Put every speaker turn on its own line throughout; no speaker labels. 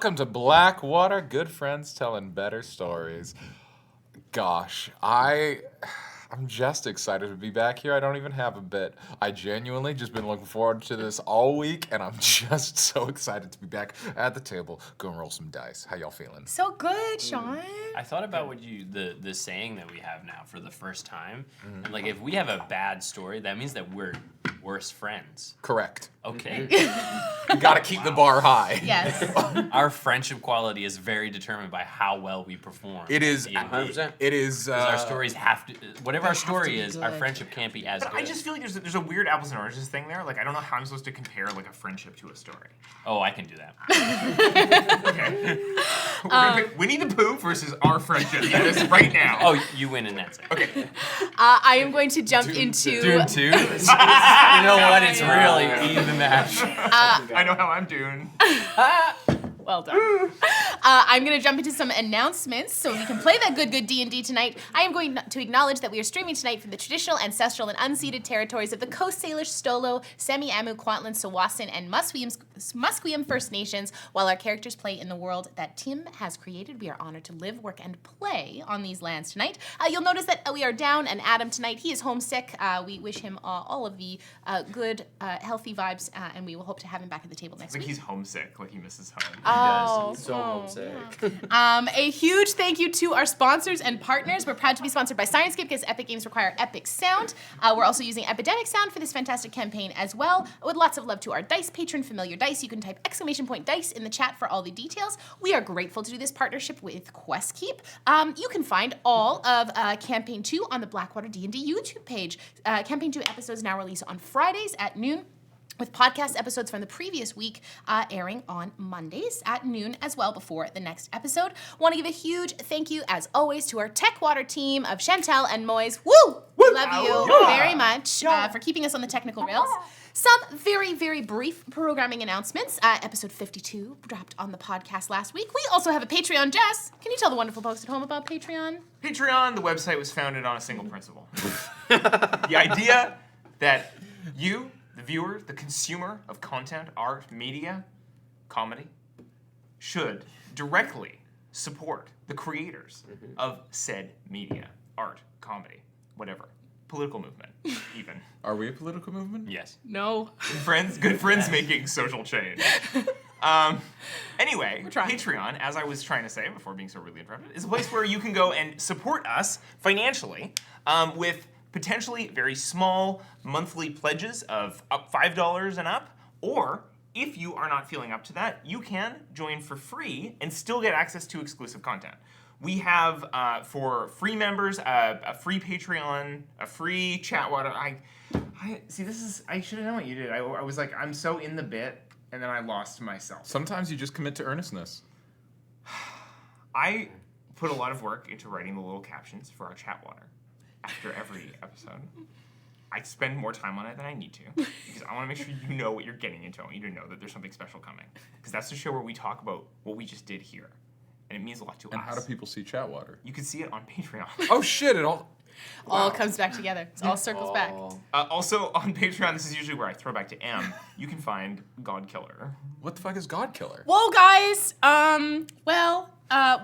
welcome to Blackwater, good friends telling better stories. Gosh, I'm just excited to be back here. I don't even have a bit. I genuinely just been looking forward to this all week, and I'm just so excited to be back at the table. Go and roll some dice. How y'all feeling?
So good, Sean.
I thought about what the saying that we have now for the first time. And like, if we have a bad story, that means that we're worse friends.
Correct.
Okay.
You gotta keep the bar high.
Yes.
Our friendship quality is very determined by how well we perform.
It is.
D&D.
100%.
It is.
Our stories have to, whatever our story
be
is, our
good.
friendship can't be as
But
good.
I just feel like there's a weird apples and oranges thing there. Like, I don't know how I'm supposed to compare, like, a friendship to a story.
Oh, I can do that.
Okay. We're gonna pick Winnie the Pooh versus our friendship. That is right now.
Oh, you win in that sense.
Okay.
I am going to jump into.
Dune 2? You know what? It's really even match.
I know how I'm doing.
Well done. I'm going to jump into some announcements so we can play that good D&D tonight. I am going to acknowledge that we are streaming tonight from the traditional, ancestral, and unceded territories of the Coast Salish, Stolo, Semi-Amu, Kwantlen, Sawasin, and Musqueam First Nations. While our characters play in the world that Tim has created, we are honored to live, work, and play on these lands tonight. You'll notice that we are down an Adam tonight. He is homesick. We wish him all of the good, healthy vibes, and we will hope to have him back at the table next
It's like
week.
he's homesick, like he misses home.
Oh,
So homesick.
A huge thank you to our sponsors and partners. We're proud to be sponsored by Sirenscape because Epic Games require epic sound. We're also using Epidemic Sound for this fantastic campaign as well. With lots of love to our dice patron, Familiar Dice. You can type !dice in the chat for all the details. We are grateful to do this partnership with QuestKeep. You can find all of Campaign 2 on the Blackwater D&D YouTube page. Campaign 2 episodes now release on Fridays at noon, with podcast episodes from the previous week airing on Mondays at noon as well before the next episode. Want to give a huge thank you, as always, to our TechWater team of Chantel and Moise. Woo! We love you very much for keeping us on the technical rails. Some very, very brief programming announcements. Episode 52 dropped on the podcast last week. We also have a Patreon. Jess, can you tell the wonderful folks at home about Patreon?
Patreon, the website, was founded on a single principle. The idea that you, the viewer, the consumer of content, art, media, comedy, should directly support the creators of said media, art, comedy, whatever. Political movement, even.
Are we a political movement?
Yes.
No.
Good friends making social change. Anyway,
trying.
Patreon, as I was trying to say before being so rudely interrupted, is a place where you can go and support us financially with potentially very small monthly pledges of up $5 and up, or if you are not feeling up to that, you can join for free and still get access to exclusive content. We have, for free members, a free Patreon, a free Chatwater. I see, I should have known what you did. I was like, I'm so in the bit, and then I lost myself.
Sometimes you just commit to earnestness.
I put a lot of work into writing the little captions for our Chatwater after every episode. I spend more time on it than I need to, because I want to make sure you know what you're getting into. I want you to know that there's something special coming. Because that's the show where we talk about what we just did here. And it means a lot to us.
And how do people see Chatwater?
You can see it on Patreon.
Oh shit! It all.
All comes back together. It all circles back.
Also, on Patreon, this is usually where I throw back to M, you can find Godkiller.
What the fuck is Godkiller?
Whoa, guys.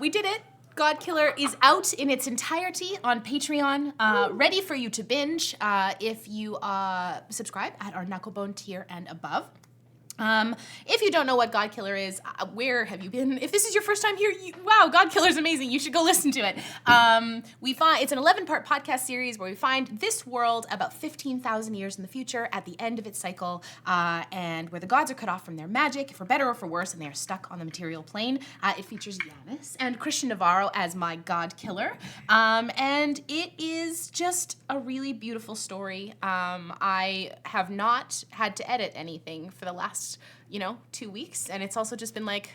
We did it. Godkiller is out in its entirety on Patreon, ready for you to binge if you subscribe at our Knucklebone tier and above. If you don't know what Godkiller is, where have you been? If this is your first time here, wow, Godkiller is amazing. You should go listen to it. It's an 11-part podcast series where we find this world about 15,000 years in the future at the end of its cycle, and where the gods are cut off from their magic, for better or for worse, and they are stuck on the material plane. It features Yanis and Christian Navarro as my Godkiller, and it is just a really beautiful story. I have not had to edit anything for the last 2 weeks, and it's also just been like,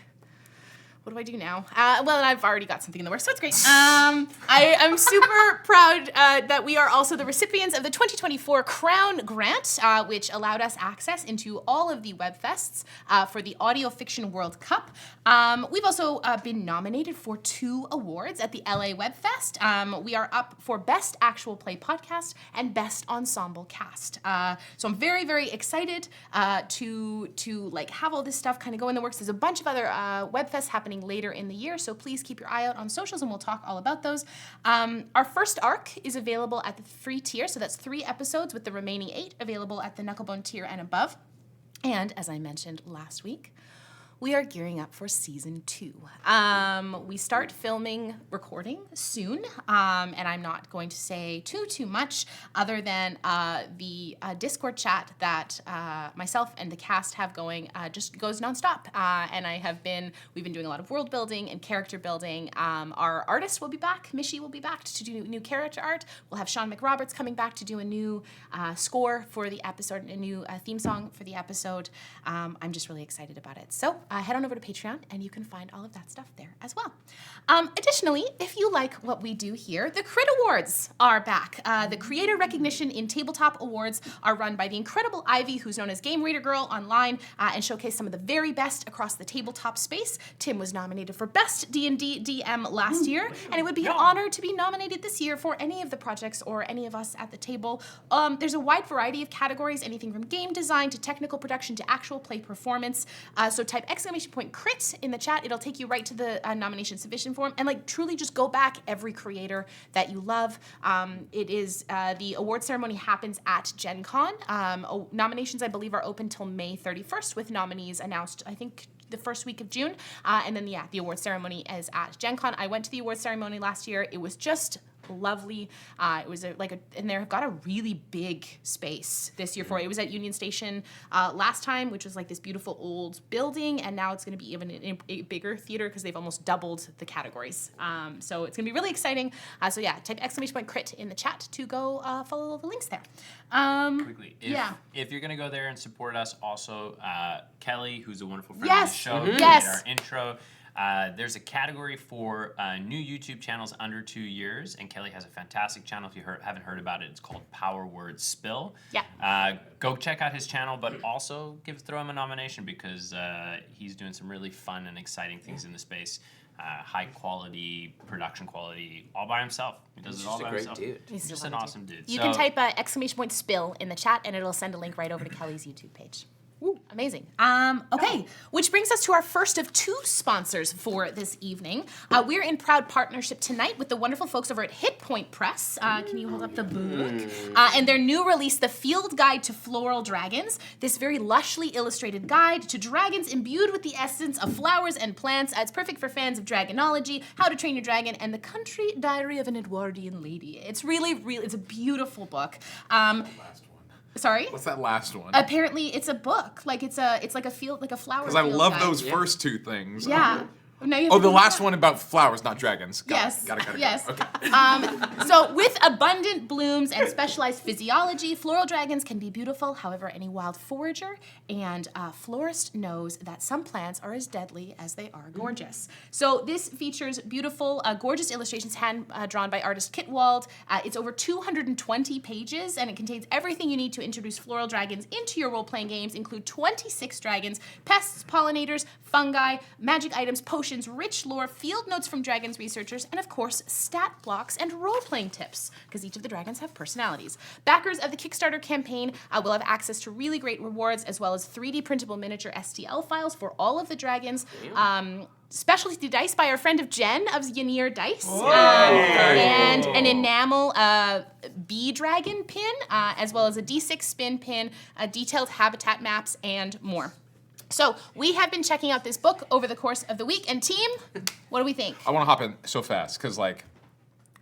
what do I do now? Well, I've already got something in the works, so it's great. I am super proud that we are also the recipients of the 2024 Crown Grant, which allowed us access into all of the webfests for the Audio Fiction World Cup. We've also been nominated for 2 awards at the LA Webfest. We are up for Best Actual Play Podcast and Best Ensemble Cast. So I'm very, very excited to like have all this stuff kind of go in the works. There's a bunch of other webfests happening later in the year, so please keep your eye out on socials and we'll talk all about those. Our first arc is available at the free tier, so that's 3 episodes with the remaining 8 available at the Knucklebone tier and above. And as I mentioned last week, we are gearing up for season 2. We start recording soon, and I'm not going to say too much other than the Discord chat that myself and the cast have going just goes nonstop. And we've been doing a lot of world building and character building. Our artist will be back, Mishi will be back to do new character art. We'll have Sean McRoberts coming back to do a new score for the episode, a new theme song for the episode. I'm just really excited about it. So head on over to Patreon and you can find all of that stuff there as well. Additionally, if you like what we do here, the Crit Awards are back. The Creator Recognition in Tabletop Awards are run by the incredible Ivy, who's known as Game Reader Girl online, and showcase some of the very best across the tabletop space. Tim was nominated for Best D&D DM last year, and it would be an honor to be nominated this year for any of the projects or any of us at the table. There's a wide variety of categories, anything from game design to technical production to actual play performance. So type !crit in the chat. It'll take you right to the nomination submission form, and like truly just go back every creator that you love. It is the award ceremony happens at Gen Con. Nominations, I believe, are open till May 31st with nominees announced, I think, the first week of June. And then, the award ceremony is at Gen Con. I went to the award ceremony last year. It was just lovely. It was and they've got a really big space this year for it. It was at Union Station last time, which was like this beautiful old building, and now it's going to be even a bigger theater because they've almost doubled the categories. So it's going to be really exciting. So yeah, type !crit in the chat to go follow the links there.
Quickly, if you're going to go there and support us, also Kelly, who's a wonderful friend of the show, who did our intro. There's a category for new YouTube channels under 2 years, and Kelly has a fantastic channel. If you haven't heard about it, it's called Power Word Spill. Yeah. Go check out his channel, but also throw him a nomination because he's doing some really fun and exciting things in the space. High quality, production quality, all by himself. He does it all by himself. He's just an awesome dude.
You can type !spill in the chat, and it'll send a link right over to Kelly's YouTube page. Ooh, amazing. Okay, which brings us to our first of 2 sponsors for this evening. We're in proud partnership tonight with the wonderful folks over at Hit Point Press. Can you hold up the book? And their new release, The Field Guide to Floral Dragons. This very lushly illustrated guide to dragons imbued with the essence of flowers and plants. It's perfect for fans of dragonology, how to train your dragon, and the country diary of an Edwardian lady. It's really, it's a beautiful book. Sorry?
What's that last one?
Apparently, it's a book. It's like a field, like a flower.
Because I love
guide.
those first 2 things.
Yeah.
The last one about flowers, not dragons. Got it.
Yes.
Okay.
So with abundant blooms and specialized physiology, floral dragons can be beautiful. However, any wild forager and florist knows that some plants are as deadly as they are gorgeous. So this features beautiful, gorgeous illustrations hand drawn by artist Kit Wald. It's over 220 pages, and it contains everything you need to introduce floral dragons into your role-playing games, include 26 dragons, pests, pollinators, fungi, magic items, potions, rich lore, field notes from dragons researchers, and of course, stat blocks and role-playing tips, because each of the dragons have personalities. Backers of the Kickstarter campaign will have access to really great rewards, as well as 3D printable miniature STL files for all of the dragons. Specialty dice by our friend of Jen of Yanir Dice, and an enamel bee dragon pin, as well as a D6 spin pin, detailed habitat maps, and more. So we have been checking out this book over the course of the week, and team, what do we think?
I want to hop in so fast because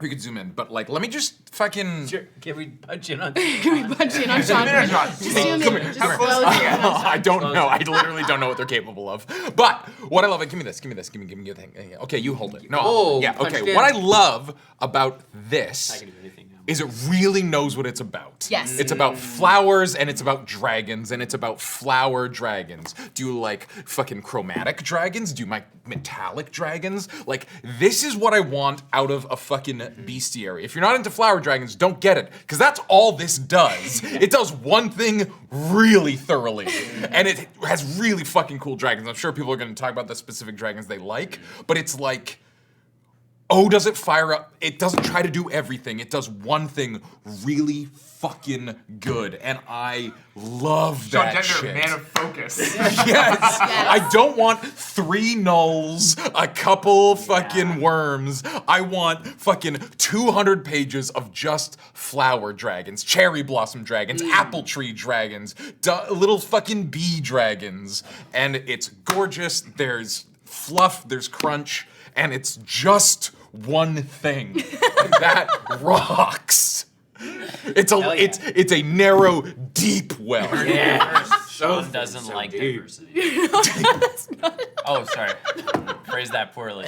we could zoom in, but let me just fucking.
Sure. Can we punch in on?
Can we punch in on Sean? Just zoom in.
Come here. I don't know. I literally don't know what they're capable of. But what I love, give me this. Give me the thing. Okay, you hold it. No.
Oh,
yeah.
punched
Okay.
in.
What I love about this.
I can do anything now.
is it really knows what it's about.
Yes.
It's about flowers, and it's about dragons, and it's about flower dragons. Do you like fucking chromatic dragons? Do you like metallic dragons? Like, this is what I want out of a fucking bestiary. If you're not into flower dragons, don't get it, because that's all this does. It does one thing really thoroughly, and it has really fucking cool dragons. I'm sure people are going to talk about the specific dragons they like, but it's like, oh, does it fire up? It doesn't try to do everything. It does one thing really fucking good, and I love that shit.
Man of focus.
Yes. I don't want 3 nulls, a couple fucking worms. I want fucking 200 pages of just flower dragons, cherry blossom dragons, apple tree dragons, little fucking bee dragons, and it's gorgeous. There's fluff, there's crunch, and it's just one thing. And that rocks. It's a narrow, deep well.
Yeah. Sean doesn't like diversity. Oh, sorry. Phrased that poorly.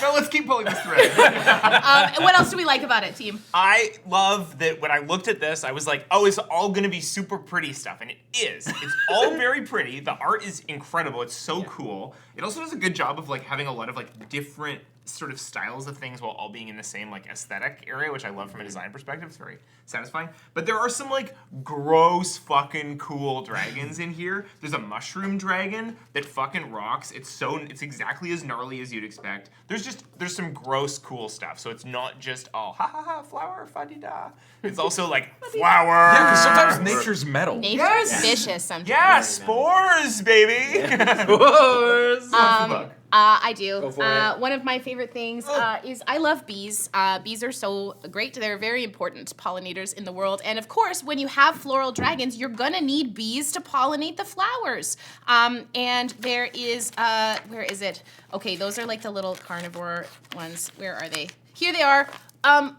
No, let's keep pulling this thread.
What else do we like about it, team?
I love that when I looked at this, I was like, oh, it's all gonna be super pretty stuff, and it is. It's all very pretty. The art is incredible. It's so cool. It also does a good job of like having a lot of like different sort of styles of things while all being in the same like aesthetic area, which I love from a design perspective. It's very satisfying. But there are some like gross fucking cool dragons in here. There's a mushroom dragon that fucking rocks. It's exactly as gnarly as you'd expect. There's some gross cool stuff. So it's not just all ha ha ha flower fuddy-da. It's also like flower.
Yeah, because sometimes nature's metal.
Nature's vicious sometimes.
Yeah, spores, baby.
Spores.
What's the book?
I do.
Go for it.
One of my favorite things is I love bees. Bees are so great. They're very important pollinators in the world. And of course, when you have floral dragons, you're gonna need bees to pollinate the flowers. And there is, where is it? Okay, those are like the little carnivore ones. Where are they? Here they are.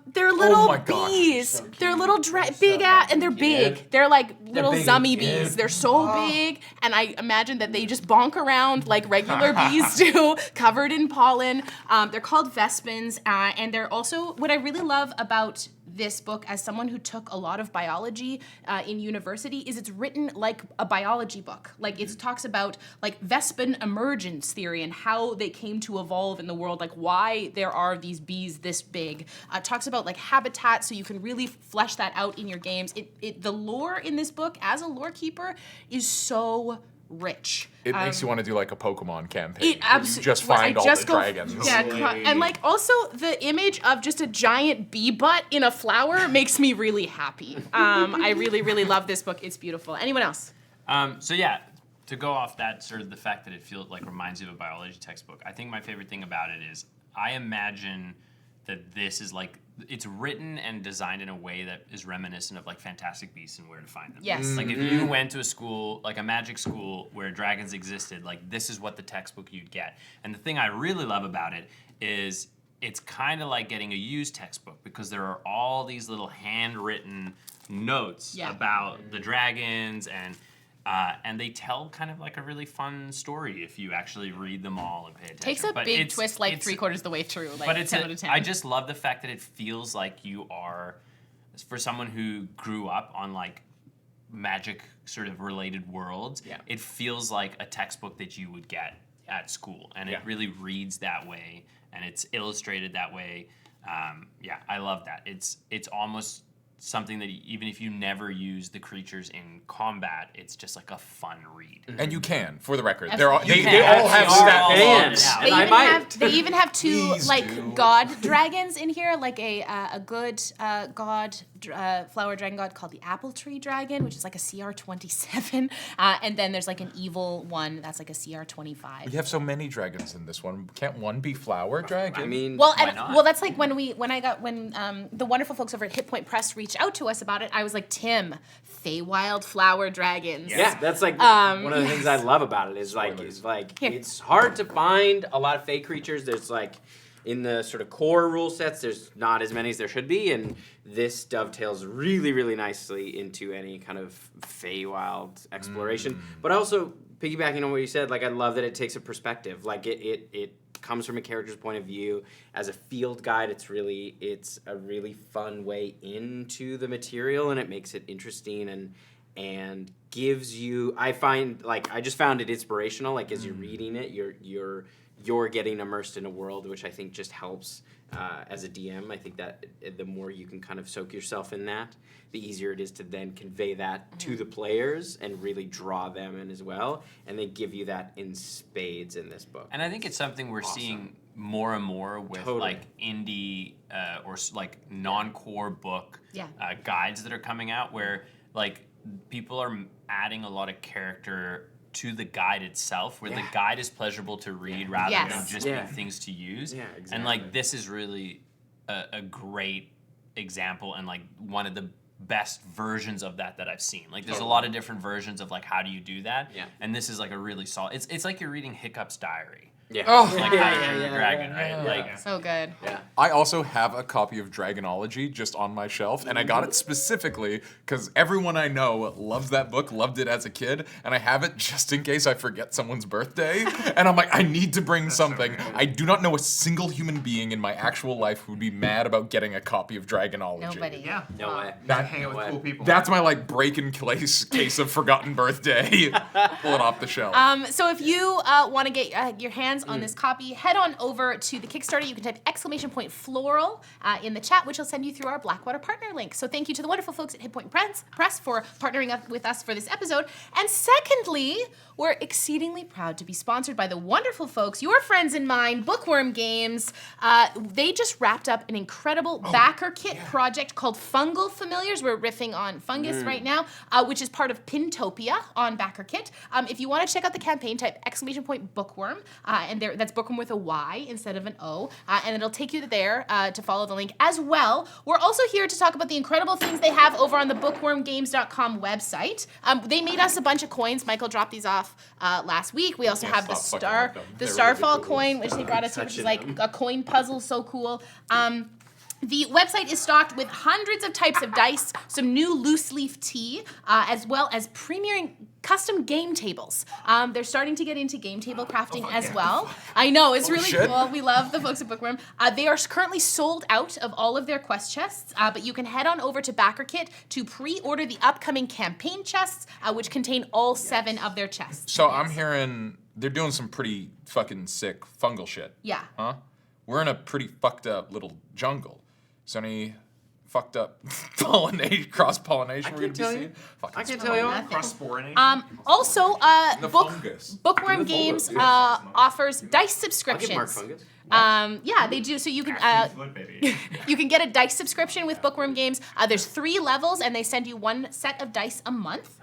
They're little
my gosh,
bees.
so cute.
They're little
They're
big
so
and they're big.
cute.
They're like little
big
zummy
and cute.
bees. They're so big, and I imagine that they just bonk around like regular bees do, covered in pollen. They're called vespins, and they're also what I really love about this book as someone who took a lot of biology in university is it's written like a biology book. Like it talks about like Vespin emergence theory and how they came to evolve in the world, like why there are these bees this big. It talks about like habitat, so you can really flesh that out in your games. The lore in this book as a lore keeper is so rich.
It makes you want to do like a Pokemon campaign.
It absolutely
just find all the dragons.
Yeah, and like also the image of just a giant bee butt in a flower makes me really happy. I really, really love this book. It's beautiful. Anyone else?
So yeah, to go off that sort of the fact that it feels like reminds you of a biology textbook, I think my favorite thing about it is I imagine that this is like it's written and designed in a way that is reminiscent of like Fantastic Beasts and Where to Find Them.
Yes.
Like if you went to a school, like a magic school where dragons existed, like this is what the textbook you'd get. And the thing I really love about it is it's kind of like getting a used textbook because there are all these little handwritten notes about the dragons and they tell kind of like a really fun story if you actually read them all and pay attention.
Takes a big twist like 3/4 of the way through. Like
but it's
10 out of 10.
I just love the fact that it feels like you are, for someone who grew up on like magic sort of related worlds, it feels like a textbook that you would get at school. And it really reads that way and it's illustrated that way. I love that. It's almost something that even if you never use the creatures in combat, it's just like a fun read.
And you can, for the record.
They all
have stat.
They even have two
Please
like
do.
god dragons in here, like a good god flower dragon god called the Apple Tree Dragon, which is like a CR 27, and then there's like an evil one that's like a CR 25.
We have so many dragons in this one. Can't one be flower dragon?
I mean,
Well,
why not?
well, that's like when the wonderful folks over at Hit Point Press reached out to us about it. I was like, Tim, Feywild flower dragons.
yeah, that's like one of the things I love about it is like
Here.
it's hard to find a lot of fey creatures. There's like in the sort of core rule sets, there's not as many as there should be, and this dovetails really, really nicely into any kind of Feywild exploration. But also piggybacking on what you said, like I love that it takes a perspective. Like it comes from a character's point of view. As a field guide, it's a really fun way into the material, and it makes it interesting and gives you. I just found it inspirational. Like as you're reading it, you're getting immersed in a world, which I think just helps as a DM. I think that the more you can kind of soak yourself in that, the easier it is to then convey that to the players and really draw them in as well. And they give you that in spades in this book.
And I think it's something we're seeing more and more with like indie or like non-core book guides that are coming out, where like people are adding a lot of character to the guide itself, where the guide is pleasurable to read rather than just being things to use.
Yeah, exactly.
And like this is really a great example and like one of the best versions of that I've seen. Like there's a lot of different versions of like how do you do that. Yeah. And this is like a really solid. It's like you're reading Hiccup's diary.
Yeah.
Oh,
like Dragon, right? Like
so good.
Yeah.
I also have a copy of Dragonology just on my shelf, and I got it specifically because everyone I know loves that book, loved it as a kid, and I have it just in case I forget someone's birthday. And I'm like, I need to bring something. I do not know a single human being in my actual life who would be mad about getting a copy of Dragonology.
Nobody.
Yeah.
No way.
Hang out with cool people.
That's my like break-in case of forgotten birthday. Pull it off the shelf.
So if you want to get your hands on this copy, head on over to the Kickstarter. You can type !floral in the chat, which will send you through our Blackwater partner link. So thank you to the wonderful folks at Hit Point Press for partnering up with us for this episode. And secondly, we're exceedingly proud to be sponsored by the wonderful folks, your friends and mine, Bookwyrm Games. They just wrapped up an incredible backer kit project called Fungal Familiars. We're riffing on fungus right now, which is part of Pintopia on backer kit. If you want to check out the campaign, type !Bookwyrm, and that's Bookwyrm with a Y instead of an O, and it'll take you there to follow the link as well. We're also here to talk about the incredible things they have over on the bookwormgames.com website. They made us a bunch of coins. Michael dropped these off last week. We also have the Starfall coin, which they brought us here, which is like a coin puzzle, so cool. The website is stocked with hundreds of types of dice, some new loose leaf tea, as well as premiering custom game tables. They're starting to get into game table crafting as well. I know, it's really cool. We love the folks at Bookwyrm. They are currently sold out of all of their quest chests, but you can head on over to BackerKit to pre-order the upcoming campaign chests, which contain all 7 of their chests.
So I'm hearing they're doing some pretty fucking sick fungal shit.
Yeah.
Huh? We're in a pretty fucked up little jungle. Is there any fucked up cross-pollination we're going to be seeing?
I can tell you all.
Cross-sporination.
Also,
fungus.
Bookwyrm Games offers dice subscriptions.
I'll give Mark fungus.
Yeah, they do. So you can you can get a dice subscription with Bookwyrm Games. There's 3 levels, and they send you 1 set of dice a month.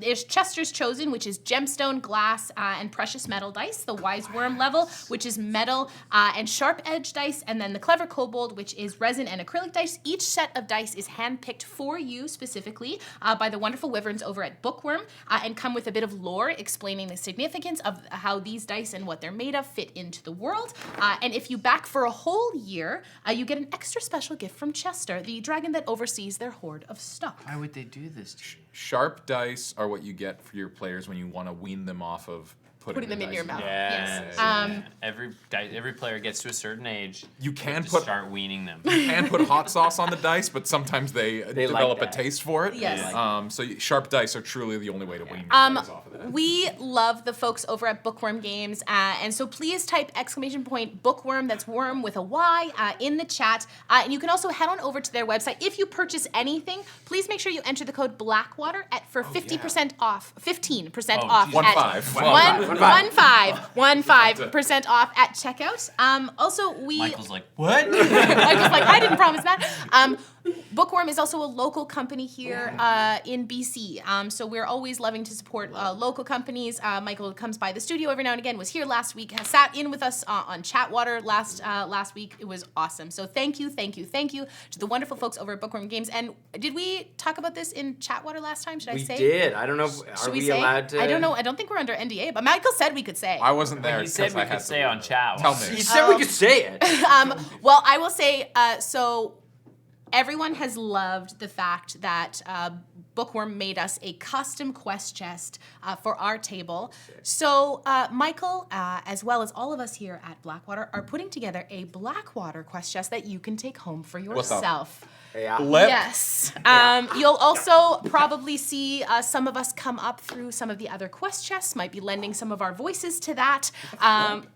There's Chester's Chosen, which is gemstone, glass, and precious metal dice. The Wise Worm level, which is metal and sharp edge dice, and then the Clever Kobold, which is resin and acrylic dice. Each set of dice is handpicked for you specifically by the wonderful wyverns over at Bookwyrm, and come with a bit of lore explaining the significance of how these dice and what they're made of fit into the world. And if you back for a whole year, you get an extra special gift from Chester, the dragon that oversees their hoard of stock.
why would they do this?
Sharp dice are what you get for your players when you want to wean them off of putting them in your mouth.
Yes.
Every player gets to a certain age.
You can
start weaning them.
You can put hot sauce on the dice, but sometimes they develop
like
a taste for it.
Yes.
So sharp dice are truly the only way to wean your players off of that.
We love the folks over at Bookwyrm Games, and so please type !Bookwyrm, that's worm with a Y, in the chat. And you can also head on over to their website. If you purchase anything, please make sure you enter the code Blackwater for 50% off, 15% off. 15% off at checkout. Also,
Michael's like, what?
Michael's like, I didn't promise that. Bookwyrm is also a local company here in BC. So we're always loving to support local companies. Michael comes by the studio every now and again, was here last week, has sat in with us on Chatwater last week. It was awesome. So thank you to the wonderful folks over at Bookwyrm Games. And did we talk about this in Chatwater last time? Should I say?
We did. I don't know. Are we allowed to?
I don't know. I don't think we're under NDA, but Michael said we could say.
I wasn't there.
He said we could say on chat.
Tell me.
He said we could say it.
Well, I will say, so everyone has loved the fact that Bookwyrm made us a custom quest chest for our table. So Michael, as well as all of us here at Blackwater, are putting together a Blackwater quest chest that you can take home for yourself.
Yeah.
Yes. You'll also probably see some of us come up through some of the other quest chests, might be lending some of our voices to that.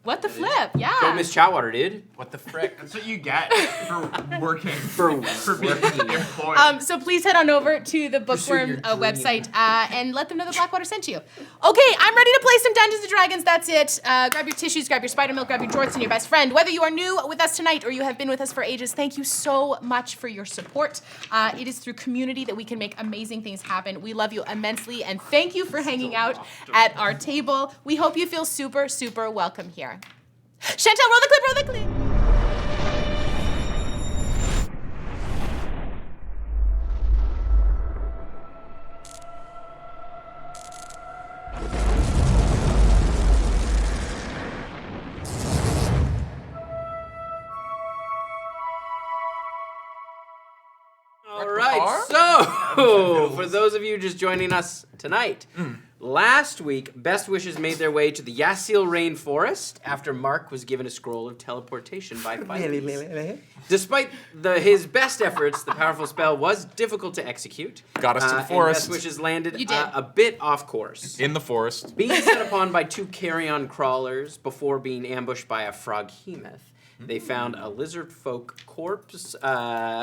What the flip? Yeah.
Don't miss Chatwater, dude.
What the frick?
That's what you get for working.
For
being employed.
So please head on over to the Bookwyrm website and let them know that Blackwater sent you. Okay, I'm ready to play some Dungeons and Dragons. That's it. Grab your tissues, grab your spider milk, grab your jorts, and your best friend. Whether you are new with us tonight or you have been with us for ages, thank you so much for your support. It is through community that we can make amazing things happen. We love you immensely, and thank you for hanging out at our table. We hope you feel super, super welcome here. Chantel, roll the clip, roll the clip.
All right, so for those of you just joining us tonight, last week, Best Wishes made their way to the Yasil Rainforest after Mark was given a scroll of teleportation by Piney. Despite his best efforts, the powerful spell was difficult to execute.
Got us to the
and
forest.
Best Wishes landed
You did.
a bit off course.
In the forest.
Being set upon by two carrion crawlers before being ambushed by a froghemoth, they found a lizard folk corpse,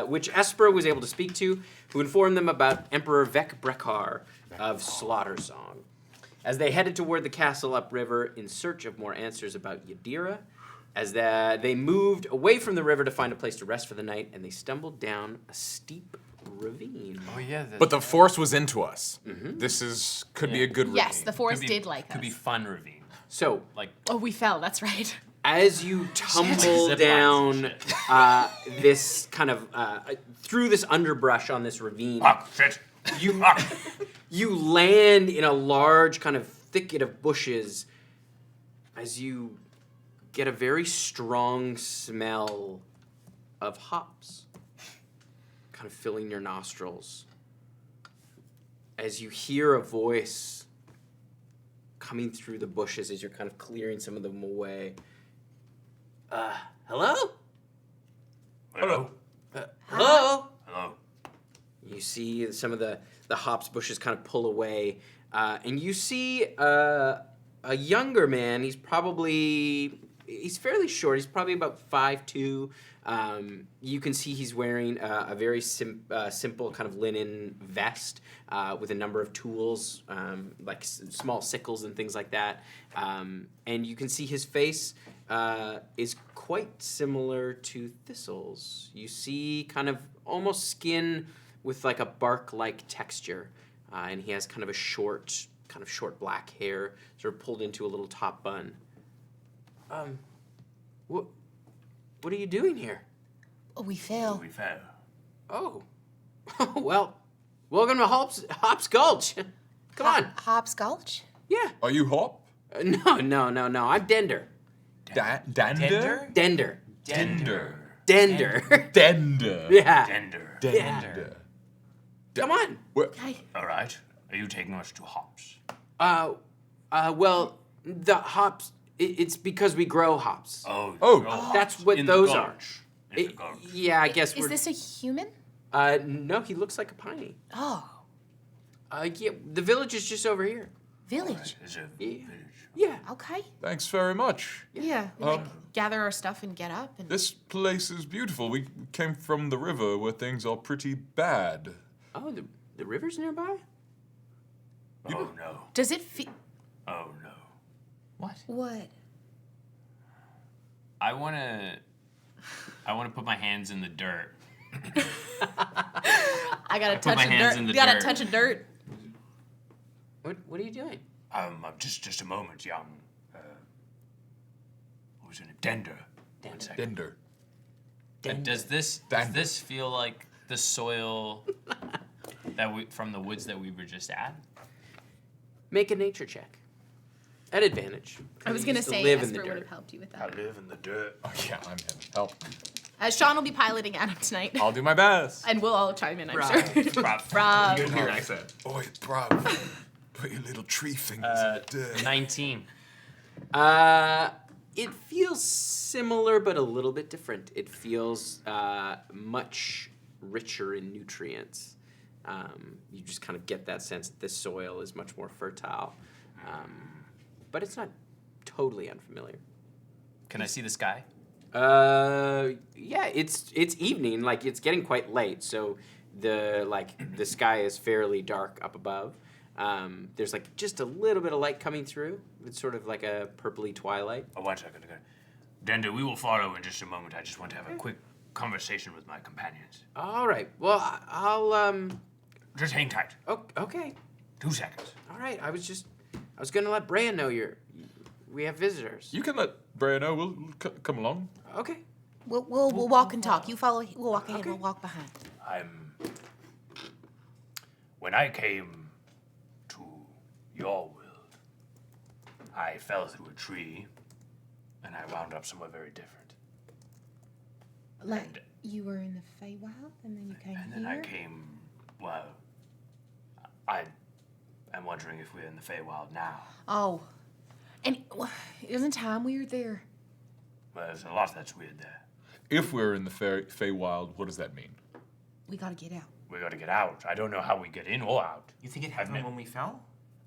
which Esper was able to speak to, who informed them about Emperor Vec Brekar of Slaughter Song. As they headed toward the castle upriver in search of more answers about Yadira, they moved away from the river to find a place to rest for the night, and they stumbled down a steep ravine.
Oh yeah.
But the forest was into us. This could be a good ravine.
Yes, the forest did like us.
Could be fun ravine.
So,
Like
Oh, we fell, that's right.
as you tumble
Zip
down
lines and
this kind of through this underbrush on this ravine,
Fuck, shit.
you land in a large kind of thicket of bushes as you get a very strong smell of hops kind of filling your nostrils. As you hear a voice coming through the bushes as you're kind of clearing some of them away. Hello?
Hello.
Hello?
Hello.
You see some of the hops bushes kind of pull away, and you see a younger man. He's fairly short. He's probably about 5'2". You can see he's wearing a very simple kind of linen vest with a number of tools, like small sickles and things like that. And you can see his face is quite similar to Thistle's. You see kind of almost skin with like a bark-like texture, and he has kind of short black hair, sort of pulled into a little top bun. What are you doing here?
Oh, we fell.
We fell.
Oh, well, welcome to Hops Gulch. Come on.
Hops Gulch?
Yeah.
Are you Hop?
No. I'm Dender.
Dander?
Dender.
Dender.
Dender.
Dender.
Yeah.
Dender.
Dender.
Come on.
Okay.
All right. Are you taking us to hops?
Well, the hops, it's because we grow hops.
Oh.
That's what
in
those
the
are.
gulch. In the gulch.
Yeah, I guess
Is this a human?
No, he looks like a piney.
Oh,
Yeah, the village is just over here.
village.
It's a
Yeah.
village.
Yeah.
Okay.
Thanks very much.
Yeah. We, gather our stuff and get up. And
This place is beautiful. We came from the river where things are pretty bad.
Oh, the river's nearby?
Oh no.
does it feel?
Oh no.
What?
What?
I wanna put my hands in the dirt.
I gotta
put
touch
my
of
hands
dirt.
in the
You gotta
dirt.
touch of dirt.
What are you doing?
Just a moment, young. What was your name? Dender. One second.
Dender.
Does this feel like the soil from the woods that we were just at?
Make a nature check. At advantage.
I was
You
gonna
used to
say
live in the
Esper would
dirt.
have helped you with
I
that.
live in the dirt.
Oh, yeah, I'm him. Help.
Sean will be piloting Adam tonight.
I'll do my best.
And we'll all chime in, I'm sure.
Bruv. Good your accent.
Oi, bruv. Put your little tree fingers in the dirt.
19.
It feels similar, but a little bit different. It feels much richer in nutrients. You just kind of get that sense that this soil is much more fertile. But it's not totally unfamiliar.
Can I see the sky?
Yeah, it's evening. Like, it's getting quite late, so the sky is fairly dark up above. There's like just a little bit of light coming through. It's sort of like a purpley twilight.
Oh, 1 second. Okay. Denda, we will follow in just a moment. I just want to have a quick conversation with my companions.
All right. Well, I'll
Just hang tight.
Oh, okay.
2 seconds.
All right. I was gonna let Bran know we have visitors.
You can let Brea know. We'll come along.
Okay.
We'll walk and talk. You follow. We'll walk ahead.
Okay.
We'll walk behind.
When I came to your world, I fell through a tree, and I wound up somewhere very different.
Like you were in the Feywild, and then you came
And
here.
then I came, well, I am wondering if we're in the Feywild now.
Oh, and it wasn't time we were there.
Well, there's a lot that's weird there.
If we're in the Feywild, what does that mean?
We gotta get out.
We gotta get out. I don't know how we get in or out.
You think it happened when we fell?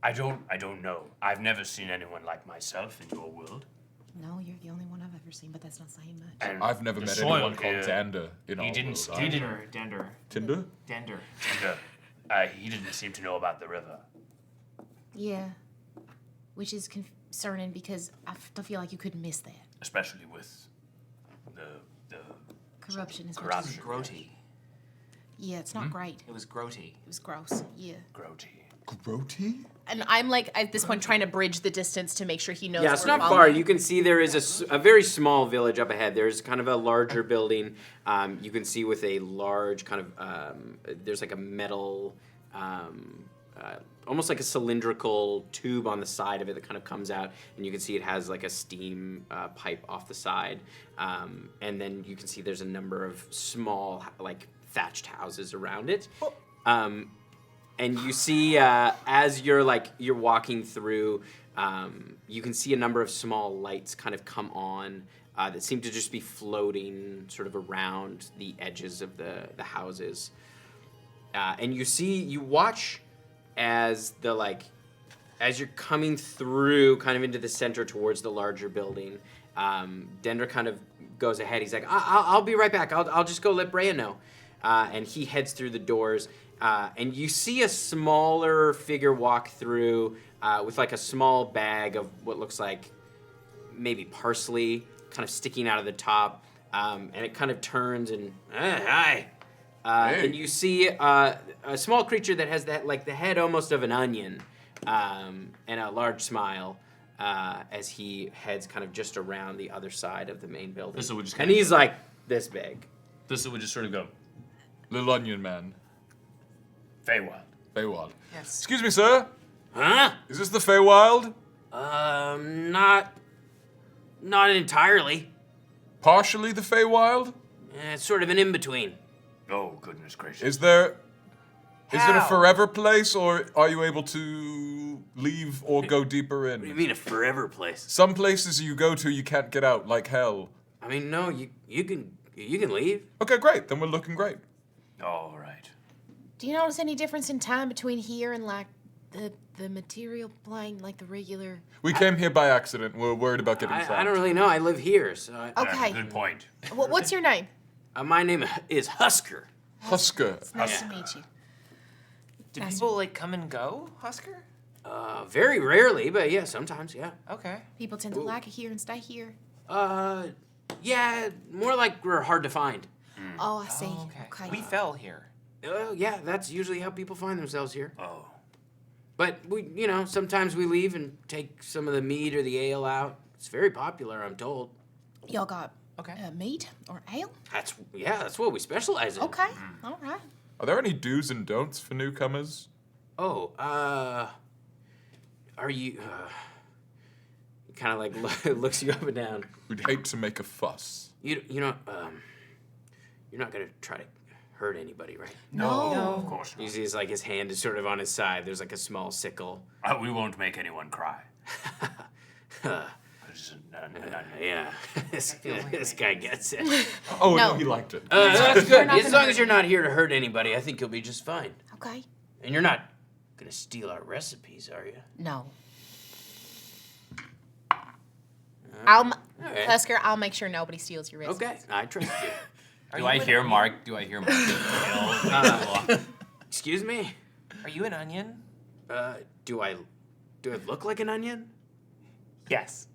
I don't know. I've never seen anyone like myself in your world.
No, you're the only one I've ever seen, but that's not saying much.
And
I've never
the
met
soil
anyone called
here,
Dander in our
didn't
world.
s-
either.
Dender.
Tinder?
Dender.
And he didn't seem to know about the river.
Yeah, which is concerning because I feel like you couldn't miss that.
Especially with the
Corruption is
corruption.
Grody.
Yeah, it's not great.
It was grody.
It was gross. Yeah.
Grody.
Grody?
And I'm like at this point trying to bridge the distance to make sure he knows.
Yeah,
that
it's
we're
not far.
following.
You can see there is a very small village up ahead. There's kind of a larger building. You can see with a large kind of there's like a metal, almost like a cylindrical tube on the side of it that kind of comes out, and you can see it has like a steam pipe off the side. And then you can see there's a number of small like thatched houses around it. And you see as you're walking through, you can see a number of small lights kind of come on that seem to just be floating sort of around the edges of the houses. And you watch as as you're coming through kind of into the center towards the larger building. Dendra kind of goes ahead. He's like, I'll be right back. I'll just go let Brea know. And he heads through the doors. And you see a smaller figure walk through with like a small bag of what looks like maybe parsley kind of sticking out of the top. And it kind of turns and, hi.
Hey.
And you see a small creature that has that like the head almost of an onion and a large smile as he heads kind of just around the other side of the main building.
Thistle would just
And
kinda-
he's like this big.
Thistle would just sort of go,
Little Onion Man.
Feywild.
Feywild.
Yes.
Excuse me, sir.
Huh?
Is this the Feywild?
Not entirely.
Partially the Feywild?
It's sort of an in-between.
Oh, goodness gracious.
Is it a
How?
forever place, or are you able to leave or go deeper
What do you
in?
mean a forever place?
Some places you go to, you can't get out, like hell.
I mean, no, you can leave.
Okay, great. Then we're looking great.
All right.
Do you notice any difference in time between here and like the material plane, like the regular?
We came here by accident. We're worried about getting trapped.
I don't really know. I live here, so
Okay.
Good point.
What's your name?
my name is Husker.
Husker.
It's nice to meet you.
Do
Nice.
people like come and go, Husker?
Very rarely, but yeah, sometimes, yeah.
Okay.
People tend to like it here and stay here.
Yeah, more like we're hard to find.
Oh, I see.
Okay. We fell here.
Yeah, that's usually how people find themselves here.
Oh.
But sometimes we leave and take some of the mead or the ale out. It's very popular, I'm told.
Y'all got
Okay.
meat or ale?
That's what we specialize in.
Okay. All right.
Are there any do's and don'ts for newcomers?
Oh, are you? Kind of like looks you up and down.
We'd hate to make a fuss.
You You're not gonna try to hurt anybody, right?
No.
Of course
You see, it's like his hand is sort of on his side. There's like a small sickle.
We won't make anyone cry.
Yeah, this guy gets it.
Oh,
No.
no, he liked it.
That's good.
not
As
gonna
long as you're not here to hurt anybody, I think you'll be just fine.
Okay.
And you're not gonna steal our recipes, are you?
No.
right.
Husker, I'll make sure nobody steals your recipes.
Okay, I trust you.
Do I hear Mark?
Excuse me?
Are you an onion?
Do I look like an onion?
Yes.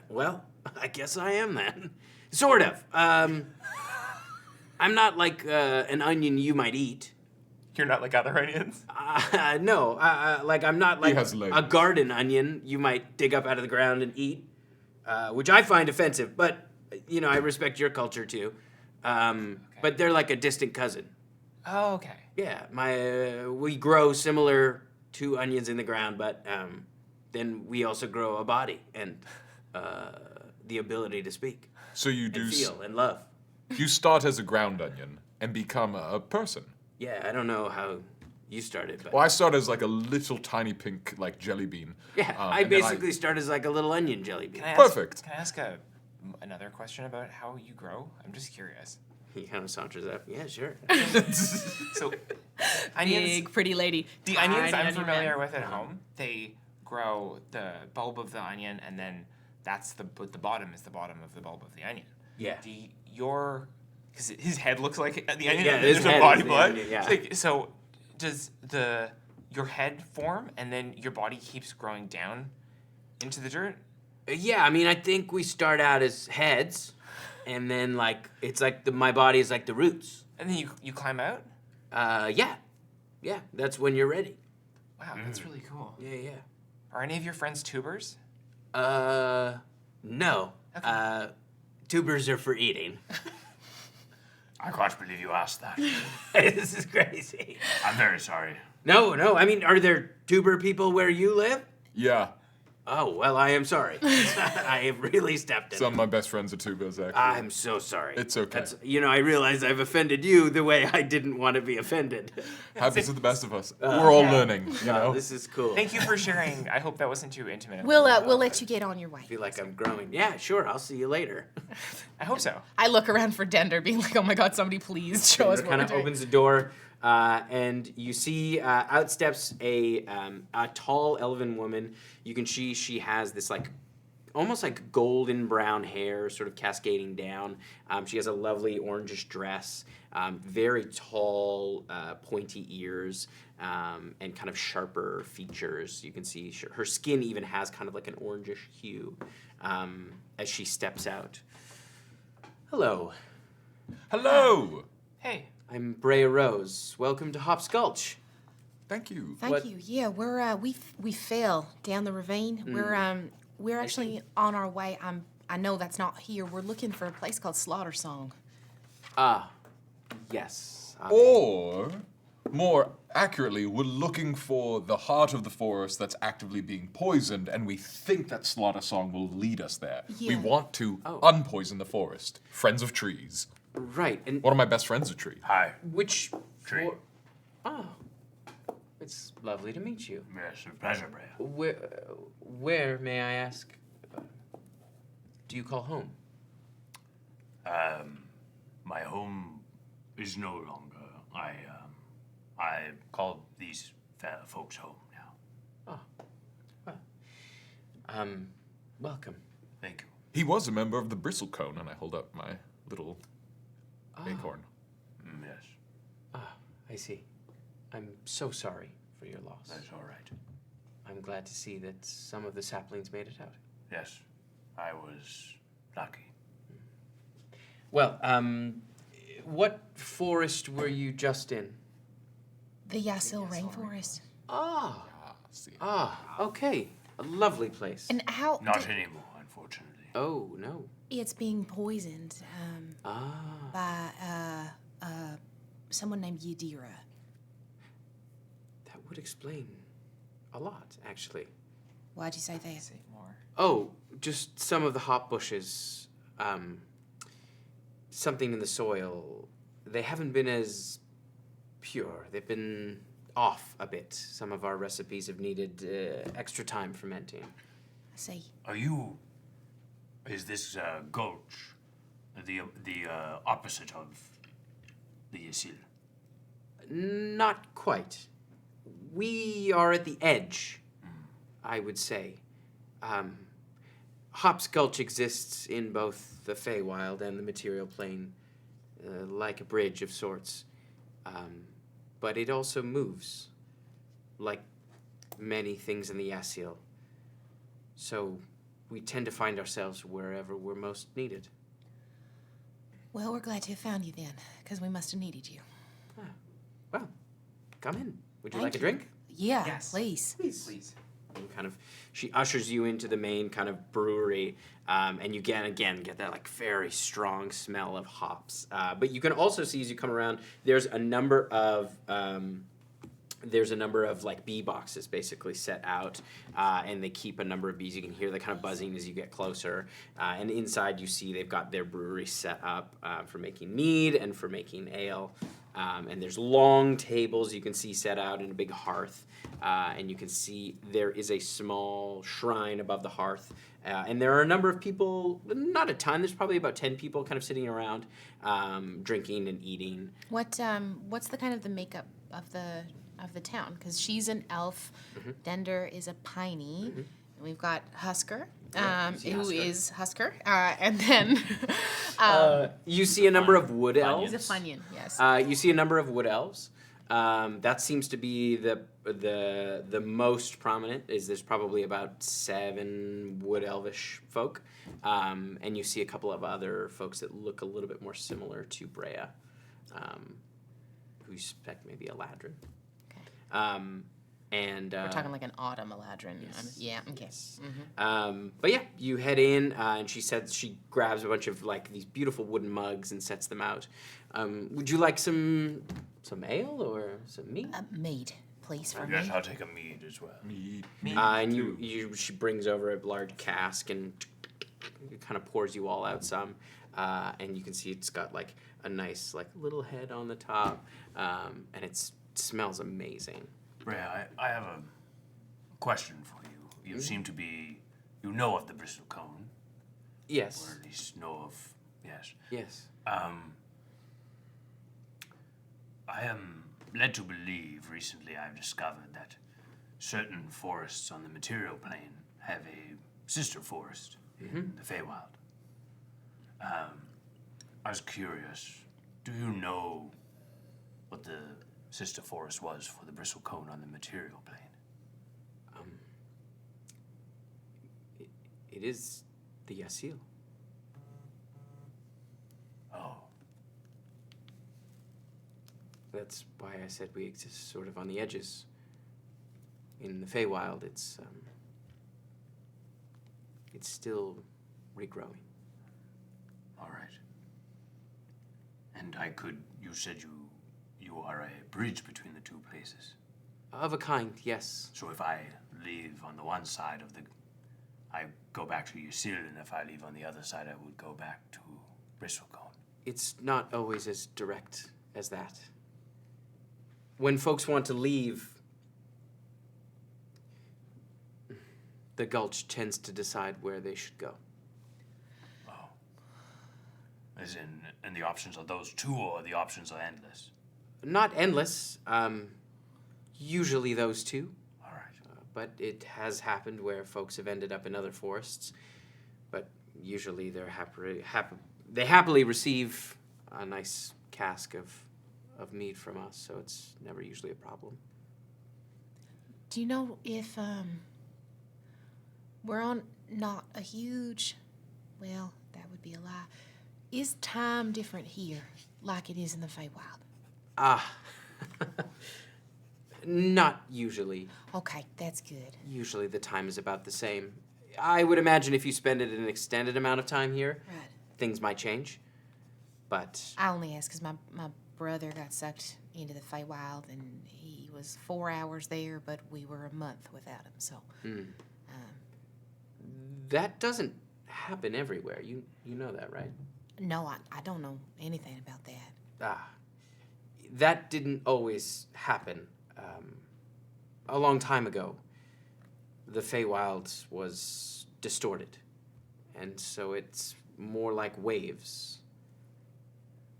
Well, I guess I am then. Sort of. I'm not like an onion you might eat.
You're not like other onions?
No, like I'm not like
has
a
legs.
garden onion you might dig up out of the ground and eat, which I find offensive. But you know, I respect your culture too. But they're like a distant cousin.
Oh, okay.
Yeah, we grow similar to onions in the ground, but then we also grow a body and the ability to speak
So you do
and feel and love.
you start as a ground onion and become a person.
Yeah, I don't know how you started, but
Well, I start as like a little tiny pink like jelly bean.
yeah, I
and then
basically start as like a little onion jelly bean.
Can I ask,
Perfect.
Can I ask another question about how you grow? I'm just curious.
He kind of saunters up. Yeah, sure.
So, onions.
Big, pretty lady.
The onions
Tiny
I'm
onion
familiar
man.
with at home, they grow the bulb of the onion, and then that's the bottom is the bottom of the bulb of the onion.
Yeah.
Because his head looks like the onion.
Yeah,
and
his
there's
head
a body
is the
blood.
onion, yeah.
So does your head form, and then your body keeps growing down into the dirt?
Yeah, I mean, I think we start out as heads, and then like it's like my body is like the roots.
And then you climb out?
Yeah, that's when you're ready.
Wow, that's really cool.
Yeah.
Are any of your friends tubers?
No.
Okay.
Tubers are for eating.
I can't believe you asked that.
This is crazy.
I'm very sorry.
No, I mean, are there tuber people where you live?
Yeah.
Oh, well, I am sorry. I have really stepped in.
Some of my best friends are tubers, actually.
I'm so sorry.
It's okay.
I realize I've offended you the way I didn't want to be offended.
Happens to the best of us. We're all learning, you know?
This is cool.
Thank you for sharing. I hope that wasn't too intimate.
We'll let you get on your way.
I feel like I'm growing. Yeah, sure. I'll see you later.
I hope so.
I look around for Dender, being like, "Oh my God, somebody please show us what
Kind
we're
of
doing."
opens the door, and you see out steps a tall elven woman. You can see she has this like almost like golden brown hair, sort of cascading down. She has a lovely orangish dress, very tall, pointy ears, and kind of sharper features. You can see her skin even has kind of like an orangish hue as she steps out. Hello.
Hello!
Hey.
I'm Brea Rose. Welcome to Hopskulch.
Thank you.
Thank you. Yeah, we're we fell down the ravine. We're actually on our way. I know that's not here. We're looking for a place called Slaughter Song.
Yes.
Or, more accurately, we're looking for the heart of the forest that's actively being poisoned, and we think that Slaughter Song will lead us there. We
Yeah.
want to unpoison the forest. Friends of trees.
Right. And
One of my best friends is a tree.
Hi.
which
Tree.
Oh. It's lovely to meet you.
Yes, a pleasure, Brea.
Where may I ask? Do you call home?
My home is no longer. I call these folks home now.
Welcome.
Thank you.
He was a member of the Bristlecone, and I hold up my little acorn.
Yes,
I see. I'm so sorry for your loss.
that's all right.
I'm glad to see that some of the saplings made it out.
Yes, I was lucky.
Well, what forest were you just in?
The Yasil Rainforest.
Okay. A lovely place.
And how?
Not anymore, unfortunately.
Oh, no.
It's being poisoned by someone named Yadira.
That would explain a lot, actually.
Why'd you say that?
Say more.
Oh, just some of the hop bushes. Something in the soil they haven't been as pure. They've been off a bit. Some of our recipes have needed extra time fermenting.
I see.
Is this gulch the opposite of the Yasil?
Not quite. We are at the edge, I would say. Hops Gulch exists in both the Feywild and the material plane, like a bridge of sorts. But it also moves, like many things in the Yasil. So we tend to find ourselves wherever we're most needed.
Well, we're glad to have found you then, because we must have needed you.
Well, come in. Would you
Thank
like a
you.
drink?
Yeah,
Yes.
please.
Please.
And she ushers you into the main kind of brewery, and you again get that like very strong smell of hops. But you can also see as you come around, there's a number of like bee boxes basically set out, and they keep a number of bees. You can hear the kind of buzzing as you get closer, and inside you see they've got their brewery set up for making mead and for making ale. And there's long tables you can see set out in a big hearth, and you can see there is a small shrine above the hearth, and there are a number of people, not a ton, there's probably about 10 people kind of sitting around, drinking and eating.
What's the kind of the makeup of the town? Because she's an elf, Dender is a Piney, and we've got Husker, who is Husker, and then
You see a number of wood elves.
he's a Funyun, yes.
You see a number of wood elves. That seems to be the most prominent. There's probably about 7 wood elvish folk, and you see a couple of other folks that look a little bit more similar to Brea, who you suspect maybe a Ladrin.
Okay.
And
We're talking like an autumn Eladrin.
Yes.
Yeah, okay.
Yes. But yeah, you head in, and she says she grabs a bunch of like these beautiful wooden mugs and sets them out. Would you like some ale or some meat?
Mead, please, for
Yes,
me.
I'll take a mead as well.
And she brings over a large cask and kind of pours you all out some, and you can see it's got like a nice like little head on the top, and it smells amazing.
Brea, I have a question for you. You seem to be, you know of the Bristle Cone,
Yes.
or at least know of, yes.
Yes.
I am led to believe recently I've discovered that certain forests on the material plane have a sister forest in the Feywild. I was curious, do you know what the sister forest was for the Bristle Cone on the material plane?
It is the Yasil.
Oh,
That's why I said we exist sort of on the edges. In the Feywild, it's still regrowing.
all right. And you said you are a bridge between the two places.
Of a kind, yes.
So if I leave on the one side I go back to Yasil, and if I leave on the other side, I would go back to Bristlecone.
It's not always as direct as that. When folks want to leave, the Gulch tends to decide where they should go.
Oh. As in, and the options are those two, or the options are endless?
Not endless. Usually those two.
All right.
But it has happened where folks have ended up in other forests. But usually they happily receive a nice cask of mead from us, so it's never usually a problem.
Do you know if we're on not a huge, well, that would be a lie. Is time different here like it is in the Feywild?
Not usually.
Okay, that's good.
Usually the time is about the same. I would imagine if you spend it an extended amount of time here,
Right.
things might change. But
I only ask because my brother got sucked into the Feywild and he was 4 hours there, but we were a month without him, so.
that doesn't happen everywhere. You know that, right?
No, I don't know anything about that.
that didn't always happen. A long time ago, the Feywild was distorted, and so it's more like waves.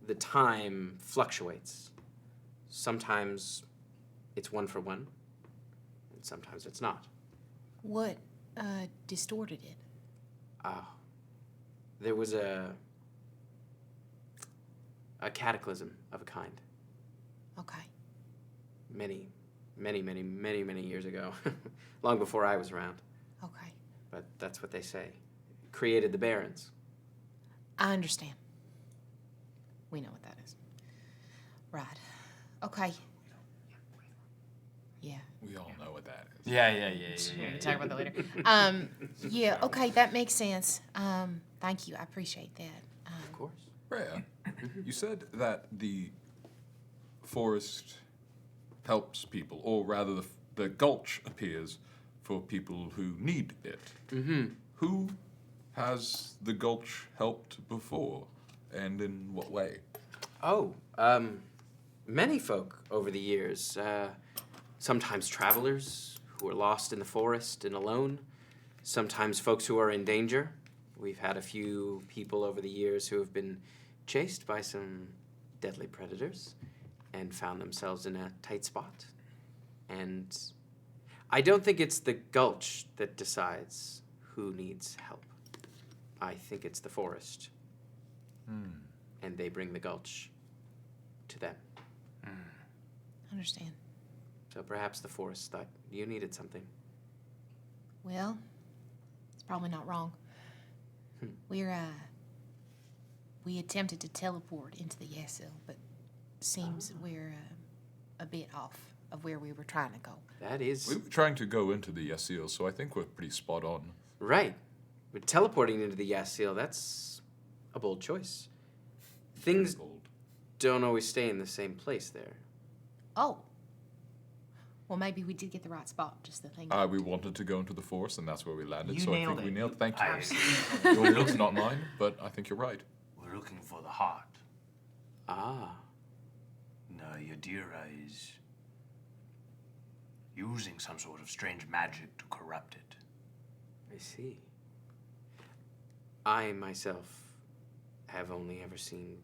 The time fluctuates. Sometimes it's 1 for 1, and sometimes it's not.
What distorted it?
There was a cataclysm of a kind.
Okay.
Many years ago. Long before I was around.
Okay.
But that's what they say. It created the Barons.
I understand. We know what that is. Right. Okay. Yeah.
We all know what that is.
Yeah.
We'll talk about that later. Yeah, okay, that makes sense. Thank you. I appreciate that.
Of course.
Rhea, you said that the forest helps people, or rather the gulch appears for people who need it.
Mm-hmm.
Who has the gulch helped before, and in what way?
Oh, many folk over the years. Sometimes travelers who are lost in the forest and alone. Sometimes folks who are in danger. We've had a few people over the years who have been chased by some deadly predators and found themselves in a tight spot. And I don't think it's the gulch that decides who needs help. I think it's the forest. And they bring the gulch to them.
Understand.
So perhaps the forest thought you needed something.
Well, it's probably not wrong. We attempted to teleport into the Yasil, but seems we're a bit off of where we were trying to go.
That is...
We were trying to go into the Yasil, so I think we're pretty spot on.
Right. But teleporting into the Yasil, that's a bold choice. Things
Bold.
don't always stay in the same place there.
Oh. Well, maybe we did get the right spot, just the thing.
We wanted to go into the forest, and that's where we landed.
You
so I
nailed
think we
it.
nailed. Thank you.
I-
Your look's not mine, but I think you're right.
We're looking for the heart.
Ah.
Naeyraven is using some sort of strange magic to corrupt it.
I see. I myself have only ever seen,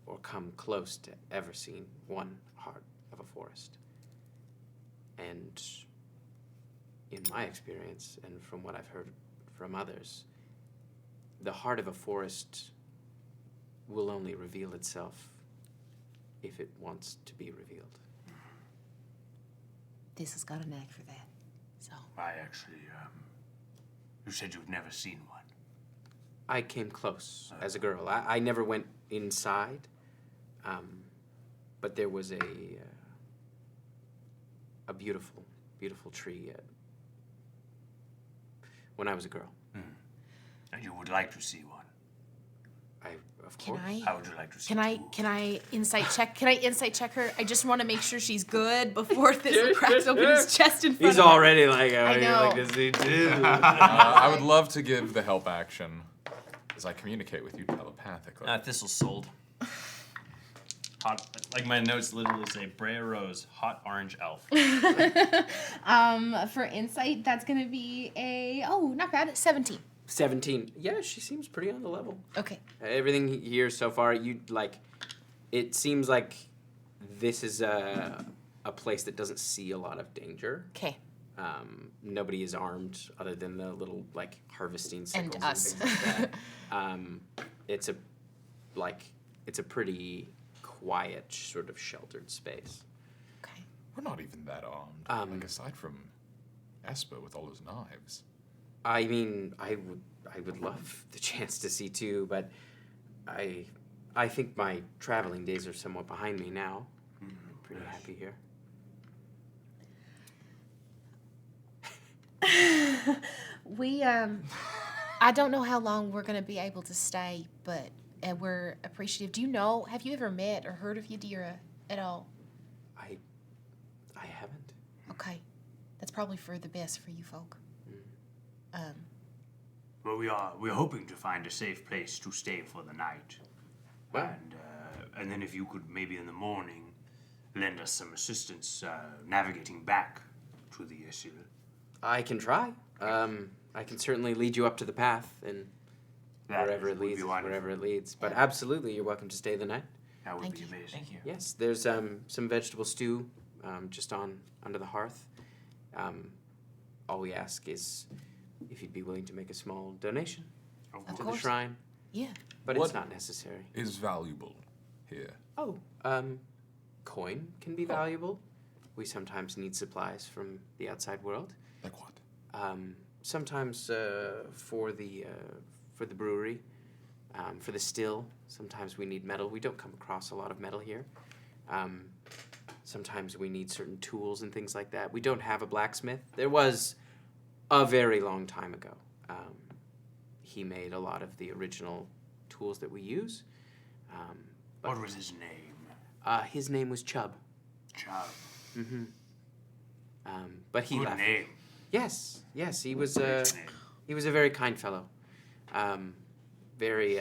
or come close to ever seeing, one heart of a forest. And in my experience, and from what I've heard from others, the heart of a forest will only reveal itself if it wants to be revealed.
Thistle's got a knack for that. So.
I actually, you said you've never seen one.
I came close as a girl. I never went inside, but there was a beautiful, beautiful tree when I was a girl.
And you would like to see one.
Of
Can
course.
How would you like to see
Can I insight check? Can I insight check her? I just want to make sure she's good before Thistle cracks open his chest in front
He's
of her.
already like, oh,
I
you
know.
like to see too.
I would love to give the help action as I communicate with you telepathically.
Thistle sold. Hot, like my notes literally say, Brea Rose, hot orange elf.
For insight, that's gonna be not bad, 17.
17. Yeah, she seems pretty on the level.
Okay.
Everything here so far, it seems like this is a place that doesn't see a lot of danger.
Okay.
Nobody is armed other than the little harvesting sickles
And us.
things like that. It's a pretty quiet, sort of sheltered space.
Okay.
We're not even that armed. Aside from Esper with all his knives.
I mean, I would love the chance to see too, but I think my traveling days are somewhat behind me now. I'm pretty happy here.
I don't know how long we're gonna be able to stay, but we're appreciative. Have you ever met or heard of Yadira at all?
I haven't.
Okay. That's probably for the best for you folk.
Well, we're hoping to find a safe place to stay for the night.
Wow.
And And then if you could maybe in the morning lend us some assistance navigating back to the Yasil.
I can try. I can certainly lead you up to the path and wherever it leads. But absolutely, you're welcome to stay the night.
That would be amazing.
Thank you.
Yes, there's some vegetable stew just under the hearth. All we ask is if you'd be willing to make a small donation
Of
to
course.
the shrine.
Yeah.
But
What-
it's not necessary.
Is valuable here.
Oh, coin can be valuable. We sometimes need supplies from the outside world.
Like what?
Sometimes for the brewery, for the still. Sometimes we need metal. We don't come across a lot of metal here. Sometimes we need certain tools and things like that. We don't have a blacksmith. There was a very long time ago. He made a lot of the original tools that we use.
What was his name?
His name was Chubb.
Chubb.
But he
Good
left.
name.
Yes, he was
Great name.
he was a very kind fellow. Very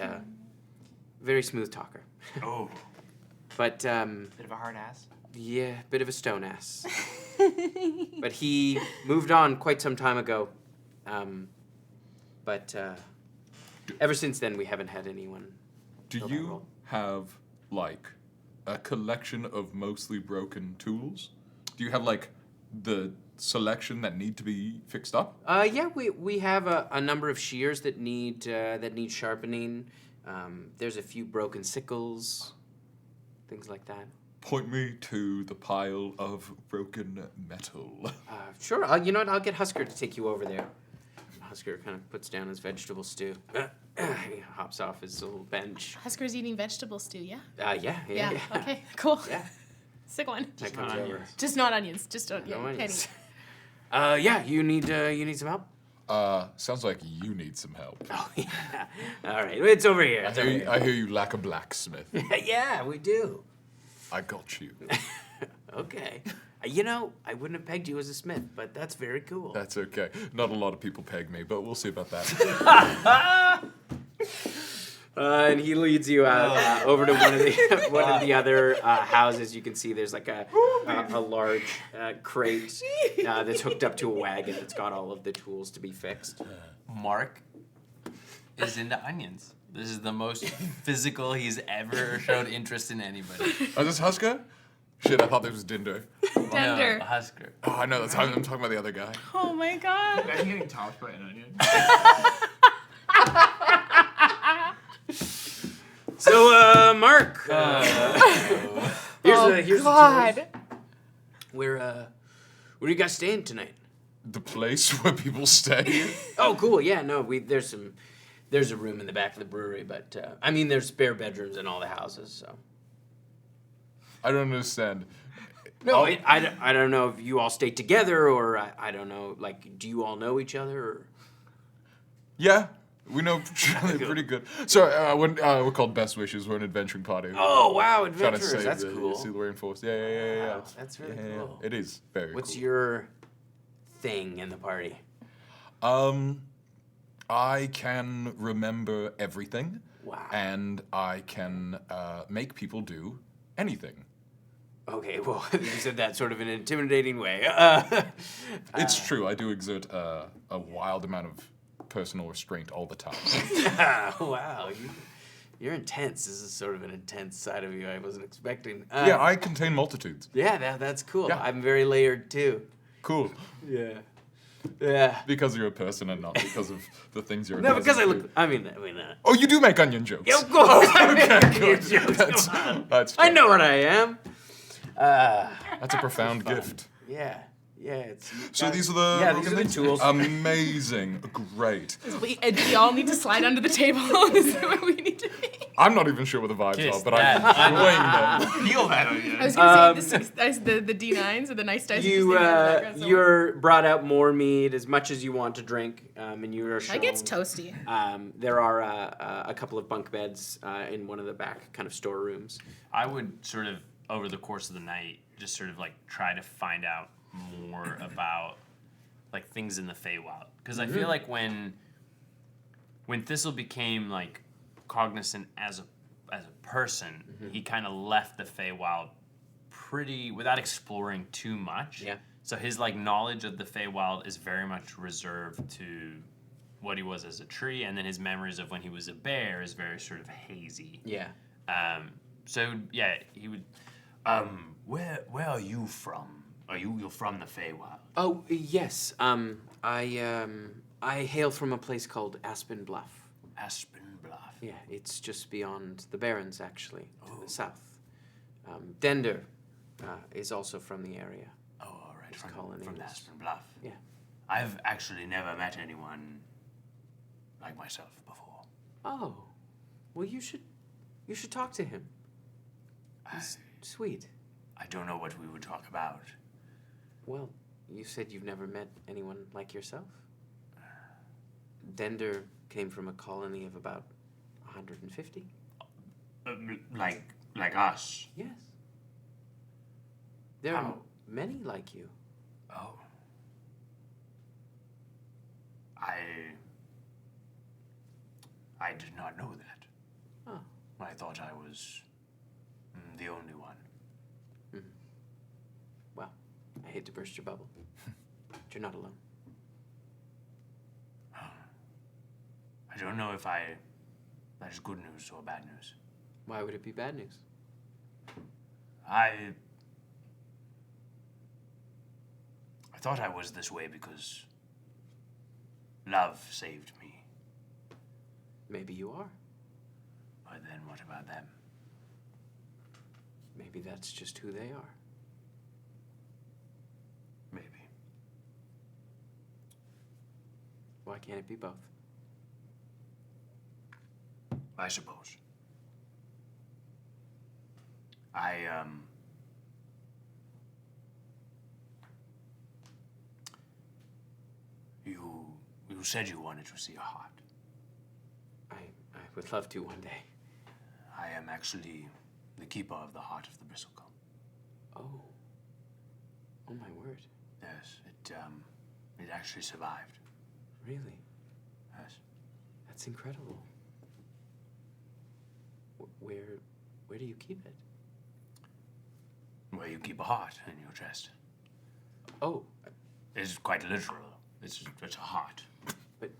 smooth talker.
Oh.
But
Bit of a hard ass.
yeah, bit of a stone ass. But he moved on quite some time ago. But ever since then, we haven't had anyone.
Do
fill that
you
role.
have, like, a collection of mostly broken tools? Do you have, like, the selection that need to be fixed up?
Yeah, we have a number of shears that need sharpening. There's a few broken sickles, things like that.
Point me to the pile of broken metal.
Sure. You know what? I'll get Husker to take you over there. Husker kind of puts down his vegetable stew. He hops off his little bench.
Husker's eating vegetable stew, yeah?
Yeah.
Okay, cool.
Yeah.
Sick one.
That comes over.
Just not onions. Just don't.
No
Yeah,
onions.
penny.
Yeah. You need some help.
Sounds like you need some help.
Oh yeah. All right. It's over here.
I hear you lack a blacksmith.
Yeah, we do.
I got you.
Okay. You know, I wouldn't have pegged you as a smith, but that's very cool.
That's okay. Not a lot of people peg me, but we'll see about that.
And he leads you out over to one of the other houses. You can see there's like a large crate that's hooked up to a wagon that's got all of the tools to be fixed.
Mark is into onions. This is the most physical he's ever showed interest in anybody.
Oh, is this Husker? Shit, I thought this was Dinder.
Dender.
No, Husker.
Oh, I know. That's how I'm talking about the other guy.
Oh my god.
Imagine getting topped by an onion.
So, Mark, here's
God.
the tools. Where are you guys staying tonight?
The place where people stay.
Oh, cool. Yeah, no, there's a room in the back of the brewery, but I mean, there's spare bedrooms in all the houses. So
I don't understand.
no, I don't know if you all stay together or I don't know. Like, do you all know each other? Or?
Yeah, we know each other pretty good. So we're called Best Wishes. We're an adventuring party.
Oh wow,
Trying to
adventurers!
save
That's
the
cool.
Yasil Rainforest. Yeah.
Wow, that's really
Yeah.
cool.
It is very
What's
cool.
your thing in the party?
I can remember everything.
Wow.
And I can make people do anything.
Okay, well, you said that sort of in an intimidating way.
It's true. I do exert a wild amount of personal restraint all the time.
Wow, you're intense. This is sort of an intense side of you I wasn't expecting.
Yeah, I contain multitudes.
Yeah, that's cool.
Yeah.
I'm very layered too.
Cool.
Yeah.
Because you're a person and not because of the things you're.
No, because I
doing.
look. I mean.
Oh, you do make onion jokes.
Yeah, of course.
Okay, good.
That's,
That's
I
true.
know what I am.
That's a profound gift.
Yeah. It's.
So these are the
Yeah, these are the tools.
Amazing, great.
We all need to slide under the table. Is that what we need to be?
I'm not even sure what the vibes
Kiss
are, but I'm
that.
enjoying them.
Feel that onion.
I was gonna say the six dice, the D9s or the nice dice.
You're brought out more mead, as much as you want to drink, and you are shown.
That gets toasty.
There are a couple of bunk beds in one of the back kind of storerooms.
I would sort of, over the course of the night, just sort of like try to find out more about like things in the Feywild. Because I feel like when Thistle became like cognizant as a as a person, he kind of left the Feywild without exploring too much.
Yeah.
So his like knowledge of the Feywild is very much reserved to what he was as a tree, and then his memories of when he was a bear is very sort of hazy.
Yeah.
So yeah, he would.
Where are you from? You're from the Feywild?
Oh yes. I hail from a place called Aspen Bluff.
Aspen Bluff.
Yeah, it's just beyond the Barrens, actually, to the south. Dender is also from the area.
Oh, all right.
His colony
From
is-
Aspen Bluff.
Yeah.
I've actually never met anyone like myself before.
Oh, well, you should talk to him. He's sweet.
I don't know what we would talk about.
Well, you said you've never met anyone like yourself. Dender came from a colony of about 150.
Like us.
Yes. There are
How?
many like you.
Oh. I did not know that.
Oh.
I thought I was the only one.
Well, I hate to burst your bubble. But you're not alone.
I don't know if that is good news or bad news.
Why would it be bad news?
I thought I was this way because love saved me.
Maybe you are.
But then what about them?
Maybe that's just who they are.
Maybe.
Why can't it be both?
I suppose. You said you wanted to see a heart.
I would love to one day.
I am actually the keeper of the heart of the bristlecomb.
Oh. Oh my word.
Yes, it actually survived.
Really?
Yes.
That's incredible. Where do you keep it?
Where you keep a heart in your chest.
Oh,
It's quite literal. It's a heart.
but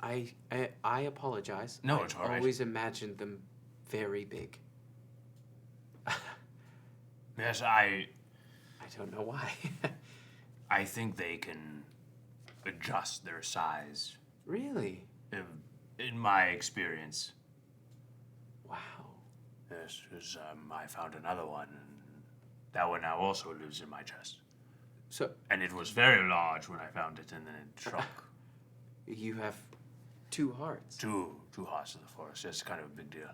I apologize.
No,
I
it's all right.
always imagined them very big.
Yes, I
don't know why.
I think they can adjust their size.
Really?
In my experience.
Wow.
Yes, 'cause, I found another one, and that one now also lives in my chest.
So
And it was very large when I found it, and then it shrunk.
you have two hearts.
Two hearts of the forest. It's kind of a big deal.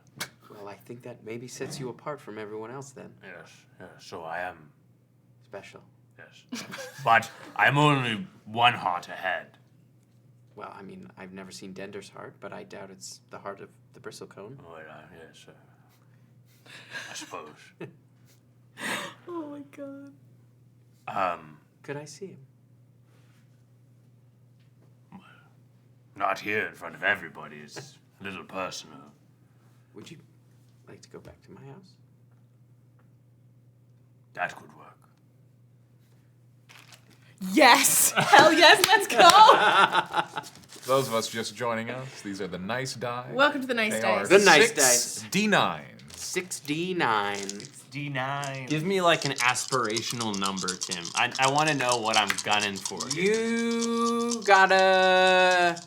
Well, I think that maybe sets you apart from everyone else then.
Yes, so I am,
Special.
yes. But I'm only one heart ahead.
Well, I mean, I've never seen Dender's heart, but I doubt it's the heart of the bristlecone.
Well, yes, I suppose.
Oh my god.
Could I see him?
Not here in front of everybody. It's a little personal.
Would you like to go back to my house?
That could work.
Yes! Hell yes, let's go!
Those of us just joining us, these are the nice dice.
Welcome to the nice
They
dice.
are
The nice
6
dice.
D9.
6D9.
D9.
Give me like an aspirational number, Tim. I want to know what I'm gunning for.
You gotta...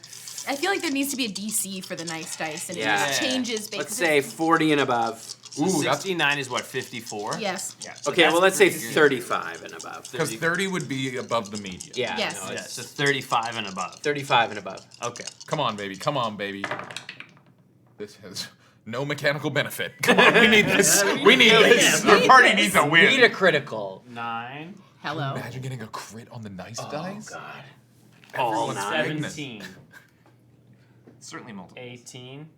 I feel like there needs to be a DC for the nice dice, and
Yeah.
it just changes based.
Let's say 40 and above.
So
Ooh, that's
69 is what, 54?
Yes.
Yeah.
Okay,
that's
well, let's say
pretty good.
35 and above.
Because 30 would be above the median.
Yeah,
Yes.
no,
Yeah,
it's
so 35 and above.
35 and above.
Okay.
Come on, baby. Come on, baby. This has no mechanical benefit. Come on, we need this. We need this.
Our party needs a win.
Need a critical.
9.
Hello.
Imagine getting a crit on the nice dice.
God.
Everyone's
All
pregnant.
17.
Certainly multiple.
18.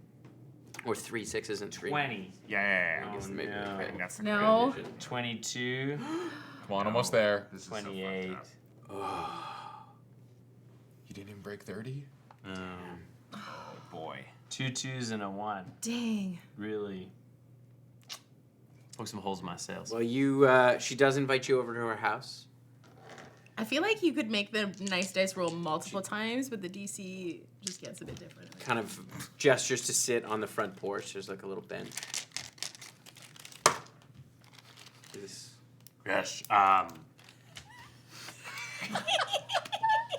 Or 3 6s and 3.
20.
Yeah.
Oh,
Maybe
no.
I think that's the
No.
correct vision.
22.
Come on, almost there.
This is so fucked
28.
up.
You didn't even break 30?
Oh boy.
2 2s and a 1.
Dang.
Really poke some holes in my sails.
Well, she does invite you over to her house.
I feel like you could make the nice dice roll multiple times, but the DC just gets a bit different.
Kind of gestures to sit on the front porch. There's like a little bench.
Yes.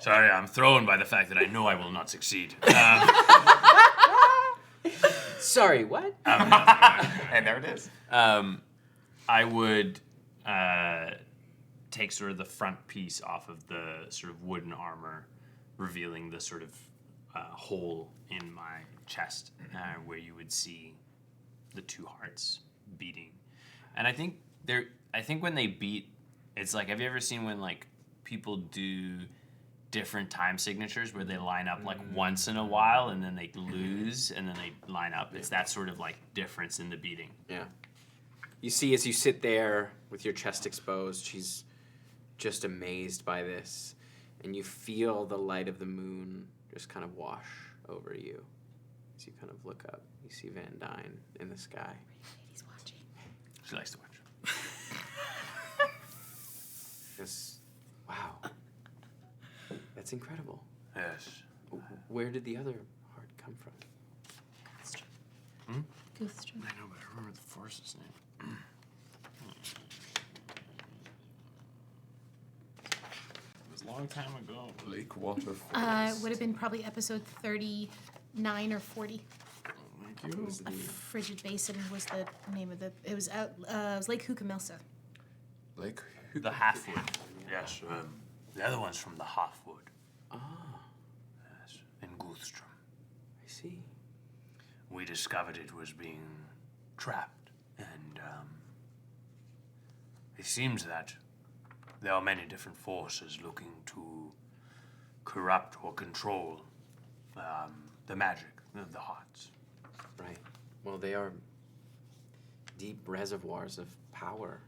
Sorry, I'm thrown by the fact that I know I will not succeed.
Sorry, what?
And there it is.
I would take sort of the front piece off of the sort of wooden armor, revealing the sort of hole in my chest where you would see the 2 hearts beating. And I think when they beat, it's like, have you ever seen when like people do different time signatures where they line up like once in a while and then they lose and then they line up? It's that sort of like difference in the beating.
Yeah. You see as you sit there with your chest exposed, she's just amazed by this. And you feel the light of the moon just kind of wash over you. As you kind of look up, you see Van Dyne in the sky.
He's watching.
She likes to watch.
Just, wow. That's incredible.
Yes.
Where did the other heart come from?
Guthstram.
I know, but I remember the forest's name. It was a long time ago.
Blackwater Forest.
Would have been probably episode 39 or 40.
Thank you.
A frigid basin was the name of the. It was Lake Hucamelsa.
Lake.
The Halfwood.
Yes. The other one's from the Halfwood.
Ah,
Yes. In Guthstram.
I see.
We discovered it was being trapped, and it seems that there are many different forces looking to corrupt or control the magic of the hearts.
Right. Well, they are deep reservoirs of power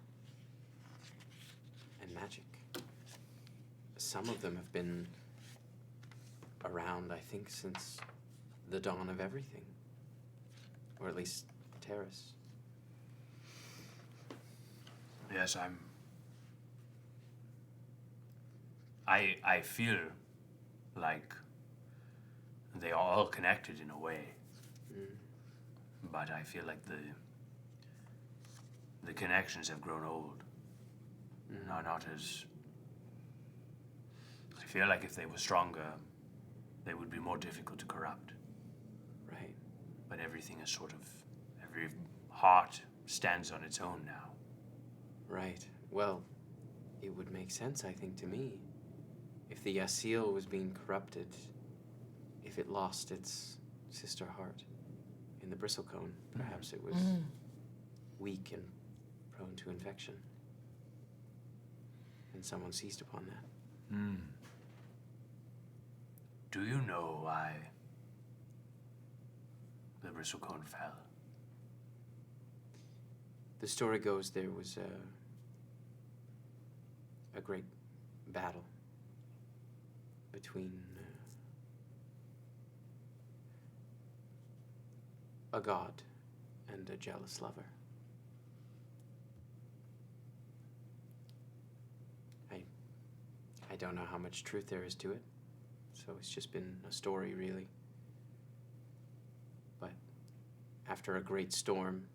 and magic. Some of them have been around, I think, since the dawn of everything. Or at least Terrace.
Yes, I feel like they are all connected in a way. But I feel like the connections have grown old. Not as... I feel like if they were stronger, they would be more difficult to corrupt.
Right.
But everything is sort of... Every heart stands on its own now.
Right. Well, it would make sense, I think, to me. If the Yasil was being corrupted, if it lost its sister heart in the bristlecone, perhaps it was weak and prone to infection. And someone seized upon that.
Do you know why the bristlecone fell?
The story goes there was a great battle between a god and a jealous lover. I don't know how much truth there is to it, so it's just been a story, really. But after a great storm,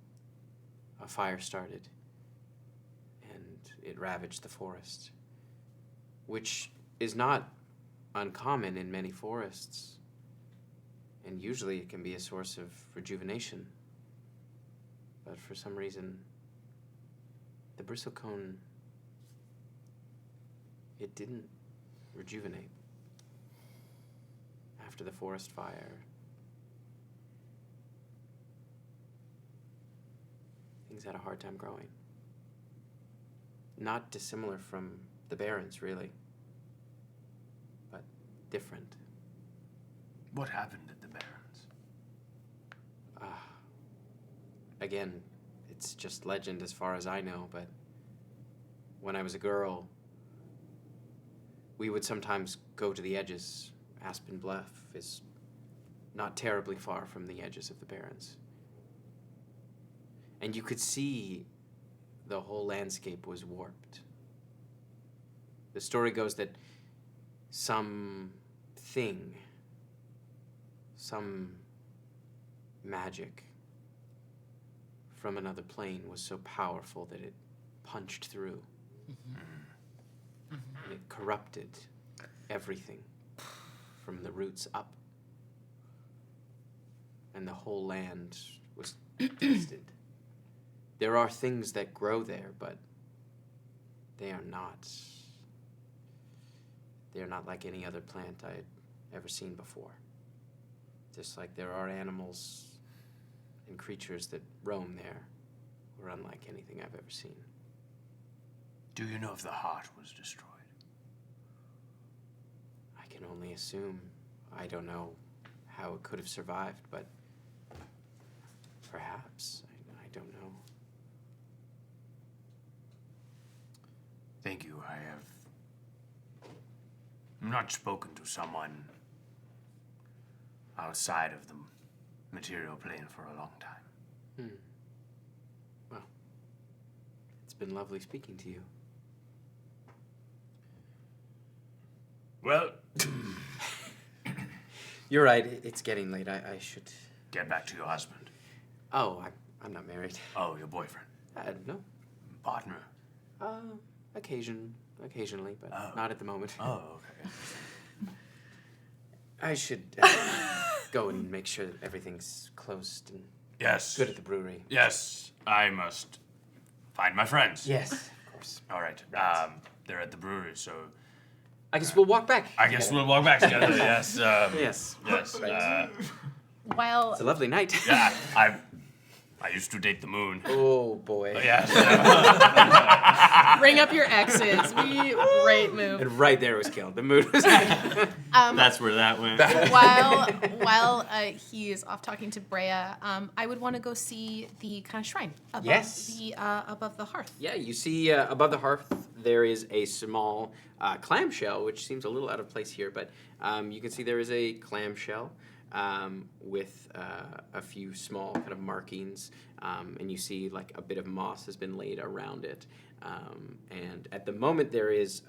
a fire started, and it ravaged the forest, which is not uncommon in many forests, and usually it can be a source of rejuvenation. But for some reason, the bristlecone, it didn't rejuvenate after the forest fire. Things had a hard time growing. Not dissimilar from the Barrens, really, but different.
What happened at the Barrens?
Again, it's just legend as far as I know, but when I was a girl, we would sometimes go to the edges. Aspen Bluff is not terribly far from the edges of the Barrens. And you could see the whole landscape was warped. The story goes that some magic from another plane was so powerful that it punched through. And it corrupted everything from the roots up. And the whole land was tasted. There are things that grow there, but they are not like any other plant I had ever seen before. Just like there are animals and creatures that roam there, were unlike anything I've ever seen.
Do you know if the heart was destroyed?
I can only assume. I don't know how it could have survived, but perhaps. I don't know.
Thank you. I have not spoken to someone outside of the material plane for a long time.
Well, it's been lovely speaking to you.
Well,
You're right. It's getting late. I should.
get back to your husband.
Oh, I'm not married.
Oh, your boyfriend.
No.
Partner.
Occasionally, but
Oh.
not at the moment.
Oh, okay.
I should go and make sure that everything's closed and
Yes.
good at the brewery.
Yes, I must find my friends.
Yes, of course.
All right. They're at the brewery, so
I guess we'll walk back.
I guess we'll walk back together. Yes.
Yes.
Yes.
While
It's a lovely night.
Yeah. I used to date the moon.
Oh boy.
Yes.
bring up your exes. Great move.
And right there it was killed. The mood was.
That's where that went.
While he is off talking to Brea, I would want to go see the kind of shrine above
Yes.
above the hearth.
Yeah, you see above the hearth there is a small clamshell, which seems a little out of place here, but you can see there is a clamshell with a few small kind of markings, and you see like a bit of moss has been laid around it. And at the moment there is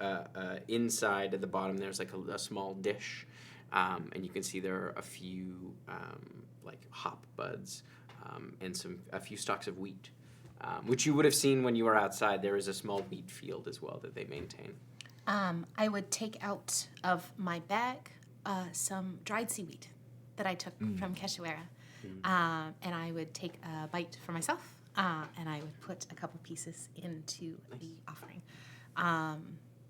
inside at the bottom there's like a small dish, and you can see there are a few like hop buds and a few stalks of wheat. Which you would have seen when you were outside. There is a small wheat field as well that they maintain.
I would take out of my bag some dried seaweed that I took from Keshoera, and I would take a bite for myself, and I would put a couple pieces into the offering.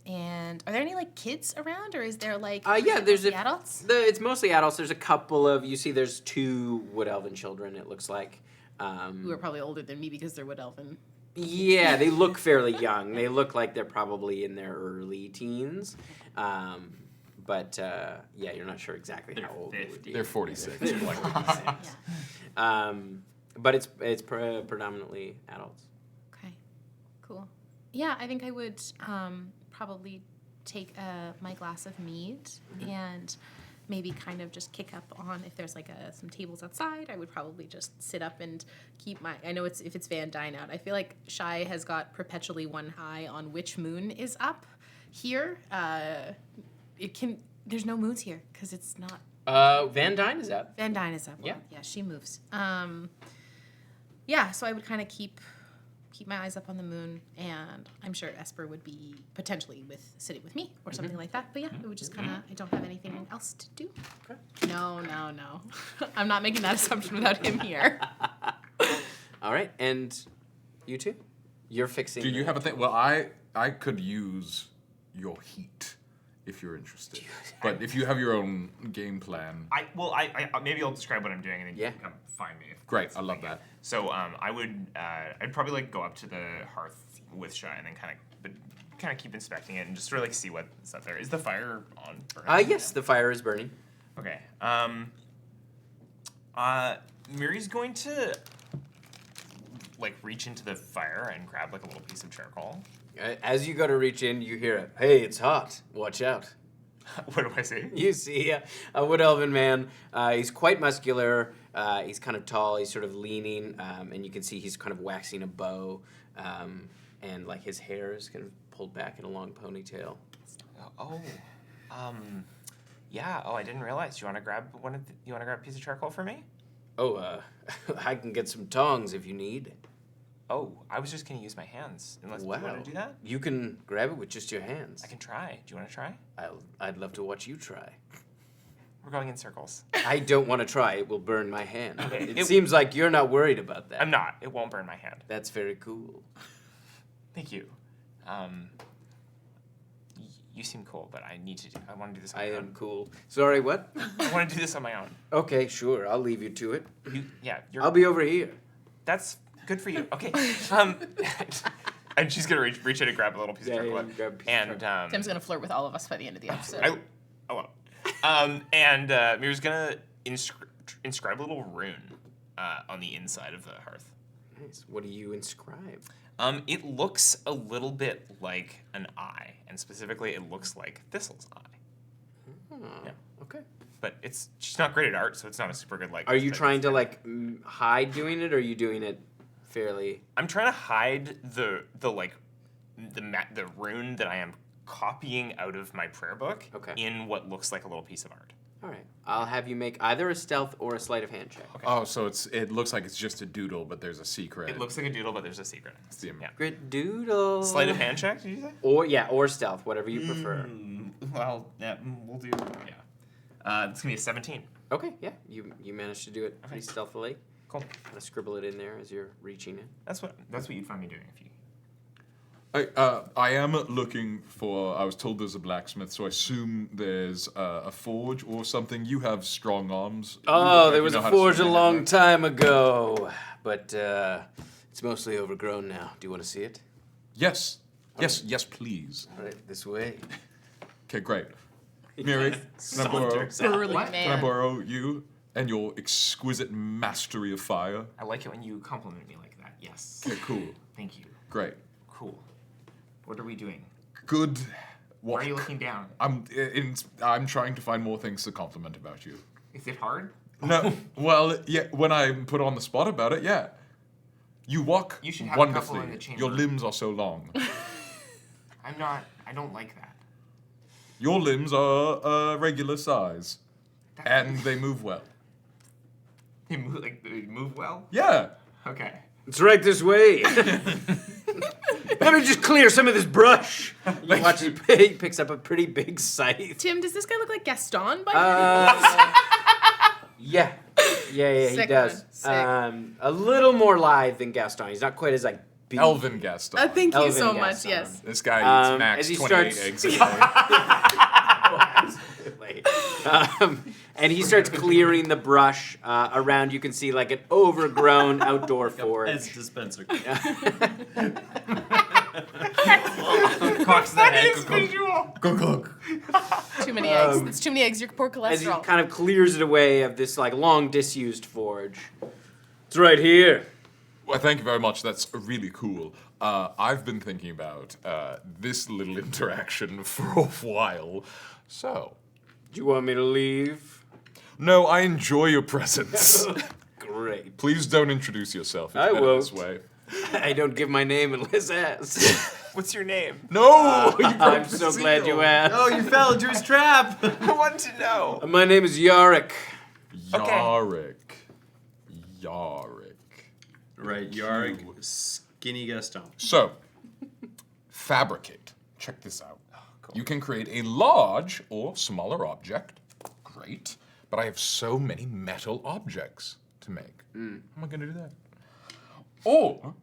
And are there any like kids around, or is there like
there's
the adults?
It's mostly adults. There's a couple of there's 2 wood elven children. It looks like.
Who are probably older than me because they're wood elven.
Yeah, they look fairly young. They look like they're probably in their early teens. But you're not sure exactly how old they would be.
They're 46.
But it's predominantly adults.
Okay, cool. Yeah, I think I would probably take my glass of mead and maybe kind of just kick up on, if there's like some tables outside, I would probably just sit up and keep I know if it's Van Dyne out, I feel like Shy has got perpetually one eye on which moon is up here. There's no moons here because it's not.
Van Dyne is up.
Van Dyne is up.
Yeah.
Yeah, she moves. So I would kind of keep my eyes up on the moon, and I'm sure Esper would be potentially sitting with me or something like that. But yeah, it would just kind of, I don't have anything else to do.
Okay.
No. I'm not making that assumption without him here.
All right, and you two? You're fixing.
Do you have a thing? Well, I could use your heat if you're interested. But if you have your own game plan.
I maybe I'll describe what I'm doing and then you can come find me.
Great, I love that.
So I'd probably like go up to the hearth with Shy and then kind of keep inspecting it and just really see what's up there. Is the fire on? Burning?
Yes, the fire is burning.
Okay. Miri's going to like reach into the fire and grab like a little piece of charcoal.
As you go to reach in, you hear it. Hey, it's hot. Watch out.
What do I see?
You see a wood elven man. He's quite muscular. He's kind of tall. He's sort of leaning, and you can see he's kind of waxing a bow, and like his hair is kind of pulled back in a long ponytail.
Oh, yeah. Oh, I didn't realize. You want to grab a piece of charcoal for me?
Oh, I can get some tongs if you need.
Oh, I was just gonna use my hands. Unless you want to do that?
You can grab it with just your hands.
I can try. Do you want to try?
I'd love to watch you try.
We're going in circles.
I don't want to try. It will burn my hand.
Okay,
It seems like you're not worried about that.
I'm not. It won't burn my hand.
That's very cool.
Thank you. You seem cool, but I want to do this on my
I
own.
am cool. Sorry, what?
I want to do this on my own.
Okay, sure. I'll leave you to it.
You're
I'll be over here.
That's good for you. Okay. And she's gonna reach in and grab a little piece of chocolate.
Grab a piece of
And
Tim's gonna flirt with all of us by the end of the episode.
I won't. And Mira's gonna inscribe a little rune on the inside of the hearth.
Nice. What do you inscribe?
It looks a little bit like an eye, and specifically, it looks like Thistle's eye. Yeah.
Okay.
But she's not great at art, so it's not a super good like.
Are you trying to like hide doing it, or are you doing it fairly?
I'm trying to hide the rune that I am copying out of my prayer book in what looks like a little piece of art.
All right. I'll have you make either a stealth or a sleight of hand check.
Okay.
Oh, so it looks like it's just a doodle, but there's a secret.
It looks like a doodle, but there's a secret. Yeah.
Good doodle.
Sleight of hand check, did you say?
Or stealth, whatever you prefer.
Well, yeah, we'll do. Yeah. It's gonna be a 17.
Okay. Yeah. You managed to do it pretty stealthily.
Cool.
Kind of scribble it in there as you're reaching in.
That's what you'd find me doing if you.
I am looking for. I was told there's a blacksmith, so I assume there's a forge or something. You have strong arms.
Oh, there was a forge a long time ago, but it's mostly overgrown now. Do you want to see it?
Yes, please.
All right, this way.
Okay, great. Miri, can I borrow you and your exquisite mastery of fire?
I like it when you compliment me like that. Yes.
Okay, cool.
Thank you.
Great.
Cool. What are we doing?
Good.
Why are you looking down?
I'm trying to find more things to compliment about you.
Is it hard?
No. Well, yeah. When I'm put on the spot about it, yeah. You walk
You should have a couple
wonderfully.
in the chamber.
Your limbs are so long.
I don't like that.
Your limbs are a regular size, and they move well.
They move well?
Yeah.
Okay.
It's right this way. Let me just clear some of this brush. You watch he picks up a pretty big scythe.
Tim, does this guy look like Gaston by
Yeah, he
Sick
does.
one. Sick.
A little more lithe than Gaston. He's not quite as like big.
Elven Gaston.
Thank you so
Elven
much,
Gaston.
yes.
This guy eats
as
max
he
28
starts-
eggs a day.
Absolutely. And he starts clearing the brush around. You can see like an overgrown outdoor forge.
As dispenser.
Cocks the head. Visual.
Too many eggs. That's too many eggs. Your poor
As he
cholesterol.
kind of clears it away of this like long disused forge. It's right here.
Well, thank you very much. That's really cool. I've been thinking about this little interaction for a while. So,
Do you want me to leave?
no, I enjoy your presence.
Great.
Please don't introduce yourself. It's
I
better
won't.
this way.
I don't give my name unless asked.
What's your name?
No!
I'm so glad you asked.
Oh, you fell into his trap!
I want to know.
My name is Yarick.
Yarick.
Right, Yarg, skinny Gaston.
So, fabricate. Check this out. You can create a large or smaller object. Great. But I have so many metal objects to make. How am I going to do that? Or,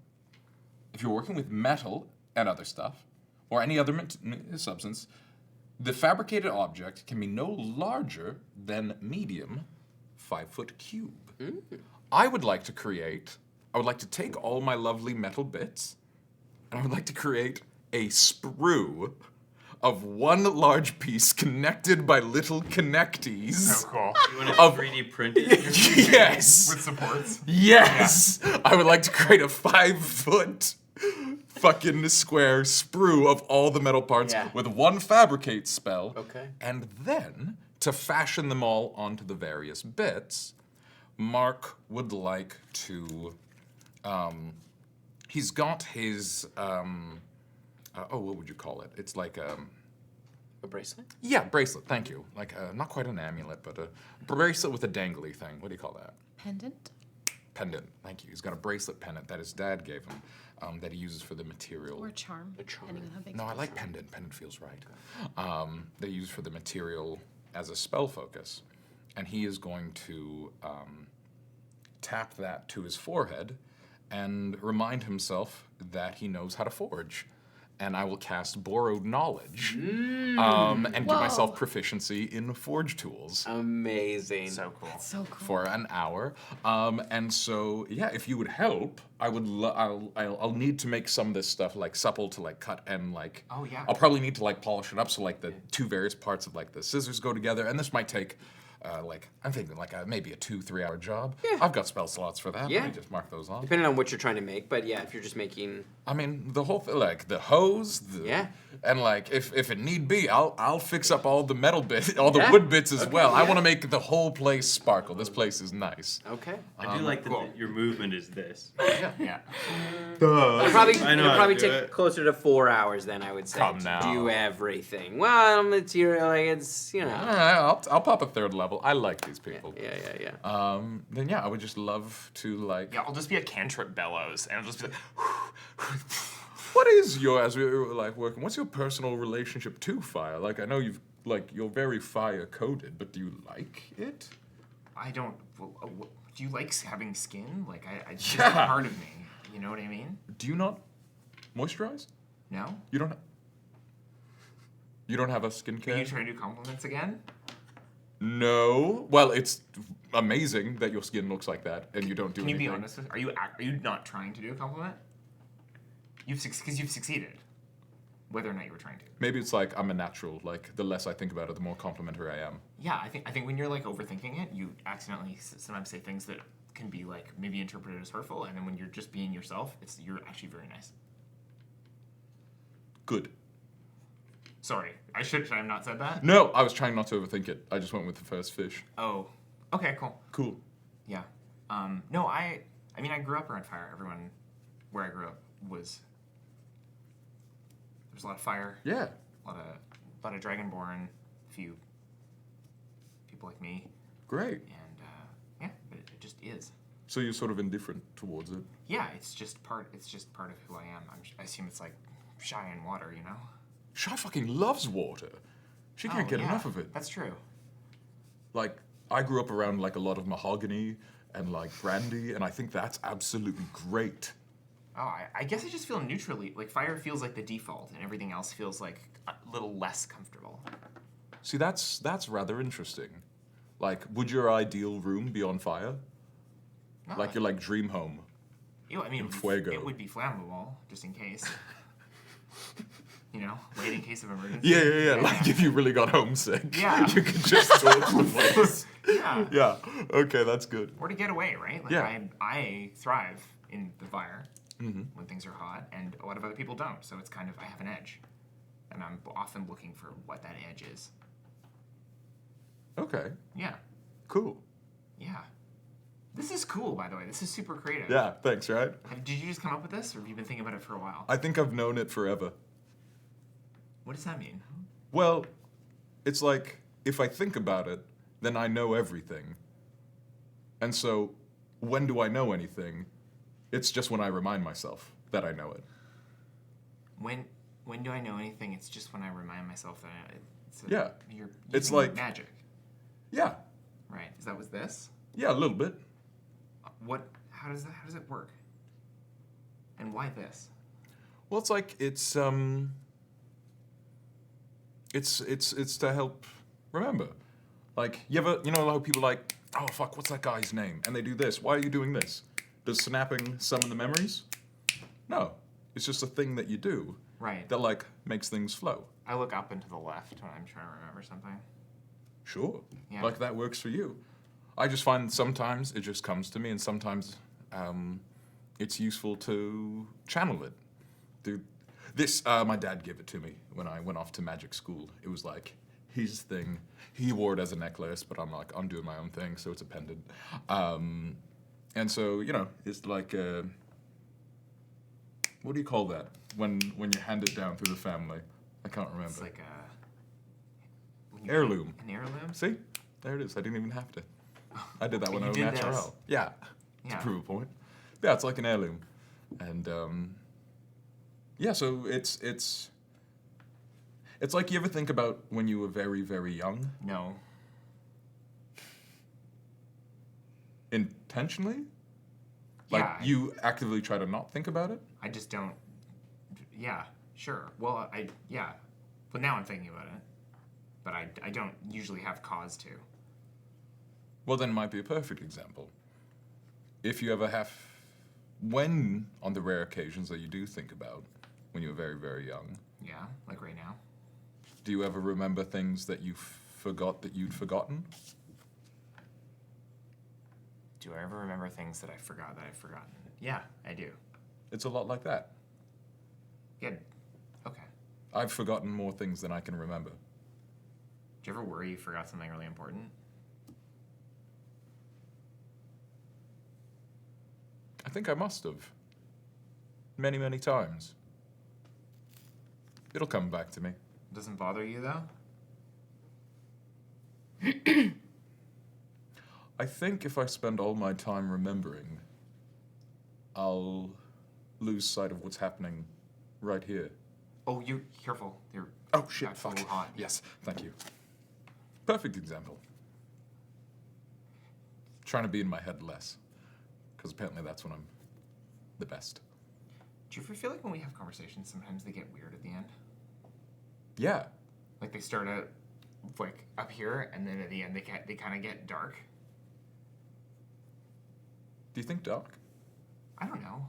if you're working with metal and other stuff, or any other substance, the fabricated object can be no larger than medium 5-foot cube. I would like to take all my lovely metal bits, and I would like to create a sprue of one large piece connected by little connectees.
So cool.
You want to 3D print it?
Yes!
With supports.
Yes! I would like to create a 5-foot fucking square sprue of all the metal parts with one fabricate spell.
Okay.
And then, to fashion them all onto the various bits, Mark would like to, he's got his, what would you call it? It's like a
bracelet?
Yeah, bracelet, thank you. Like, not quite an amulet, but a bracelet with a dangly thing. What do you call that?
Pendant?
Pendant, thank you. He's got a bracelet pendant that his dad gave him that he uses for the material.
Or a charm. Depending on how big.
No, I like pendant. Pendant feels right. They use for the material as a spell focus. And he is going to tap that to his forehead and remind himself that he knows how to forge. And I will cast Borrowed Knowledge and give myself proficiency in forge tools.
Amazing.
So cool.
That's so cool.
For an hour. And so, yeah, if you would help, I would. I'll need to make some of this stuff like supple to like cut and like.
Oh, yeah.
I'll probably need to like polish it up so like the two various parts of like the scissors go together, and this might take. I'm thinking like maybe a 2-3 hour job.
Yeah.
I've got spell slots for that.
Yeah.
Let me just mark those off.
Depending on what you're trying to make, but yeah, if you're just making...
I mean, the whole thing, like the hose, and like if it need be, I'll fix up all the metal bits, all the wood bits as well. I want to make the whole place sparkle. This place is nice.
Okay.
I do like that your movement is this.
Yeah.
It'll probably
to do
take
it.
closer to 4 hours then, I would say,
Come
to
now.
do everything. Well, material, like it's, you know.
I'll pop a 3rd level. I like these people.
Yeah.
Then yeah, I would just love to like.
Yeah, I'll just be a cantrip bellows, and I'll just be like,
What is your as we were like working? What's your personal relationship to fire? Like I know you're very fire coded, but do you like it?
I don't. Do you like having skin? Like, it's just a part of me. You know what I mean?
Do you not moisturize?
No?
You don't. You don't have a
Are
skincare?
you trying to do compliments again?
No. Well, it's amazing that your skin looks like that, and you don't do
Can you
anything.
be honest with? Are you not trying to do a compliment? Because you've succeeded. Whether or not you were trying to.
Maybe it's like I'm a natural. Like the less I think about it, the more complimentary I am.
Yeah, I think when you're like overthinking it, you accidentally sometimes say things that can be like maybe interpreted as hurtful, and then when you're just being yourself, you're actually very nice.
Good.
Sorry, should I have not said that?
No, I was trying not to overthink it. I just went with the first fish.
Oh, okay, cool.
Cool.
Yeah. No, I mean, I grew up around fire. Everyone where I grew up was there's a lot of fire.
Yeah.
A lot of dragonborn. A few people like me.
Great.
And yeah, but it just is.
So you're sort of indifferent towards it.
Yeah, it's just part of who I am. I assume it's like shy in water, you know.
Shy fucking loves water. She can't get enough of it.
That's true.
Like, I grew up around like a lot of mahogany and like brandy, and I think that's absolutely great.
Oh, I guess I just feel neutrally. Like, fire feels like the default, and everything else feels like a little less comfortable.
See, that's rather interesting. Like, would your ideal room be on fire?
No,
Like your like dream home?
I mean,
Fuego.
it would be flammable, just in case. You know, wait in case of emergency.
Yeah. Like if you really got homesick,
Yeah.
you could just torch the place.
Yeah.
Yeah. Okay, that's good.
Or to get away, right? Like
Yeah.
I thrive in the fire
Mm-hmm.
when things are hot, and a lot of other people don't. So it's kind of I have an edge, and I'm often looking for what that edge is.
Okay.
Yeah.
Cool.
Yeah. This is cool, by the way. This is super creative.
Yeah. Thanks. Right.
Did you just come up with this, or have you been thinking about it for a while?
I think I've known it forever.
What does that mean?
Well, it's like if I think about it, then I know everything. And so, when do I know anything? It's just when I remind myself that I know it.
When do I know anything? It's just when I remind myself that
Yeah.
You're
It's
using
like-
magic,
Yeah.
right? Is that was this?
Yeah, a little bit.
What? How does it work? And why this?
Well, it's like it's to help remember. Like you know how people like, oh fuck, what's that guy's name? And they do this. Why are you doing this? Does snapping summon the memories? No, it's just a thing that you do
Right.
that like makes things flow.
I look up and to the left when I'm trying to remember something.
Sure,
Yeah.
like that works for you. I just find sometimes it just comes to me, and sometimes it's useful to channel it. Dude, this, my dad gave it to me when I went off to magic school. It was like his thing. He wore it as a necklace, but I'm like, I'm doing my own thing, so it's a pendant. And so, you know, it's like, what do you call that? When you hand it down through the family? I can't remember.
It's like
heirloom.
An heirloom?
See? There it is. I didn't even have to. I did that
But
when
you
I was
did
natural.
this.
Yeah.
Yeah.
To prove a point. Yeah, it's like an heirloom. And yeah, so it's like, you ever think about when you were very, very young?
No.
Intentionally? Like,
Yeah.
you actively try to not think about it?
I just don't. Yeah, sure. Well, yeah. But now I'm thinking about it. But I don't usually have cause to.
Well, then might be a perfect example. If you ever have, when, on the rare occasions that you do think about when you were very, very young,
Yeah, like right now.
do you ever remember things that you forgot that you'd forgotten?
Do I ever remember things that I forgot that I've forgotten? Yeah, I do.
It's a lot like that.
Good. Okay.
I've forgotten more things than I can remember.
Do you ever worry you forgot something really important?
I think I must have. Many, many times. It'll come back to me.
Doesn't bother you though?
I think if I spend all my time remembering, I'll lose sight of what's happening right here.
Oh, you careful. You're
Oh shit,
that's a
fuck.
little hot.
Yes, thank you. Perfect example. Trying to be in my head less. Because apparently that's when I'm the best.
Do you ever feel like when we have conversations, sometimes they get weird at the end?
Yeah.
Like they start out like up here, and then at the end they kind of get dark.
Do you think dark?
I don't know.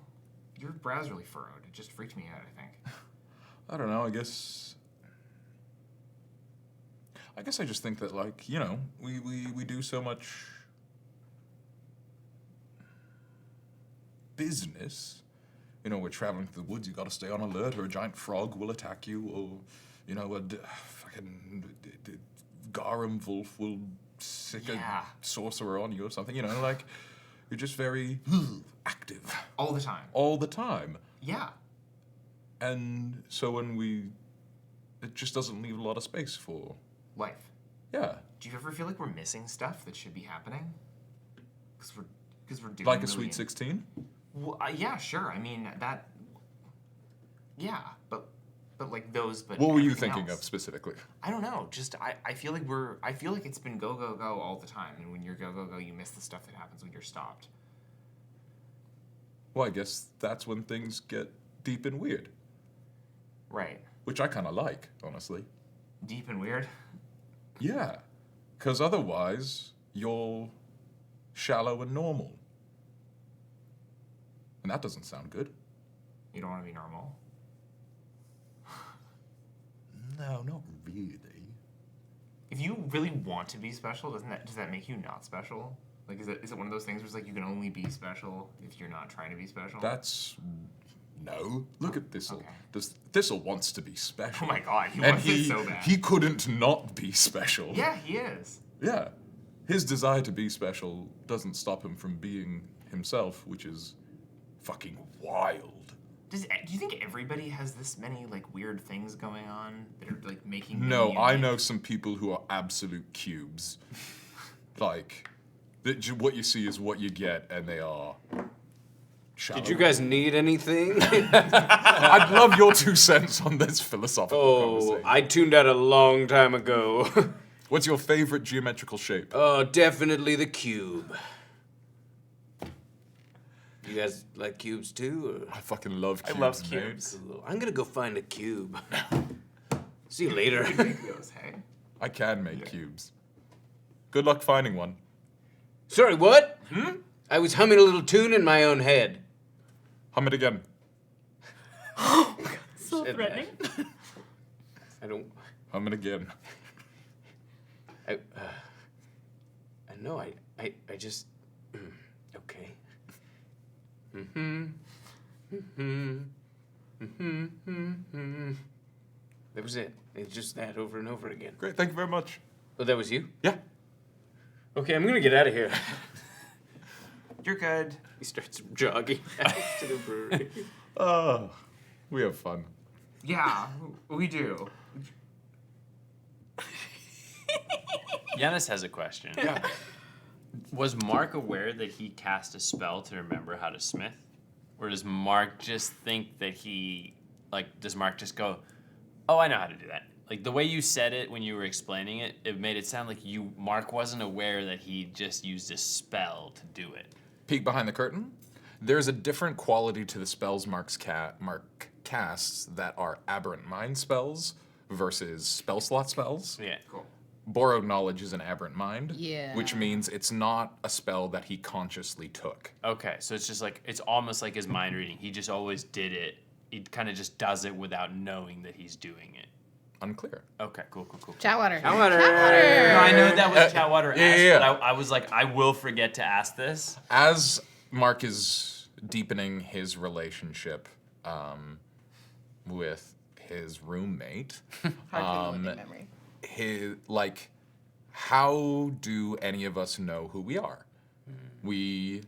Your brow's really furrowed. It just freaked me out, I think.
I don't know, I guess I just think that, like, you know, we do so much business. You know, we're traveling through the woods, you gotta stay on alert, or a giant frog will attack you, or, you know, fucking Garum Wolf will sick
Yeah.
a sorcerer on you or something, you know, like, you're just very active.
All the time.
All the time.
Yeah.
And so it just doesn't leave a lot of space for,
Life.
yeah.
Do you ever feel like we're missing stuff that should be happening? Because we're doing
Like a
really
Sweet 16?
Well, yeah, sure. I mean that. Yeah, but like those. But
What were you
everything
thinking
else.
of specifically?
I don't know. Just I feel like I feel like it's been go go go all the time, and when you're go go go, you miss the stuff that happens when you're stopped.
Well, I guess that's when things get deep and weird,
Right.
which I kind of like, honestly.
Deep and weird.
Yeah, because otherwise you're shallow and normal. And that doesn't sound good.
You don't want to be normal.
No, not really.
If you really want to be special, does that make you not special? Like, is it one of those things where it's like you can only be special if you're not trying to be special?
That's... No. Look at Thistle.
Okay.
Thistle wants to be special.
Oh my god, he
And
wants it so bad.
he couldn't not be special.
Yeah, he is.
Yeah. His desire to be special doesn't stop him from being himself, which is fucking wild.
Do you think everybody has this many like weird things going on that are like making them
No, I
unique?
know some people who are absolute cubes. Like, what you see is what you get, and they are shallow.
Did you guys need anything?
I'd love your 2 cents on this philosophical
Oh,
conversation.
I tuned out a long time ago.
What's your favorite geometrical shape?
Oh, definitely the cube. You guys like cubes too?
I fucking love cubes.
love
mate.
cubes.
Or? I'm gonna go find a cube. See you later.
Make those, hey?
I can make cubes. Good luck finding one.
Sorry, what? I was humming a little tune in my own head.
Hum it again.
So threatening.
I don't.
Hum it again.
I know. I just. Okay. That was it. It's just that over and over again.
Great, thank you very much.
Oh, that was you?
Yeah.
Okay, I'm gonna get out of here.
You're good.
He starts jogging back to the brewery.
Oh, we have fun.
Yeah, we do.
Giannis has a question.
Yeah.
Was Mark aware that he cast a spell to remember how to smith? Or does Mark just think that does Mark just go, oh, I know how to do that? Like, the way you said it when you were explaining it, it made it sound like Mark wasn't aware that he just used a spell to do it.
Peek behind the curtain. There's a different quality to the spells Mark casts that are aberrant mind spells versus spell slot spells.
Yeah.
Cool.
Borrowed knowledge is an aberrant mind,
Yeah.
which means it's not a spell that he consciously took.
Okay, so it's just like, it's almost like his mind reading. He just always did it. He kind of just does it without knowing that he's doing it.
Unclear.
Okay, cool.
Chatwater.
Chatwater.
No, I know that was Chatwater
yeah.
but I was like, I will forget to ask this.
As Mark is deepening his relationship with his roommate,
Hard to live in memory.
how do any of us know who we are? We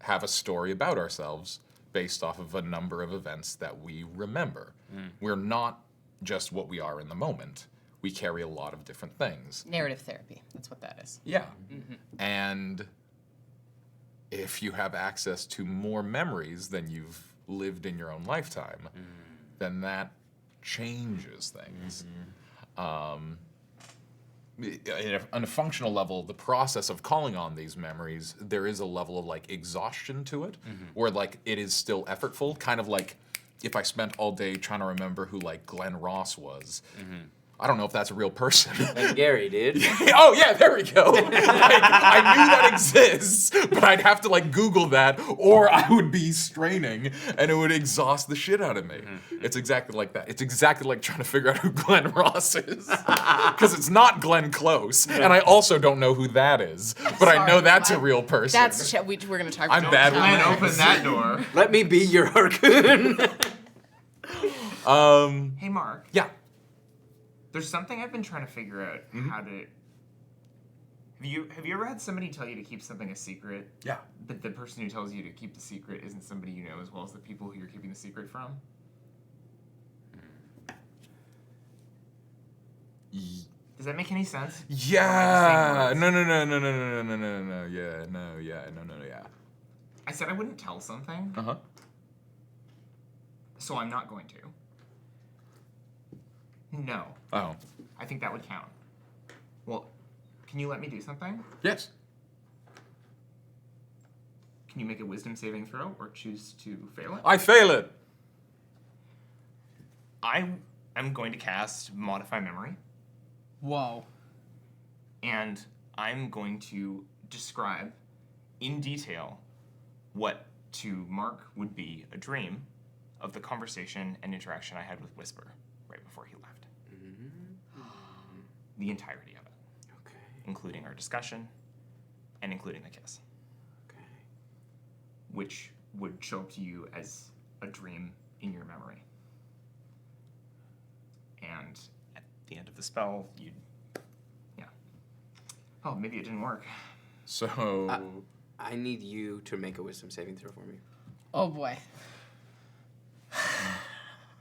have a story about ourselves based off of a number of events that we remember. We're not just what we are in the moment. We carry a lot of different things.
Narrative therapy. That's what that is.
Yeah. And if you have access to more memories than you've lived in your own lifetime, then that changes things. On a functional level, the process of calling on these memories, there is a level of like exhaustion to it, where like it is still effortful, kind of like if I spent all day trying to remember who like Glenn Ross was. I don't know if that's a real person.
Like Gary did.
Oh yeah, there we go. Like, I knew that exists, but I'd have to like Google that, or I would be straining, and it would exhaust the shit out of me. It's exactly like that. It's exactly like trying to figure out who Glenn Ross is, because it's not Glenn Close, and I also don't know who that is, but I know that's a real person.
That's we're gonna talk.
I'm bad with
Glenn,
names.
open that door.
Let me be your Harkoon.
Hey, Mark.
Yeah.
There's something I've been trying to figure out how to. Have you ever had somebody tell you to keep something a secret?
Yeah.
But the person who tells you to keep the secret isn't somebody you know as well as the people who you're keeping the secret from? Does that make any sense?
Yeah. No. Yeah.
I said I wouldn't tell something,
Uh huh.
so I'm not going to. No.
Oh.
I think that would count. Well, can you let me do something?
Yes.
Can you make a wisdom saving throw or choose to fail it?
I fail it.
I am going to cast Modify Memory,
Whoa.
and I'm going to describe in detail what to Mark would be a dream of the conversation and interaction I had with Whisper right before he left. The entirety of it.
Okay.
Including our discussion and including the kiss.
Okay.
Which would show up to you as a dream in your memory. And at the end of the spell, you'd... Yeah. Oh, maybe it didn't work.
So...
I need you to make a wisdom saving throw for me.
Oh boy.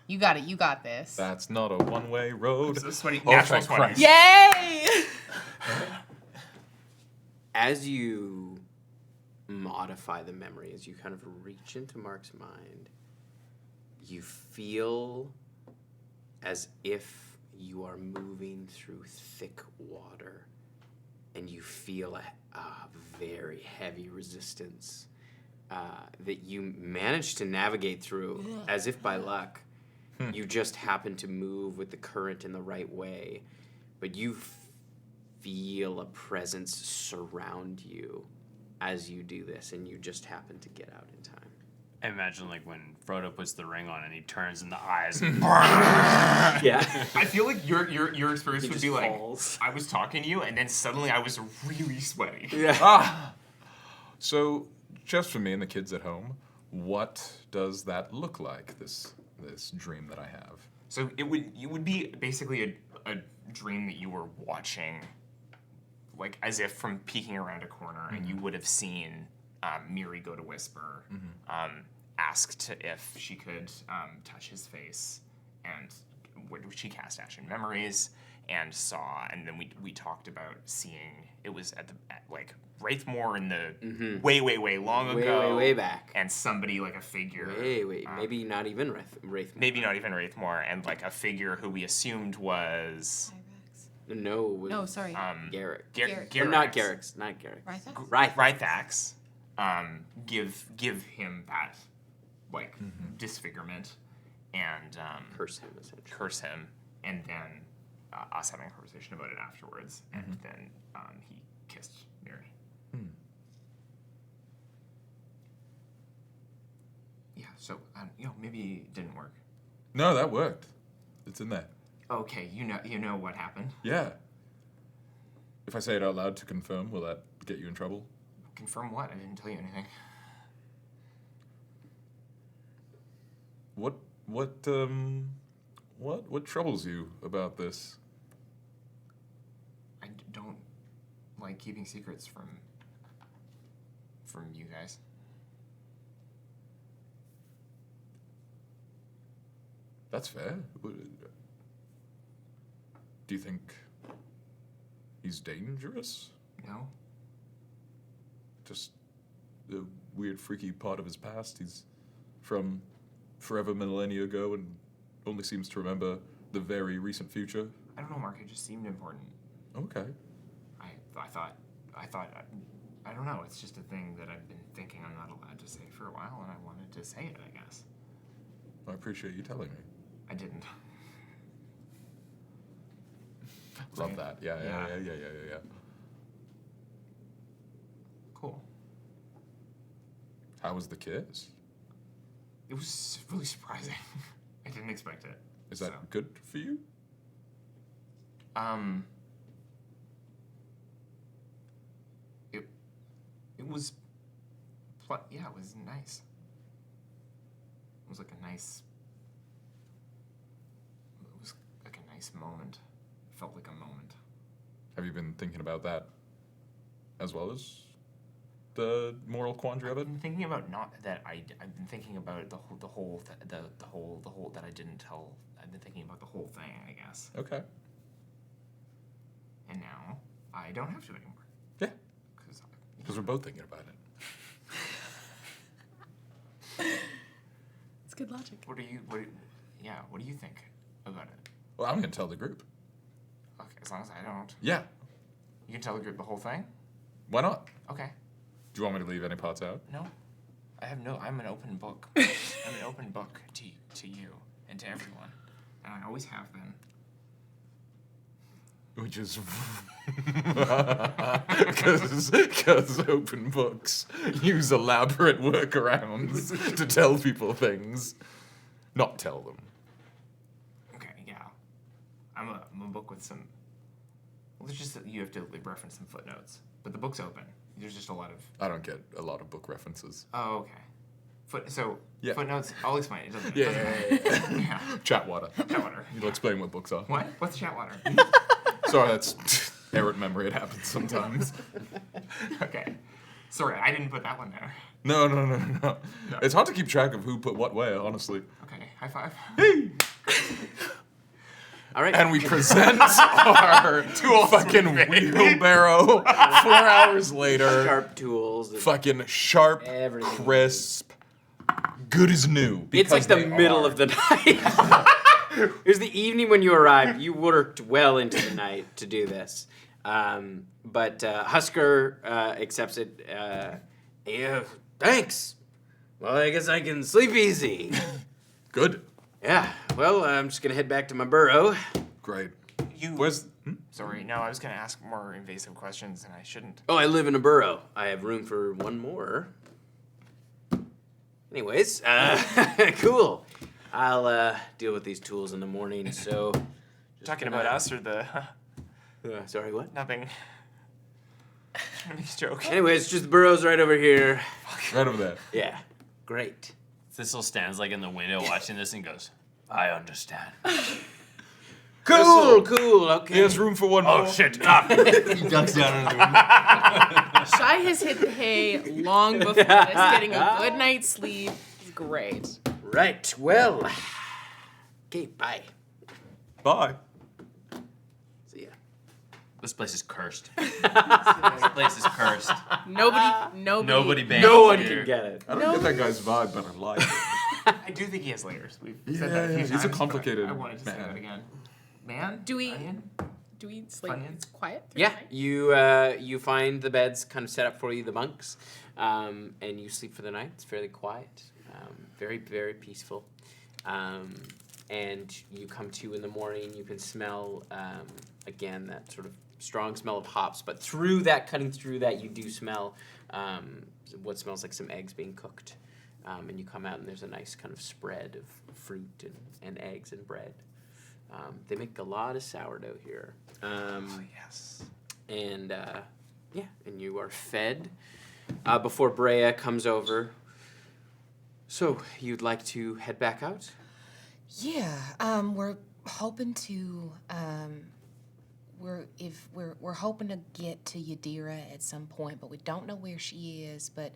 You got it. You got this.
That's not a one-way road.
So sweaty.
Oh,
Natural
thank
20.
Christ.
Yay!
As you modify the memory, as you kind of reach into Mark's mind, you feel as if you are moving through thick water, and you feel a very heavy resistance that you managed to navigate through as if by luck. You just happen to move with the current in the right way, but you feel a presence surround you as you do this, and you just happen to get out in time.
I imagine like when Frodo puts the ring on and he turns and the eyes.
Yeah.
I feel like your experience would
just
be like,
falls.
I was talking to you, and then suddenly I was really sweaty.
Yeah.
So, just for me and the kids at home, what does that look like, this this dream that I have.
So it would be basically a dream that you were watching, like as if from peeking around a corner, and you would have seen Miri go to Whisper, asked if she could touch his face, and she cast Ashen Memories, and saw, and then we talked about seeing, it was at Wraithmore in the way long ago.
Way back.
And somebody, like a figure.
Maybe not even Wraithmore.
Maybe not even Wraithmore, and like a figure who we assumed was...
No, sorry.
Garrick.
Garrick.
Not Garrick's. Not Garrick.
Rythax?
Rythax. Give him that, like, disfigurement, and...
curse him, essentially.
Curse him, and then us having a conversation about it afterwards, and then he kissed Miri. Yeah, so, maybe it didn't work.
No, that worked. It's in there.
Okay, you know what happened?
Yeah. If I say it out loud to confirm, will that get you in trouble?
Confirm what? I didn't tell you anything.
What troubles you about this?
I don't like keeping secrets from you guys.
That's fair. Do you think he's dangerous?
No?
Just a weird, freaky part of his past. He's from forever millennia ago and only seems to remember the very recent future.
I don't know, Mark. It just seemed important.
Okay.
I thought, I don't know. It's just a thing that I've been thinking I'm not allowed to say for a while, and I wanted to say it, I guess.
I appreciate you telling me.
I didn't.
Love that. Yeah.
Cool.
How was the kiss?
It was really surprising. I didn't expect it.
Is that good for you?
It was, it was nice. It was like a nice moment. It felt like a moment.
Have you been thinking about that as well as the moral quandary of it?
I've been thinking about I've been thinking about the whole that I didn't tell. I've been thinking about the whole thing, I guess.
Okay.
And now I don't have to anymore.
Yeah. Because we're both thinking about it.
It's good logic.
What do you think about it?
Well, I'm going to tell the group.
Okay, as long as I don't.
Yeah.
You can tell the group the whole thing?
Why not?
Okay.
Do you want me to leave any parts out?
No. I'm an open book. I'm an open book to you and to everyone. And I always have been.
Which is because open books use elaborate workarounds to tell people things, not tell them.
Okay, yeah. I'm a book with some. Well, it's just that you have to reference some footnotes, but the book's open. There's just a lot of.
I don't get a lot of book references.
Oh, okay. Footnotes. I'll explain. It doesn't.
Yeah. Chatwater.
Chatwater.
You'll explain what books are.
What? What's Chatwater?
Sorry, that's errant memory. It happens sometimes.
Okay. Sorry, I didn't put that one there.
No. It's hard to keep track of who put what where, honestly.
Okay, high five.
Hey!
All right.
And we present our fucking wheelbarrow 4 hours later.
Sharp tools.
Fucking sharp,
Everything.
crisp, good as new.
It's like the middle of the night. It was the evening when you arrived. You worked well into the night to do this. But Husker accepts it. Yeah, thanks. Well, I guess I can sleep easy.
Good.
Yeah, well, I'm just going to head back to my burrow.
Great.
Where's... Sorry, no, I was going to ask more invasive questions, and I shouldn't.
Oh, I live in a burrow. I have room for one more. Anyways, cool. I'll deal with these tools in the morning, so...
Talking about us or the...
sorry, what?
Nothing. Trying to make a joke.
Anyways, just the burrow's right over here.
Right over there.
Yeah, great.
Thistle stands like in the window watching this and goes, I understand.
Cool, okay.
There's room for one more.
Oh shit! Ah.
He ducks down under the window.
Shy has hit the hay long before this, getting a good night's sleep. It's great.
Right, well. Okay, bye.
Bye.
See ya.
This place is cursed. This place is cursed.
Nobody
bangs
No one
here.
can get it.
I don't get that guy's vibe, but I like it.
I do think he has layers. We've
Yeah,
said that a few
he's a
times, but
complicated
I wanted to say
man.
that again. Man?
Do we
Onion?
sleep?
Onion?
It's quiet. through
Yeah,
the night?
you find the beds kind of set up for you, the bunks, and you sleep for the night. It's fairly quiet, very, very peaceful. And you come to in the morning, you can smell, again, that sort of strong smell of hops, but cutting through that, you do smell what smells like some eggs being cooked. And you come out and there's a nice kind of spread of fruit and eggs and bread. They make a lot of sourdough here.
Yes.
And and you are fed before Brea comes over. So you'd like to head back out?
Yeah, we're hoping to we're hoping to get to Yadira at some point, but we don't know where she is. But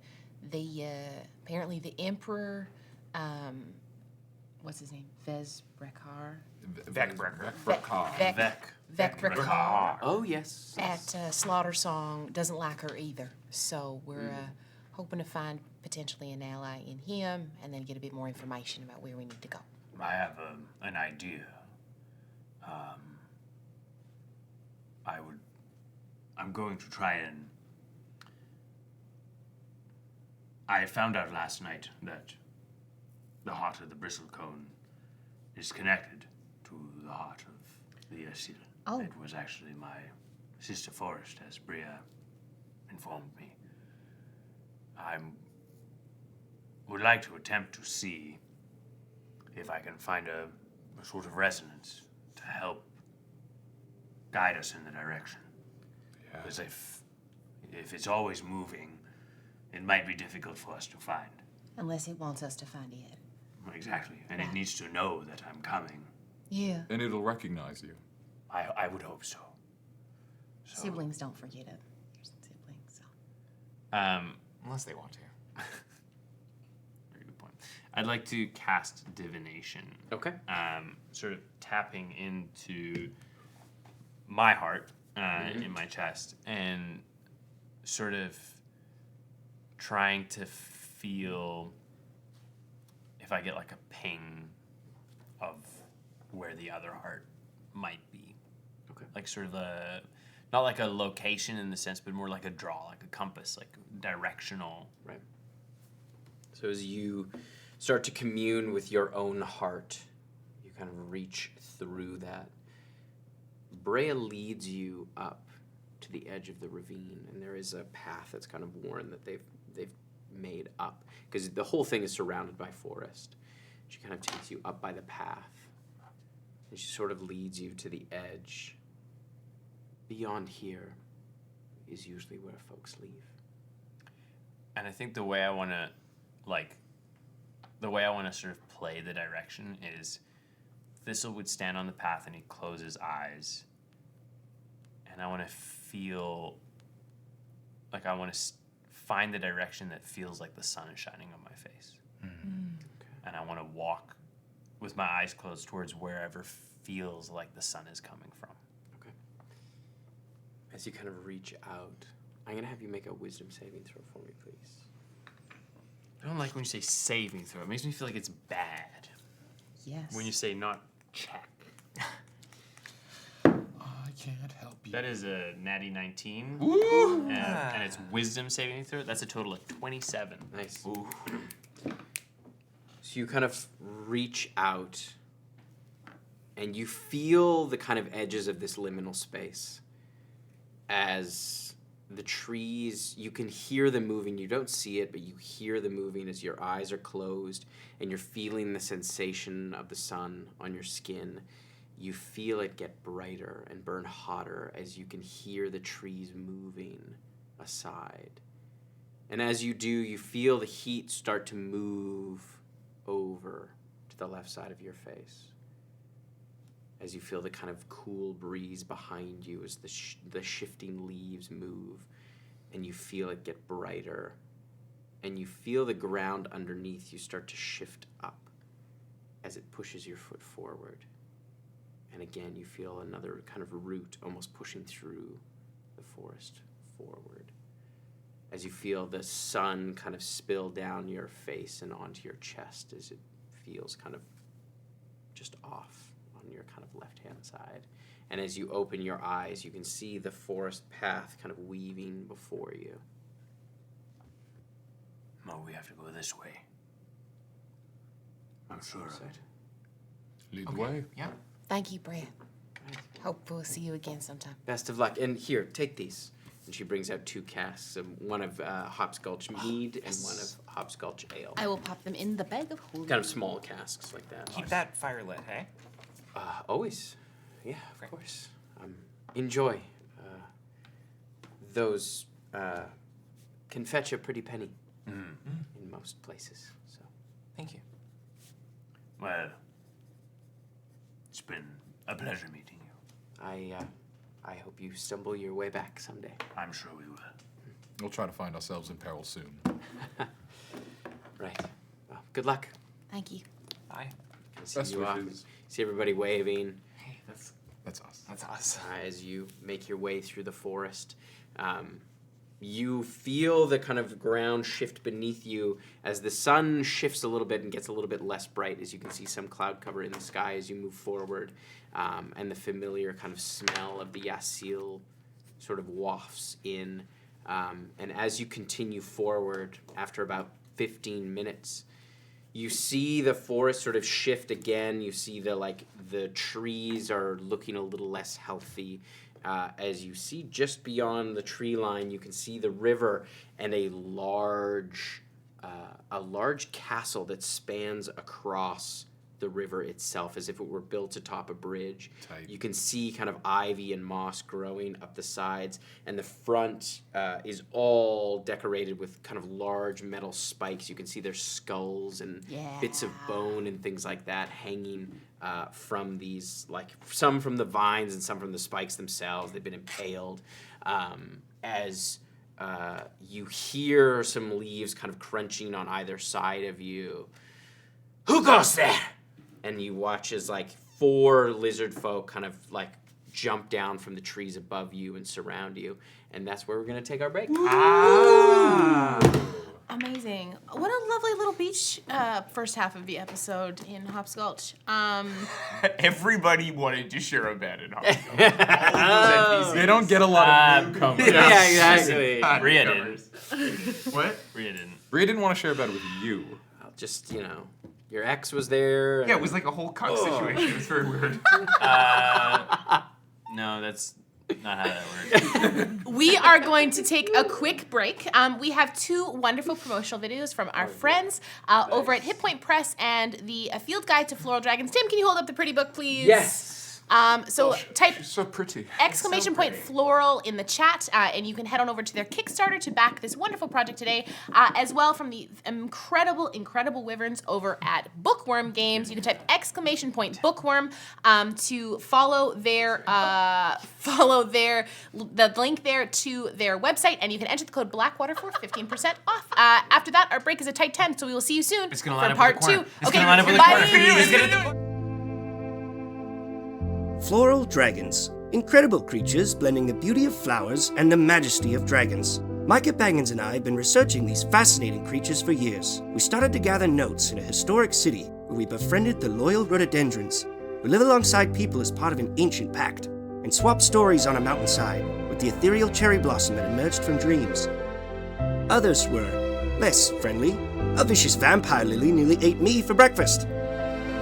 the apparently the Emperor, what's his name? Vezbrekar? Vekbrekar.
Oh yes.
At Slaughter Song doesn't like her either. So we're hoping to find potentially an ally in him, and then get a bit more information about where we need to go.
I have an idea. I'm going to try and. I found out last night that the heart of the bristlecone is connected to the heart of the Yasil.
Oh.
It was actually my sister Forest, as Brea informed me. I would like to attempt to see if I can find a sort of resonance to help guide us in the direction.
Yeah.
Because if it's always moving, it might be difficult for us to find.
Unless it wants us to find it.
Exactly. And it needs to know that I'm coming.
Yeah.
And it'll recognize you.
I would hope so.
Siblings don't forget it. There's siblings, so.
Unless they want to.
Very good point. I'd like to cast divination.
Okay.
Sort of tapping into my heart in my chest and sort of trying to feel if I get like a ping of where the other heart might be.
Okay.
Like sort of not like a location in the sense, but more like a draw, like a compass, like directional.
Right. So as you start to commune with your own heart, you kind of reach through that. Brea leads you up to the edge of the ravine, and there is a path that's kind of worn that they've made up, because the whole thing is surrounded by forest. She kind of takes you up by the path, and she sort of leads you to the edge. Beyond here is usually where folks leave.
And I think the way I want to sort of play the direction is Thistle would stand on the path and he'd close his eyes. And I want to feel like I want to find the direction that feels like the sun is shining on my face. And I want to walk with my eyes closed towards wherever feels like the sun is coming from.
Okay. As you kind of reach out, I'm going to have you make a wisdom saving throw for me, please.
I don't like when you say saving throw. It makes me feel like it's bad.
Yes.
When you say not check.
I can't help you.
That is a natty 19.
Ooh.
And it's wisdom saving throw. That's a total of 27.
Nice.
Ooh.
So you kind of reach out and you feel the kind of edges of this liminal space as the trees, you can hear them moving. You don't see it, but you hear them moving as your eyes are closed and you're feeling the sensation of the sun on your skin. You feel it get brighter and burn hotter as you can hear the trees moving aside. And as you do, you feel the heat start to move over to the left side of your face as you feel the kind of cool breeze behind you as the shifting leaves move, and you feel it get brighter, and you feel the ground underneath you start to shift up as it pushes your foot forward. And again, you feel another kind of root almost pushing through the forest forward as you feel the sun kind of spill down your face and onto your chest as it feels kind of just off on your kind of left-hand side. And as you open your eyes, you can see the forest path kind of weaving before you.
No, we have to go this way. I'm sure of it.
Lead the way.
Yeah.
Thank you, Brad. Hope we'll see you again sometime.
Best of luck. And here, take these. And she brings out 2 casks, one of Hopskulch mead and one of Hopskulch ale.
I will pop them in the bag of holding.
Kind of small casks like that.
Keep that fire lit, hey?
Always. Yeah, of course. Enjoy. Those can fetch a pretty penny in most places. So,
Thank you.
Well, it's been a pleasure meeting you.
I hope you stumble your way back someday.
I'm sure we will.
We'll try to find ourselves in peril soon.
Right. Well, good luck.
Thank you.
Bye.
See
Best
you off.
wishes.
See everybody waving.
Hey, that's
us.
that's us.
As you make your way through the forest. You feel the kind of ground shift beneath you as the sun shifts a little bit and gets a little bit less bright, as you can see some cloud cover in the sky as you move forward, and the familiar kind of smell of the Yasil sort of wafts in. And as you continue forward, after about 15 minutes, you see the forest sort of shift again. You see the trees are looking a little less healthy. As you see just beyond the tree line, you can see the river and a large castle that spans across the river itself as if it were built atop a bridge.
Tight.
You can see kind of ivy and moss growing up the sides, and the front is all decorated with kind of large metal spikes. You can see there's skulls and bits of bone and things like that hanging from these, like some from the vines and some from the spikes themselves. They've been impaled. As you hear some leaves kind of crunching on either side of you. Who goes there? And you watch as 4 lizard folk kind of jump down from the trees above you and surround you. And that's where we're going to take our break.
Amazing. What a lovely little beach first half of the episode in Hopskulch.
Everybody wanted to share a bed in Hopskulch.
They don't get a lot of newcomers.
Yeah, exactly.
Bria didn't.
What?
Bria didn't.
Bria didn't want to share a bed with you.
Just, your ex was there.
Yeah, it was like a whole cuck situation. It was very weird.
No, that's not how that works.
We are going to take a quick break. We have 2 wonderful promotional videos from our friends over at Hit Point Press and the Field Guide to Floral Dragons. Tim, can you hold up the pretty book, please?
Yes.
Type
She's so pretty.
exclamation point floral in the chat, and you can head on over to their Kickstarter to back this wonderful project today, as well from the incredible wyverns over at Bookwyrm Games. You can type exclamation point Bookwyrm to follow the link there to their website, and you can enter the code Blackwater for 15% off. After that, our break is a tight 10, so we will see you soon
It's gonna
for
line up
part
with the
2.
corner. It's gonna line up with the corner for you. It's gonna-
Floral dragons. Incredible creatures blending the beauty of flowers and the majesty of dragons. Micah Baggins and I have been researching these fascinating creatures for years. We started to gather notes in a historic city where we befriended the loyal rhododendrons, who live alongside people as part of an ancient pact, and swapped stories on a mountainside with the ethereal cherry blossom that emerged from dreams. Others were less friendly. A vicious vampire lily nearly ate me for breakfast.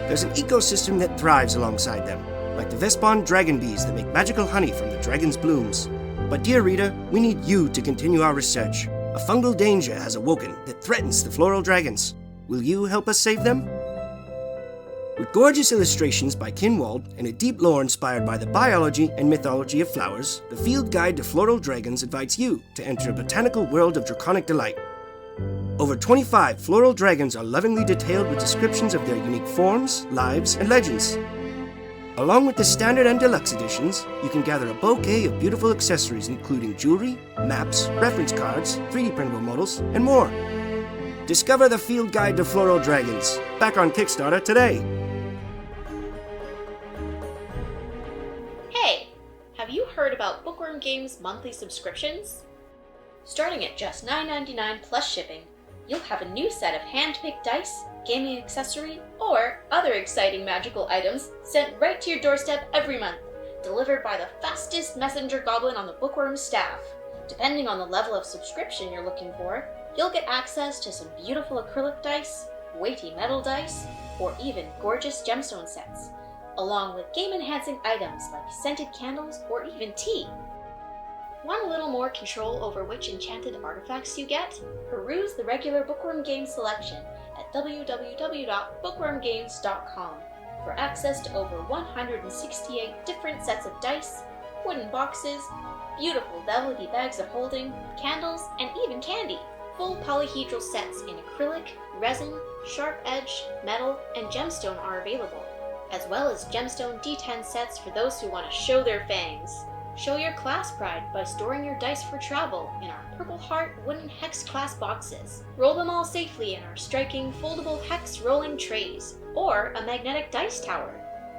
There's an ecosystem that thrives alongside them, like the Vespon dragon bees that make magical honey from the dragon's blooms. But dear reader, we need you to continue our research. A fungal danger has awoken that threatens the floral dragons. Will you help us save them? With gorgeous illustrations by Kinwald and a deep lore inspired by the biology and mythology of flowers, the Field Guide to Floral Dragons invites you to enter a botanical world of draconic delight. Over 25 floral dragons are lovingly detailed with descriptions of their unique forms, lives, and legends. Along with the standard and deluxe editions, you can gather a bouquet of beautiful accessories including jewelry, maps, reference cards, 3D printable models, and more. Discover the Field Guide to Floral Dragons, back on Kickstarter today.
Hey, have you heard about Bookwyrm Games' monthly subscriptions? Starting at just $9.99 plus shipping, you'll have a new set of hand-picked dice, gaming accessory, or other exciting magical items sent right to your doorstep every month, delivered by the fastest messenger goblin on the Bookwyrm staff. Depending on the level of subscription you're looking for, you'll get access to some beautiful acrylic dice, weighty metal dice, or even gorgeous gemstone sets, along with game-enhancing items like scented candles or even tea. Want a little more control over which enchanted artifacts you get? Peruse the regular Bookwyrm Games selection at www.bookwyrmgames.com for access to over 168 different sets of dice, wooden boxes, beautiful velvety bags of holding, candles, and even candy. Full polyhedral sets in acrylic, resin, sharp edge, metal, and gemstone are available, as well as gemstone D10 sets for those who want to show their fangs. Show your class pride by storing your dice for travel in our Purple Heart wooden hex class boxes. Roll them all safely in our striking foldable hex rolling trays, or a magnetic dice tower.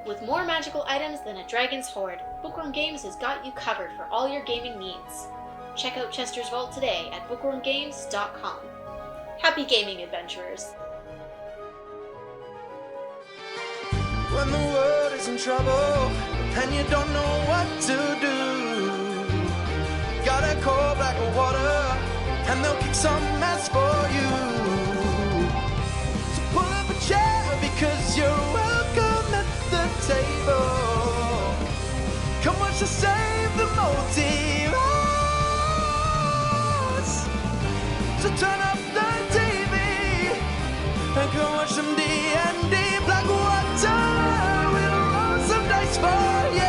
With more magical items than a dragon's hoard, Bookwyrm Games has got you covered for all your gaming needs. Check out Chester's Vault today at bookwyrmgames.com. Happy gaming, adventurers!
When the world is in trouble and you don't know what to do, gotta call Blackwater and they'll kick some ass for you. So pull up a chair because you're welcome at the table. Come watch us save the multiverse. So turn up the TV and come watch some D&D. Blackwater will roll some dice for you.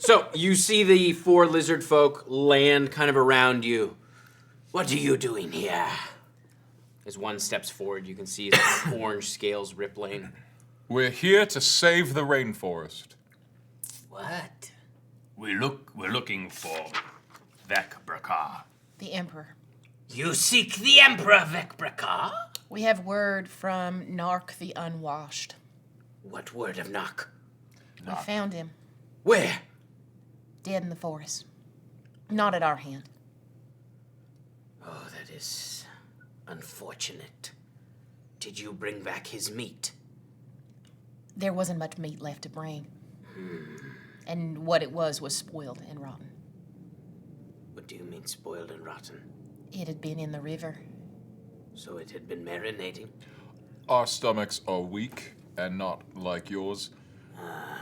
So you see the 4 lizard folk land kind of around you. What are you doing here? As one steps forward, you can see his orange scales rippling.
We're here to save the rainforest.
What?
We're looking for Vekbrakar.
The Emperor.
You seek the Emperor Vekbrakar?
We have word from Nark the Unwashed.
What word of Nark?
We found him.
Where?
Dead in the forest. Not at our hand.
Oh, that is unfortunate. Did you bring back his meat?
There wasn't much meat left to bring. And what it was spoiled and rotten.
What do you mean spoiled and rotten?
It had been in the river.
So it had been marinating?
Our stomachs are weak and not like yours.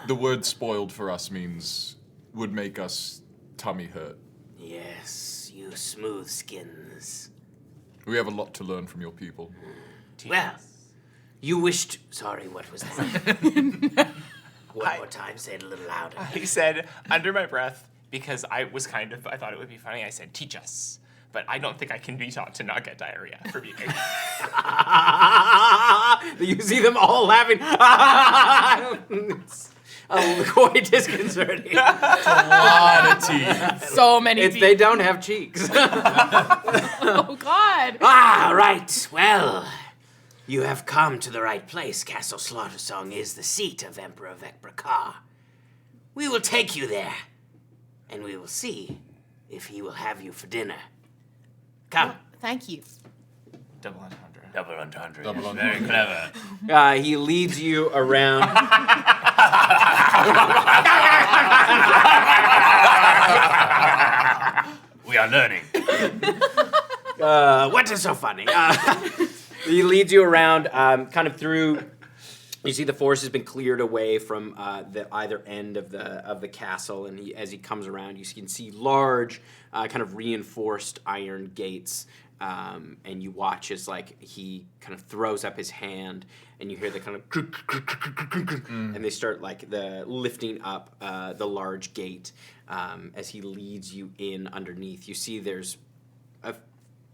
The word spoiled for us means would make us tummy hurt.
Yes, you smooth skins.
We have a lot to learn from your people.
Well, you wished... Sorry, what was that? One more time, say it a little louder.
I said, under my breath, because I thought it would be funny, I said, teach us. But I don't think I can be taught to not get diarrhea for being
You see them all laughing. It's quite disconcerting.
A lot of teeth.
So many teeth.
They don't have cheeks.
Oh, God.
Right. Well, you have come to the right place. Castle Slaughter-Song is the seat of Emperor Vekbrakar. We will take you there, and we will see if he will have you for dinner. Come.
Thank you.
double entendre.
Double entendre.
Double
Yes,
entendre.
very clever.
He leads you around.
We are learning.
What is so funny? He leads you around, kind of through. You see the forest has been cleared away from the either end of the castle, and as he comes around, you can see large, kind of reinforced iron gates. And you watch as he kind of throws up his hand, and you hear the kind of and they start the lifting up the large gate as he leads you in underneath. You see there's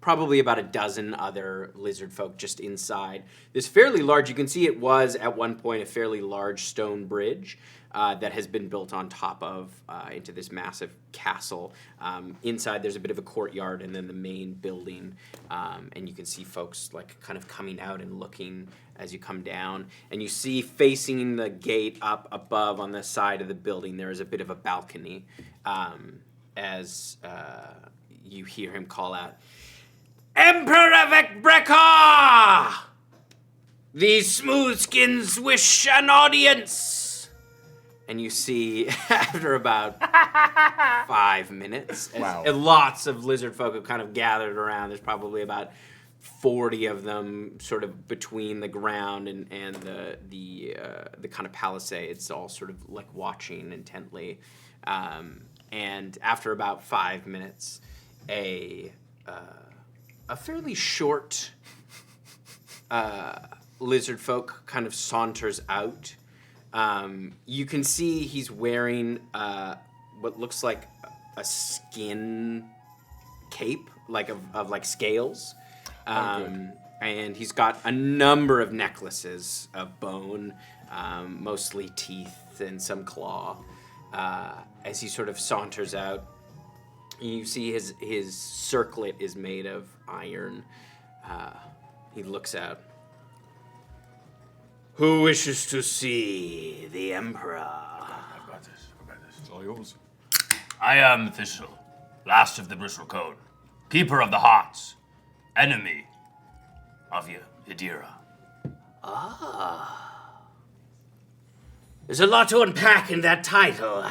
probably about a dozen other lizard folk just inside this fairly large. You can see it was at one point a fairly large stone bridge that has been built on top of into this massive castle. Inside there's a bit of a courtyard and then the main building, and you can see folks kind of coming out and looking as you come down. And you see facing the gate up above on the side of the building there is a bit of a balcony as you hear him call out, "Emperor Vekbrakar! These smoothskins wish an audience!" And you see, after about 5 minutes, as lots of lizard folk have kind of gathered around. There's probably about 40 of them sort of between the ground and the kind of palisades, all sort of watching intently. And after about 5 minutes, a fairly short lizard folk kind of saunters out. You can see he's wearing what looks like a skin cape, of scales. And he's got a number of necklaces of bone, mostly teeth and some claw. As he sort of saunters out, you see his circlet is made of iron. He looks out. "Who wishes to see the Emperor?"
I've got this.
It's all yours.
I am Thistle, last of the Bristlecone, keeper of the hearts, enemy of Yadira.
There's a lot to unpack in that title.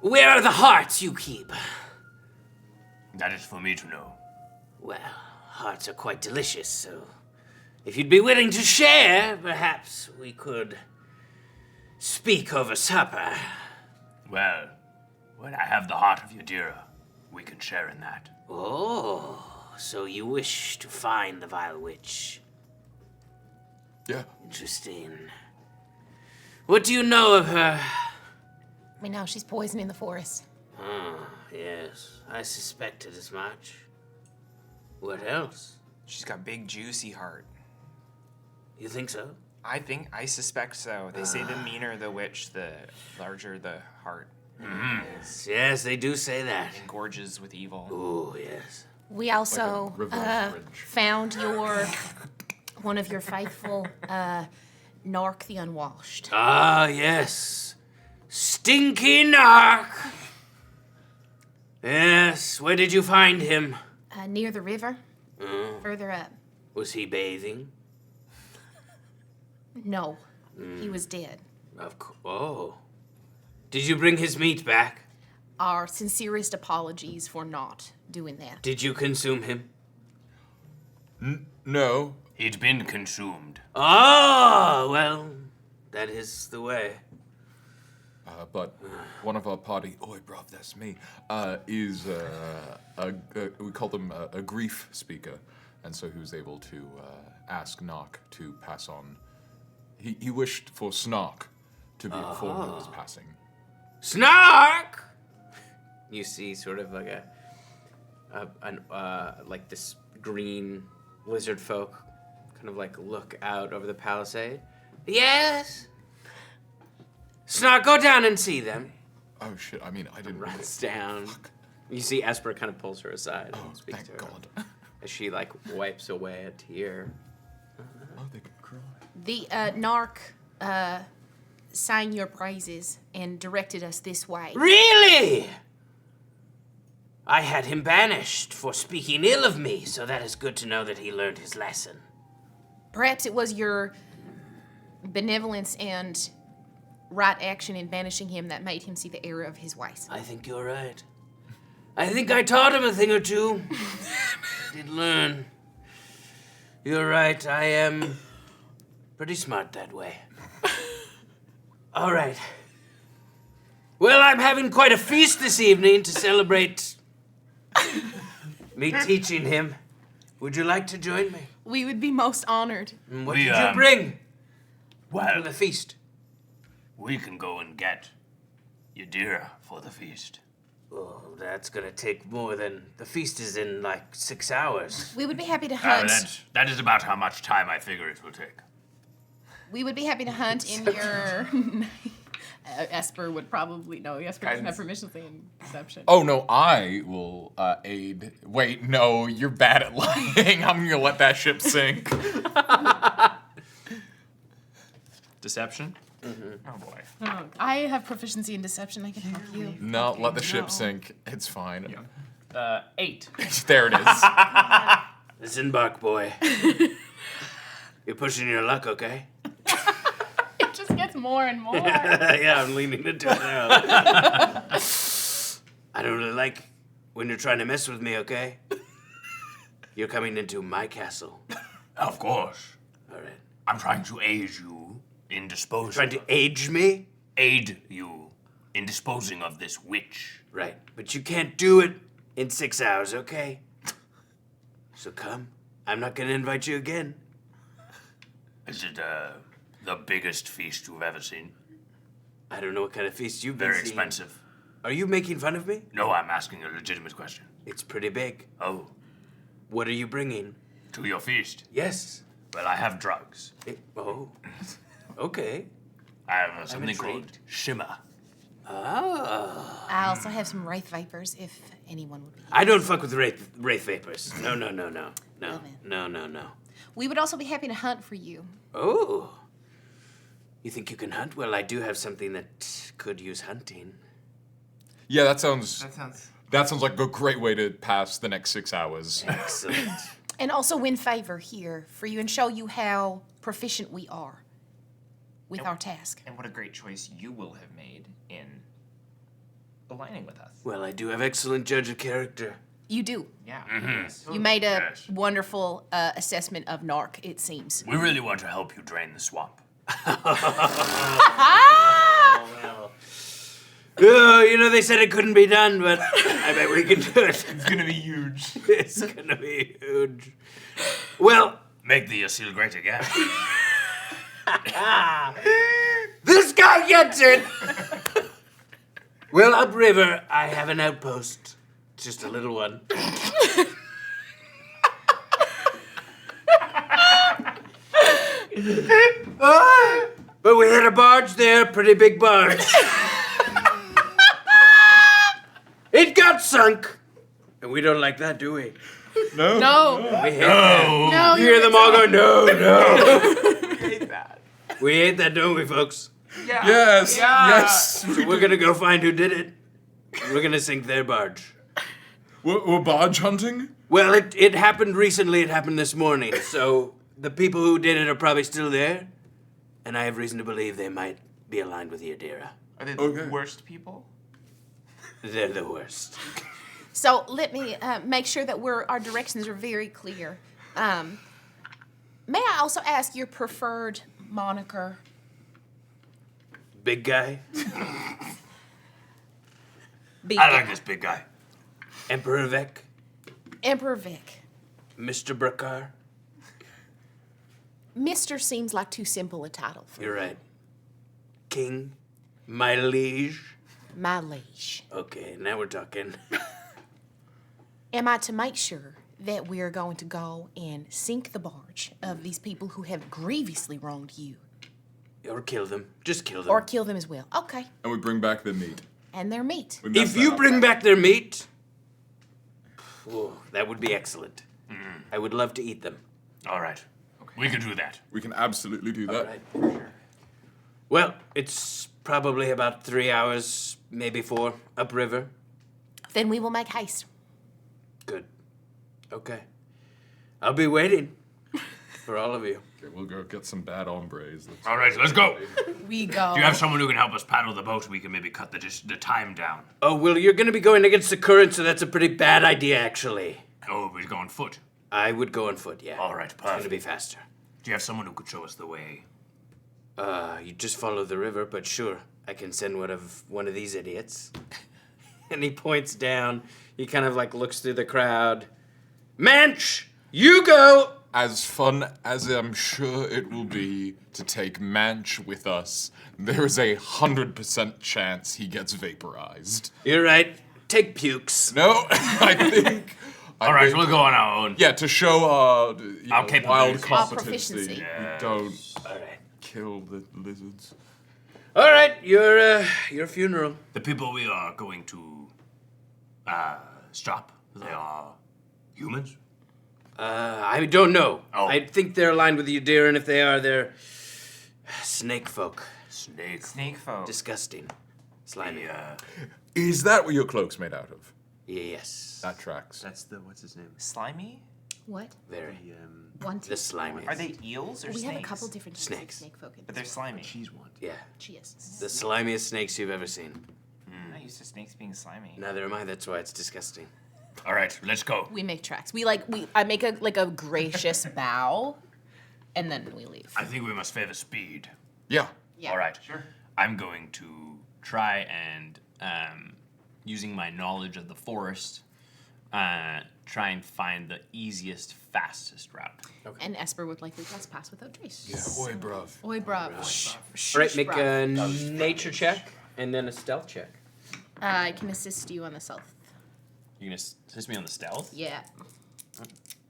Where are the hearts you keep?
That is for me to know.
Well, hearts are quite delicious, so if you'd be willing to share, perhaps we could speak over supper.
Well, when I have the heart of Yadira, we can share in that.
Oh, so you wish to find the Vile Witch?
Yeah.
Interesting. What do you know of her
We know she's poisoning the forest.
Ah, yes. I suspected as much. What else?
She's got big, juicy heart.
You think so?
I suspect so. They say the meaner the witch, the larger the heart.
Yes, they do say that.
Engorges with evil.
Ooh, yes.
We also
reverse fridge.
found one of your faithful Narc the Unwashed.
Ah, yes. Stinky Narc. Yes, where did you find him?
Near the river, further up.
Was he bathing?
No, he was dead.
Oh. Did you bring his meat back?
Our sincerest apologies for not doing that.
Did you consume him?
No.
He'd been consumed.
Oh, well, that is the way.
But one of our party, bruv, that's me, is we call them a grief speaker. And so he was able to ask Nock to pass on. He wished for Snark to be informed of his passing.
Snark! You see sort of like like this green lizard folk kind of like look out over the palisade. Yes? Snark, go down and see them.
Oh shit, I mean, I didn't
Runs down. You see Esper kind of pulls her aside and speaks
thank
to her.
God.
As she like wipes away a tear.
Oh, they can cry.
The Narc sang your praises and directed us this way.
Really? I had him banished for speaking ill of me, so that is good to know that he learned his lesson.
Perhaps it was your benevolence and right action in banishing him that made him see the error of his ways.
I think you're right. I think I taught him a thing or two. Did learn. You're right, I am pretty smart that way. All right. Well, I'm having quite a feast this evening to celebrate me teaching him. Would you like to join me?
We would be most honored.
What did you bring for
Well,
the feast?
we can go and get your deer for the feast.
Oh, that's gonna take more than... The feast is in like 6 hours.
We would be happy to hunt.
That is about how much time I figure it will take.
We would be happy to hunt in your... Esper would probably know. Esper doesn't have permission to say in deception.
Oh no, I will aid. Wait, no, you're bad at lying. I'm gonna let that ship sink.
Deception?
Oh boy.
Oh, I have proficiency in deception. I can help you.
No, let the ship sink. It's fine.
8.
There it is.
Disembark, boy. You're pushing your luck, okay?
It just gets more and more.
Yeah, I'm leaning into it now. I don't really like when you're trying to mess with me, okay? You're coming into my castle.
Of course.
All right.
I'm trying to aid you in disposing.
Trying to age me?
Aid you in disposing of this witch.
Right. But you can't do it in 6 hours, okay? So come. I'm not gonna invite you again.
Is it the biggest feast you've ever seen?
I don't know what kind of feast you've been
Very
seeing.
expensive.
Are you making fun of me?
No, I'm asking a legitimate question.
It's pretty big.
Oh,
What are you bringing?
to your feast?
Yes.
Well, I have drugs.
Oh. Okay.
I have something called
intrigued.
shimmer.
Ah.
I also have some wraith vipers if anyone would be.
I don't fuck with wraith vapors. No.
Well,
No.
We would also be happy to hunt for you.
Oh. You think you can hunt? Well, I do have something that could use hunting.
Yeah, that sounds
That sounds
like a great way to pass the next 6 hours.
Excellent.
And also win favor here for you and show you how proficient we are with our task.
and what a great choice you will have made in aligning with us.
Well, I do have excellent judge of character.
You do.
Yeah. Yes.
You made a
Yes.
wonderful assessment of Narc, it seems.
We really want to help you drain the swamp.
Oh, you know, they said it couldn't be done, but I bet we can do it.
It's gonna be huge.
It's gonna be huge. Well,
Make the Yasil great again.
this guy gets it! Well, upriver, I have an outpost. Just a little one. But we had a barge there, pretty big barge. It got sunk. And we don't like that, do we?
No.
We hate that.
No.
You hear them all go, no. We hate that. We hate that, don't we, folks?
Yeah.
Yes.
Yeah.
Yes.
So we're gonna go find who did it. We're gonna sink their barge.
We're barge hunting?
Well, it happened recently. It happened this morning. So the people who did it are probably still there. And I have reason to believe they might be aligned with Yadira.
Are they the worst people?
They're the worst.
So let me make sure that our directions are very clear. May I also ask your preferred moniker?
Big guy?
I like this big guy.
Emperor Vec?
Emperor Vic.
Mr. Brakar?
Mr. seems like too simple a title for
You're right. King? My liege?
my liege.
Okay, now we're talking.
Am I to make sure that we are going to go and sink the barge of these people who have grievously wronged you?
Or kill them. Just kill them.
Or kill them as well? Okay.
And we bring back the meat.
And their meat.
We mess
If
that
you
up.
bring back their meat, that would be excellent. I would love to eat them.
All right. We can do that.
We can absolutely do that.
Right. Well, it's probably about 3 hours, maybe 4, upriver.
Then we will make haste.
Good. Okay. I'll be waiting for all of you.
Okay, we'll go get some bad hombres.
All right, let's go.
We go.
Do you have someone who can help us paddle the boat? We can maybe cut the time down.
Oh, well, you're going to be going against the current, so that's a pretty bad idea, actually.
Oh, we're going foot.
I would go on foot, yeah.
All right,
It's going to
perfect.
be faster.
Do you have someone who could show us the way?
You just follow the river, but sure, I can send one of these idiots. And he points down. He kind of like looks through the crowd. Manch, you go!
As fun as I'm sure it will be to take Manch with us, there is 100% chance he gets vaporized.
You're right. Take pukes.
No, I think.
All right, we'll go on our own.
Yeah, to show
Our
wild
capabilities.
competency.
proficiency.
We don't
All right.
kill the lizards.
All right, your funeral.
The people we are going to stop, they are humans?
I don't know.
Oh.
I think they're aligned with Yadira, and if they are, they're snake folk.
Snake.
Snake folk.
Disgusting. Slimy.
Is that what your cloak's made out of?
Yes.
That tracks.
That's the, what's his name?
Slimy?
What?
Very.
One,
The slimy.
Are they eels or
We
snakes?
have a couple different types
Snakes.
of snake folk in
But
this
they're slimy.
Cheese one.
Yeah.
Cheers.
The slimiest snakes you've ever seen.
I'm not used to snakes being slimy.
Neither am I. That's why it's disgusting.
All right, let's go.
We make tracks. I make a gracious bow, and then we leave.
I think we must favor speed.
Yeah.
Yeah.
All right. Sure. I'm going to try and, using my knowledge of the forest, try and find the easiest, fastest route.
And Esper would likely pass without trace.
Yeah, oi, bruv.
Oi, bruv.
All right, make a nature check and then a stealth check.
I can assist you on the stealth.
You're gonna assist me on the stealth?
Yeah.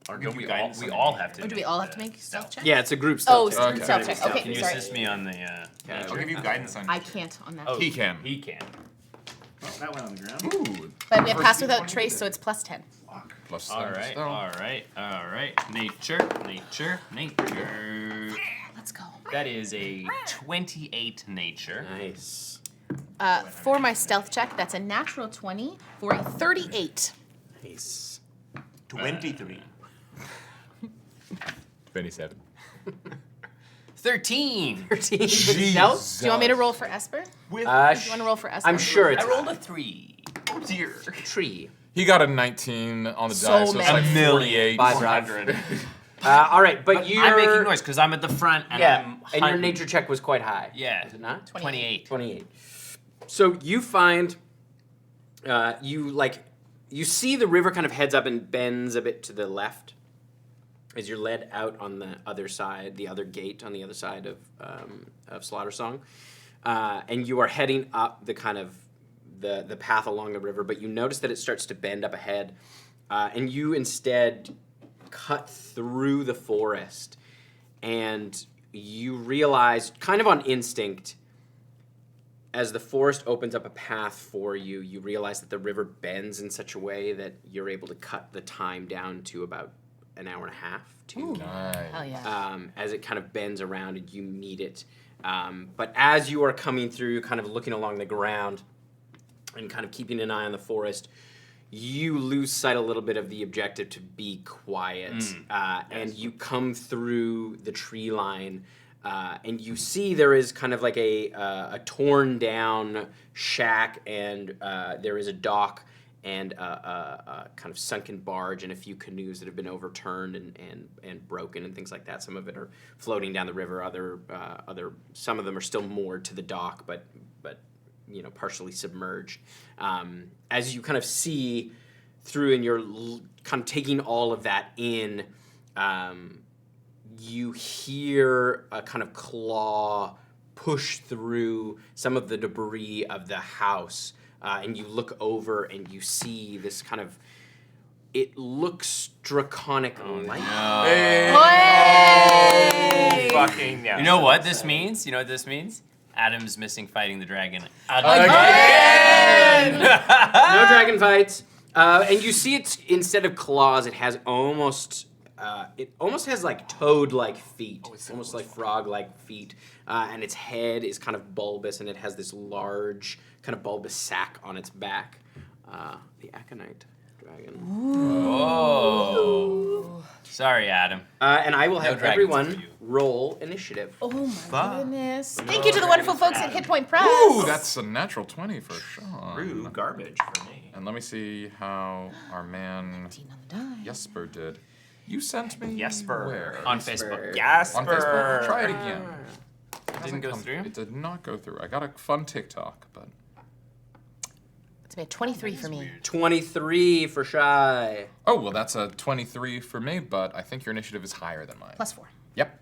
Or
give
don't
you
we all,
guidance
we
on
all
the
have to
Oh, do we all have to make stealth check?
Yeah, it's a group
Oh,
stealth check.
it's stealth check. Okay,
Can you
sorry.
assist me on the
I'll give you guidance on
I can't on that.
He can.
He can.
That went on the ground.
Ooh.
But we have pass without trace, so it's plus 10.
Plus
All
seven.
right,
Oh.
all right. Nature.
Let's go.
That is a 28 nature.
Nice.
For my stealth check, that's a natural 20 for a 38.
Nice.
23.
27.
13.
13 stealth?
Do you want me to roll for Esper? Do you want to roll for Esper?
I'm sure it's
I rolled a 3.
Oh dear.
tree.
He got a 19 on the
So
die, so it's
many.
like 48.
500.
All right, but you're...
I'm making noise because I'm at the front and
Yeah,
I'm
and your
hunting.
nature check was quite high.
Yeah.
Is it not?
28.
28. So you find, you see the river kind of heads up and bends a bit to the left as you're led out on the other side, the other gate on the other side of Slaughter Song. And you are heading up the kind of the path along the river, but you notice that it starts to bend up ahead, and you instead cut through the forest, and you realize, kind of on instinct, as the forest opens up a path for you, you realize that the river bends in such a way that you're able to cut the time down to about an hour and a half.
Nice.
Hell yeah.
As it kind of bends around and you meet it. But as you are coming through, kind of looking along the ground and kind of keeping an eye on the forest, you lose sight a little bit of the objective to be quiet. And you come through the tree line, and you see there is kind of like a torn down shack, and there is a dock and a kind of sunken barge and a few canoes that have been overturned and broken and things like that. Some of it are floating down the river. Some of them are still moored to the dock, but partially submerged. As you kind of see through, and you're kind of taking all of that in, you hear a kind of claw push through some of the debris of the house. And you look over and you see this kind of, it looks draconic-like.
Fucking yeah.
You know what this means? Adam's missing fighting the dragon.
Again! No dragon fights. And you see it, instead of claws, it has almost has like toad-like feet, almost like frog-like feet. And its head is kind of bulbous, and it has this large kind of bulbous sack on its back. The aconite dragon.
Oh. Sorry, Adam.
And I will have
dragons for
everyone
you.
roll initiative.
Oh my goodness. Thank you to the wonderful folks at Hit Point Press.
Ooh, that's a natural 20 for Sean.
Rude garbage for me.
And let me see how our man Jesper did. You sent me
Jesper.
Where?
On Facebook.
Jasper.
On Facebook. Try it again.
It didn't go through?
It did not go through. I got a fun TikTok, but
It's been 23 for me.
23 for Shy.
oh well, that's a 23 for me. But I think your initiative is higher than mine.
+4.
Yep.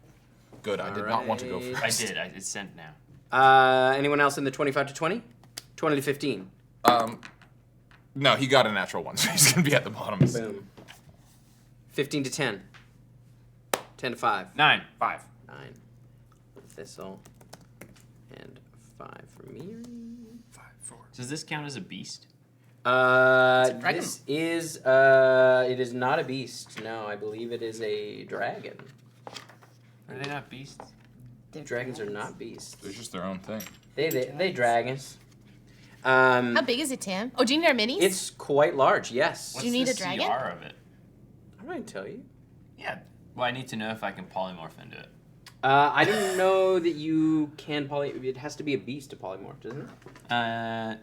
Good. I did not want to go
Alright.
first.
I did. It's sent now.
Anyone else in the 25 to 20? 20 to 15.
No, he got a natural one, so he's gonna be at the bottom.
Boom. 15 to 10. 10 to 5.
9.
5.
9. Thistle. And 5 for Miri.
5, 4.
Does this count as a beast?
This is, it is not a beast. No, I believe it is a dragon.
Are they not beasts?
Dragons are not beasts.
They're just their own thing.
They dragons.
How big is it, Tim? Oh, do you need our minis?
It's quite large, yes.
Do you need a dragon?
CR of it?
I'm going to tell you.
Yeah. Well, I need to know if I can polymorph into it.
I didn't know that you can it has to be a beast to polymorph, doesn't it?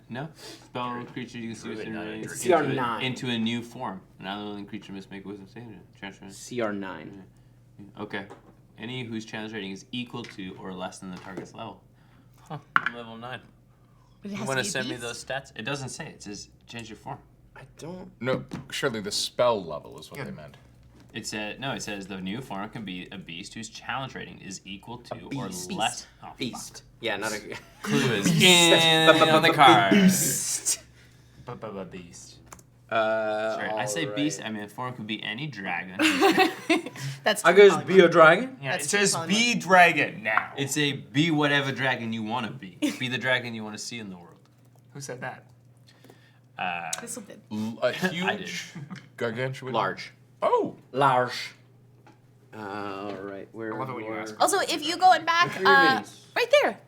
No. Spell creature you can see within range
CR9.
into a new form. Another living creature must make a wisdom saving throw.
CR9.
Okay. Any whose challenge rating is equal to or less than the target's level. Huh. I'm level 9.
But it
You
has
want
to
to
be a
send me
beast?
those stats? It doesn't say. It says change your form.
I don't.
No, surely the spell level is what they meant.
It says the new form can be a beast whose challenge rating is equal to or
beast.
less. Oh,
Beast. Yeah, not a.
Clue is on the card.
Beast.
Beast.
Sorry, I say
alright.
beast. I mean, the form could be any dragon.
That's
I guess be a dragon.
Yeah,
That's
it says
too
be dragon now.
It's a be whatever dragon you want to be. Be the dragon you want to see in the world.
Who said that?
Thistle did.
A huge, gargantuan.
Large.
Oh.
Large. All right. Where?
I love it when you ask.
Also, if you go back,
Where are your minis?
right there.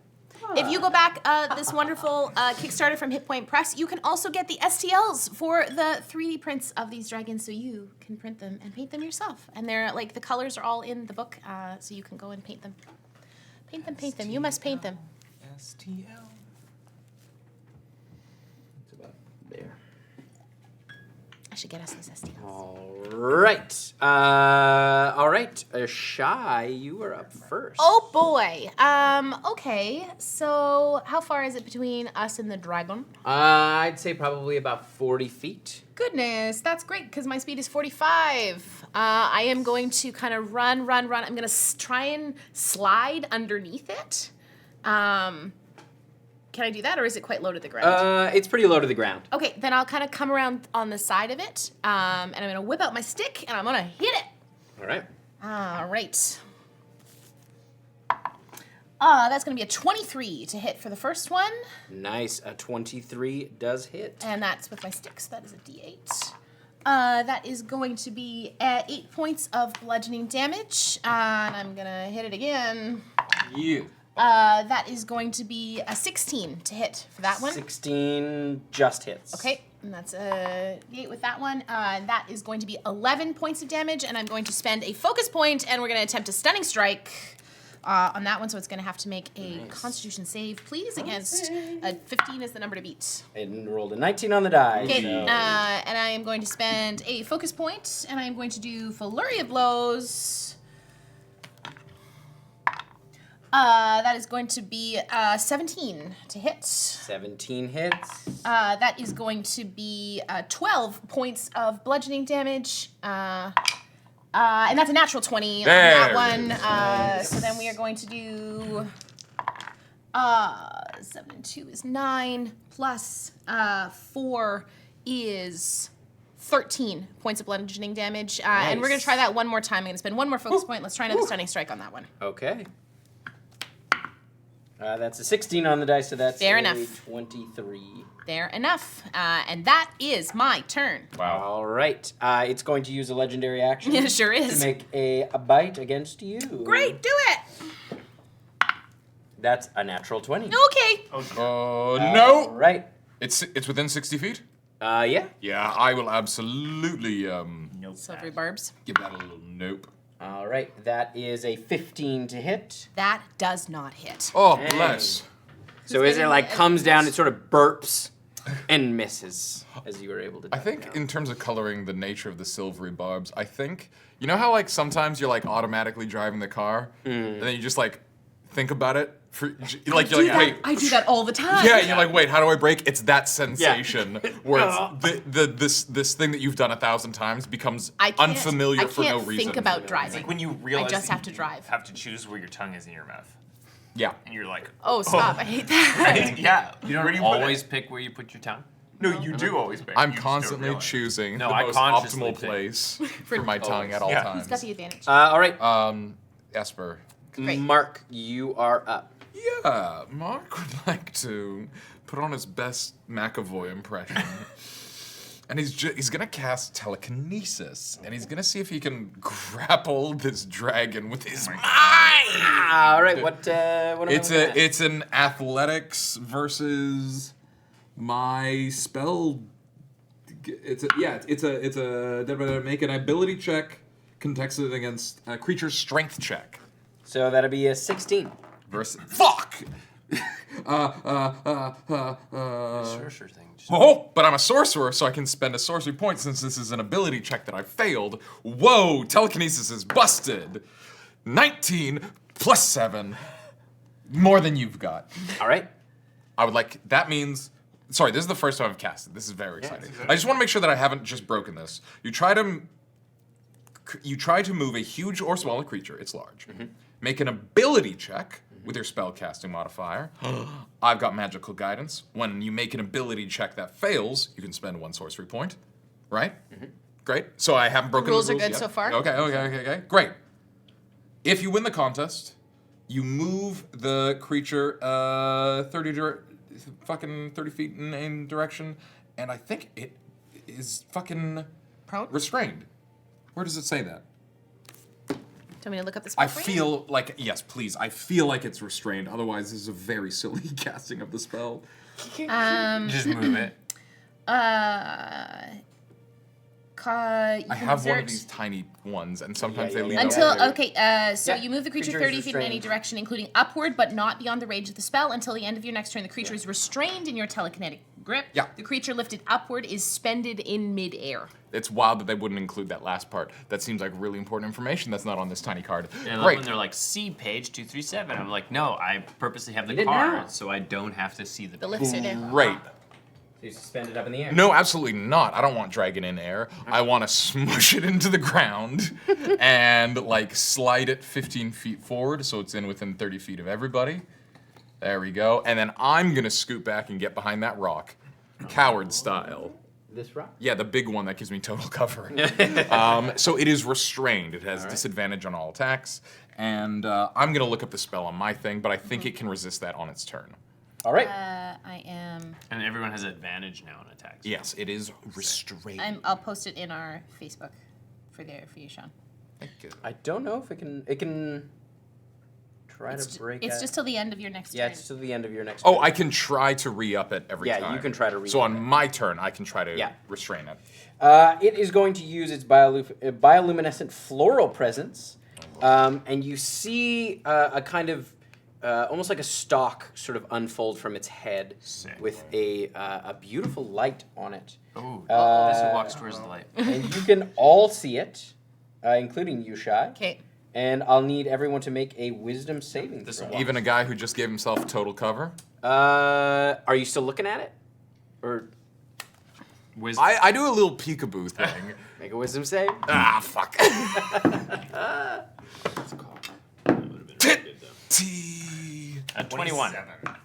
If you go back, this wonderful Kickstarter from Hit Point Press, you can also get the STLs for the 3D prints of these dragons, so you can print them and paint them yourself. And they're like the colors are all in the book, so you can go and paint them. Paint them, paint them. You must paint them.
STL.
It's about there.
I should get us these STLs.
All right. Shy, you are up first.
Oh boy. Okay. So how far is it between us and the dragon?
I'd say probably about 40 feet.
Goodness, that's great because my speed is 45. I am going to kind of run. I'm going to try and slide underneath it. Can Can I do that, or is it quite low to the ground?
It's pretty low to the ground.
Okay, then I'll kind of come around on the side of it, and I'm gonna whip out my stick, and I'm gonna hit it.
All right.
All right. That's gonna be a 23 to hit for the first one,
Nice. A 23 does hit.
and that's with my stick, so that is a D8. That is going to be 8 points of bludgeoning damage, and I'm gonna hit it again.
Yeah.
That is going to be a 16 to hit for that one.
16 just hits.
Okay, and that's a 8 with that one. That is going to be 11 points of damage, and I'm going to spend a focus point, and we're going to attempt a stunning strike on that one, so it's going to have to make a Constitution save, please, against 15 is the number to beat.
And rolled a 19 on the die.
Okay,
so-
and I am going to spend a focus point, and I am going to do Flurry of Blows. That is going to be 17 to hit.
17 hits.
That is going to be 12 points of bludgeoning damage. And that's a natural 20 on that one. So then we are going to do 7 and 2 is 9, plus 4 is 13 points of bludgeoning damage. And we're going to try that one more time. I'm going to spend one more focus point. Let's try another stunning strike on that one.
Okay. That's a 16 on the dice, so that's
Fair
a
enough.
23.
Fair enough. And that is my turn.
Wow.
All right. It's going to use a legendary action.
It sure is.
To make a bite against you.
Great, do it.
That's a natural 20.
Okay.
No.
All right.
It's within 60 feet?
Yeah.
Yeah, I will absolutely
Silvery barbs.
give that a little nope.
All right. That is a 15 to hit.
That does not hit.
Oh,
Dang.
bless.
So as it like comes down, it sort of burps and misses as you were able to.
I think in terms of coloring the nature of the silvery barbs, I think, you know how like sometimes you're like automatically driving the car and then you just like think about it? Like you're like, wait.
I do that all the time.
Yeah, and you're like, wait, how do I brake? It's that sensation where it's this thing that you've done 1,000 times becomes unfamiliar for no reason.
I can't think about driving.
It's like when you realize
I just
that
have to drive.
have to choose where your tongue is in your mouth.
Yeah.
And you're like,
Oh, stop. I hate that.
yeah.
You don't
Where do
always
put
pick where you put your tongue?
it? No, you do always pick.
I'm
You just don't
constantly
realize.
choosing
No,
the
I
most
consciously
optimal
pick.
place for my tongue at all
Yeah.
times.
He's got the advantage.
all right.
Esper.
Great.
Mark, you are up.
Yeah, Mark would like to put on his best McAvoy impression. And he's gonna cast telekinesis, and he's gonna see if he can grapple this dragon with his mind.
All right. What am I looking at?
It's an athletics versus my spell. It's a make an ability check contested against a creature's strength check.
So that'll be a 16.
Versus fuck.
Sorcerer thing. Just
Oh, but I'm a sorcerer, so I can spend a sorcery point since this is an ability check that I failed. Whoa, telekinesis is busted. 19 plus 7. More than you've got.
All right.
I would like, that means, sorry, this is the first time I've cast it. This is very exciting. I just want to make sure that I haven't just broken this. You try to move a huge or smaller creature, it's large. Make an ability check with your spellcasting modifier. I've got magical guidance. When you make an ability check that fails, you can spend 1 sorcery point. Right? Great. So I haven't broken
Rules
the
are
rules
good
yet.
so far.
Okay. Great. If you win the contest, you move the creature 30 feet in any direction, and I think it is fucking
Prone?
restrained. Where does it say that?
Do you want me to look up the spell
I
for you?
feel like, yes, please. I feel like it's restrained. Otherwise, this is a very silly casting of the spell.
just move it.
I have one of these tiny ones, and sometimes they leave
Until,
out.
okay, so
Yeah,
you move the creature
creature is
30 feet in any
restrained.
direction, including upward, but not beyond the range of the spell. Until the end of your next turn, the creature is restrained in your telekinetic grip.
Yeah.
The creature lifted upward is spended in midair.
It's wild that they wouldn't include that last part. That seems like really important information that's not on this tiny card.
And I love
Great.
when they're like, see page 237. I'm like, no, I purposely have the
Read it now.
card so I don't have to see the
The lifts are there.
Great.
So you suspend it up in the air.
No, absolutely not. I don't want dragon in air. I want to smush it into the ground and like slide it 15 feet forward so it's in within 30 feet of everybody. There we go. And then I'm going to scoot back and get behind that rock. Coward style.
This rock?
Yeah, the big one that gives me total cover. So it is restrained. It has disadvantage on all attacks. And I'm going to look up the spell on my thing, but I think it can resist that on its turn.
All right.
I am.
And everyone has advantage now on attacks.
Yes, it is restrained.
I'll post it in our Facebook for you, Sean.
I don't know if it can try to break
It's
out.
just till the end of your next turn.
Yeah, it's till the end of your next
Oh,
turn.
I can try to re-up it every time.
Yeah, you can try to re-up
So on
it.
my turn, I can try to restrain it.
It is going to use its bioluminescent floral presence, and you see a kind of almost like a stalk sort of unfold from its head with a beautiful light on it.
Oh, this walks towards the light.
And you can all see it, including you, Shai.
Okay.
And I'll need everyone to make a wisdom saving throw.
Even a guy who just gave himself total cover?
Are you still looking at it? Or
wisdom?
I do a little peekaboo thing.
Make a wisdom save.
Ah, fuck.
21.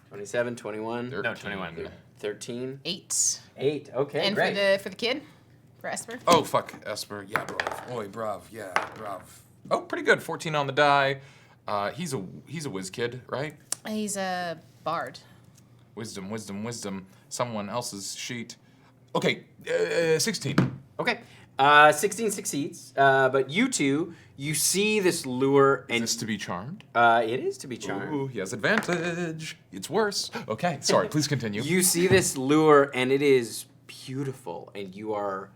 27, 21.
No, 21.
13.
8.
8. Okay,
And
great.
for the kid, for Esper.
Oh, fuck. Esper. Yeah, brav. Oi, brav. Yeah, brav. Oh, pretty good. 14 on the die. He's a whiz kid, right?
He's a bard.
Wisdom, wisdom, wisdom. Someone else's sheet. Okay, 16.
Okay. 16 succeeds, but you two, you see this lure, and
Is this to be charmed?
it is to be charmed.
Ooh, he has advantage. It's worse. Okay, sorry. Please continue.
You see this lure, and it is beautiful, and you are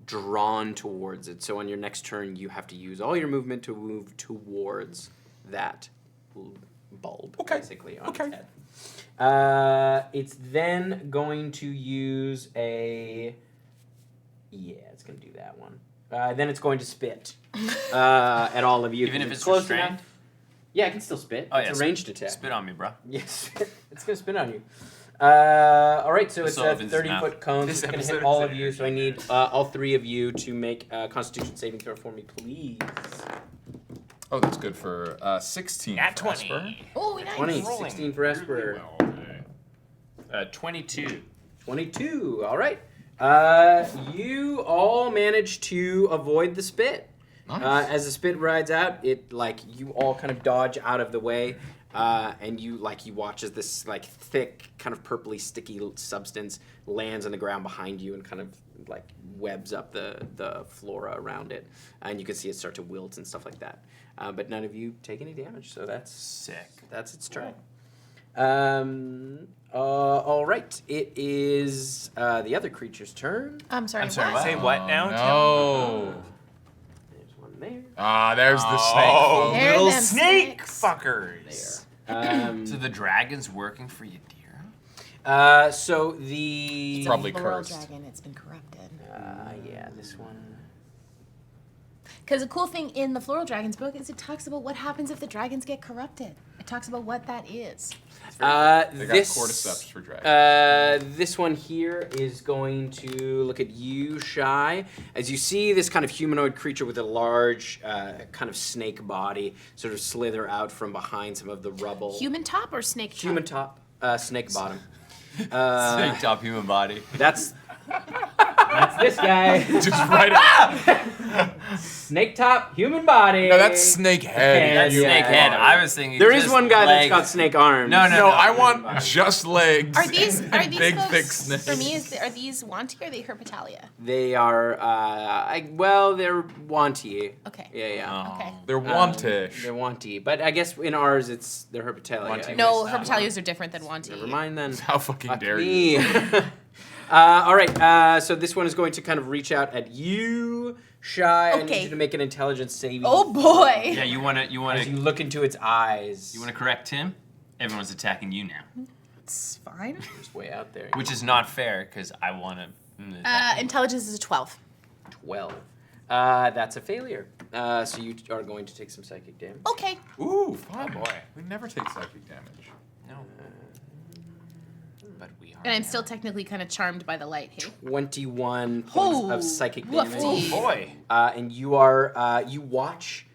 drawn towards it. So on your next turn, you have to use all your movement to move towards that bulb, basically, on its head. It's then going to use a... Yeah, it's going to do that one. Then it's going to spit at all of you.
Even if it's
close
restrained?
enough. Yeah, it can still spit.
Oh,
It's a ranged attack.
Spit on me, bro.
Yes, it's going to spit on you. All right, so it's
This
a
opens his mouth.
30-foot cone.
This
It's going to
episode
hit all
is
of you, so I need all three of you to make a Constitution saving throw for me, please.
Oh, that's good for 16.
Nat
for
20.
Esper.
Oh, nice.
20,
rolling.
16 for Esper.
22.
22, all right. You all manage to avoid the spit.
Nice.
As the spit rides out, you all kind of dodge out of the way, and you watch as this thick, kind of purpley, sticky substance lands on the ground behind you and kind of webs up the flora around it, and you can see it start to wilt and stuff like that. But none of you take any damage, so that's
sick.
That's its turn. All right. It is the other creature's turn.
I'm sorry.
I'm sorry,
what?
say what now?
No.
There's one there.
Ah, there's the snake.
Oh,
There
little
them
snake
snakes.
fuckers.
So the dragon's working for you, dear?
So the
Probably
Floral
cursed.
dragon. It's been corrupted.
yeah, this one.
Because the cool thing in the Floral Dragon's book is it talks about what happens if the dragons get corrupted. It talks about what that is.
They got
This
cordyceps for dragons.
this one here is going to look at you, Shai, as you see this kind of humanoid creature with a large kind of snake body sort of slither out from behind some of the rubble.
Human top or snake top?
Human top, snake bottom.
Snake top human body.
That's this guy.
Just right up.
Snake top, human body.
No, that's snake head.
That's
Yeah.
snake head. I was thinking.
There is
just
one guy that's
legs.
got snake arms.
No,
No, I want just legs.
Are these
big,
folks,
thick snakes.
for me? Are these Wanty or are they Herpetalia?
They are. They're wanty.
Okay.
Yeah.
Okay.
They're wantish.
They're wanty, but I guess in ours they're herpetalia.
Wanty.
No,
It's not
Herpetalias are different than Wanty.
Never mind then.
How fucking
Fuck
dare
me.
you?
All right. So this one is going to kind of reach out at you, Shai. I need
Okay.
you to make an intelligence saving.
Oh boy.
Yeah, you wanna
As you look into its eyes.
you wanna correct him? Everyone's attacking you now,
It's fine.
It's way out there.
which is not fair because I wanna.
Intelligence is a 12.
12. That's a failure. So you are going to take some psychic damage.
Okay.
Ooh, fun. Oh boy. We never take psychic damage.
No. But we are.
And I'm still technically kind of charmed by the light, hey?
21 points
Oh,
of psychic
woofy.
damage.
Boy.
And you are you watch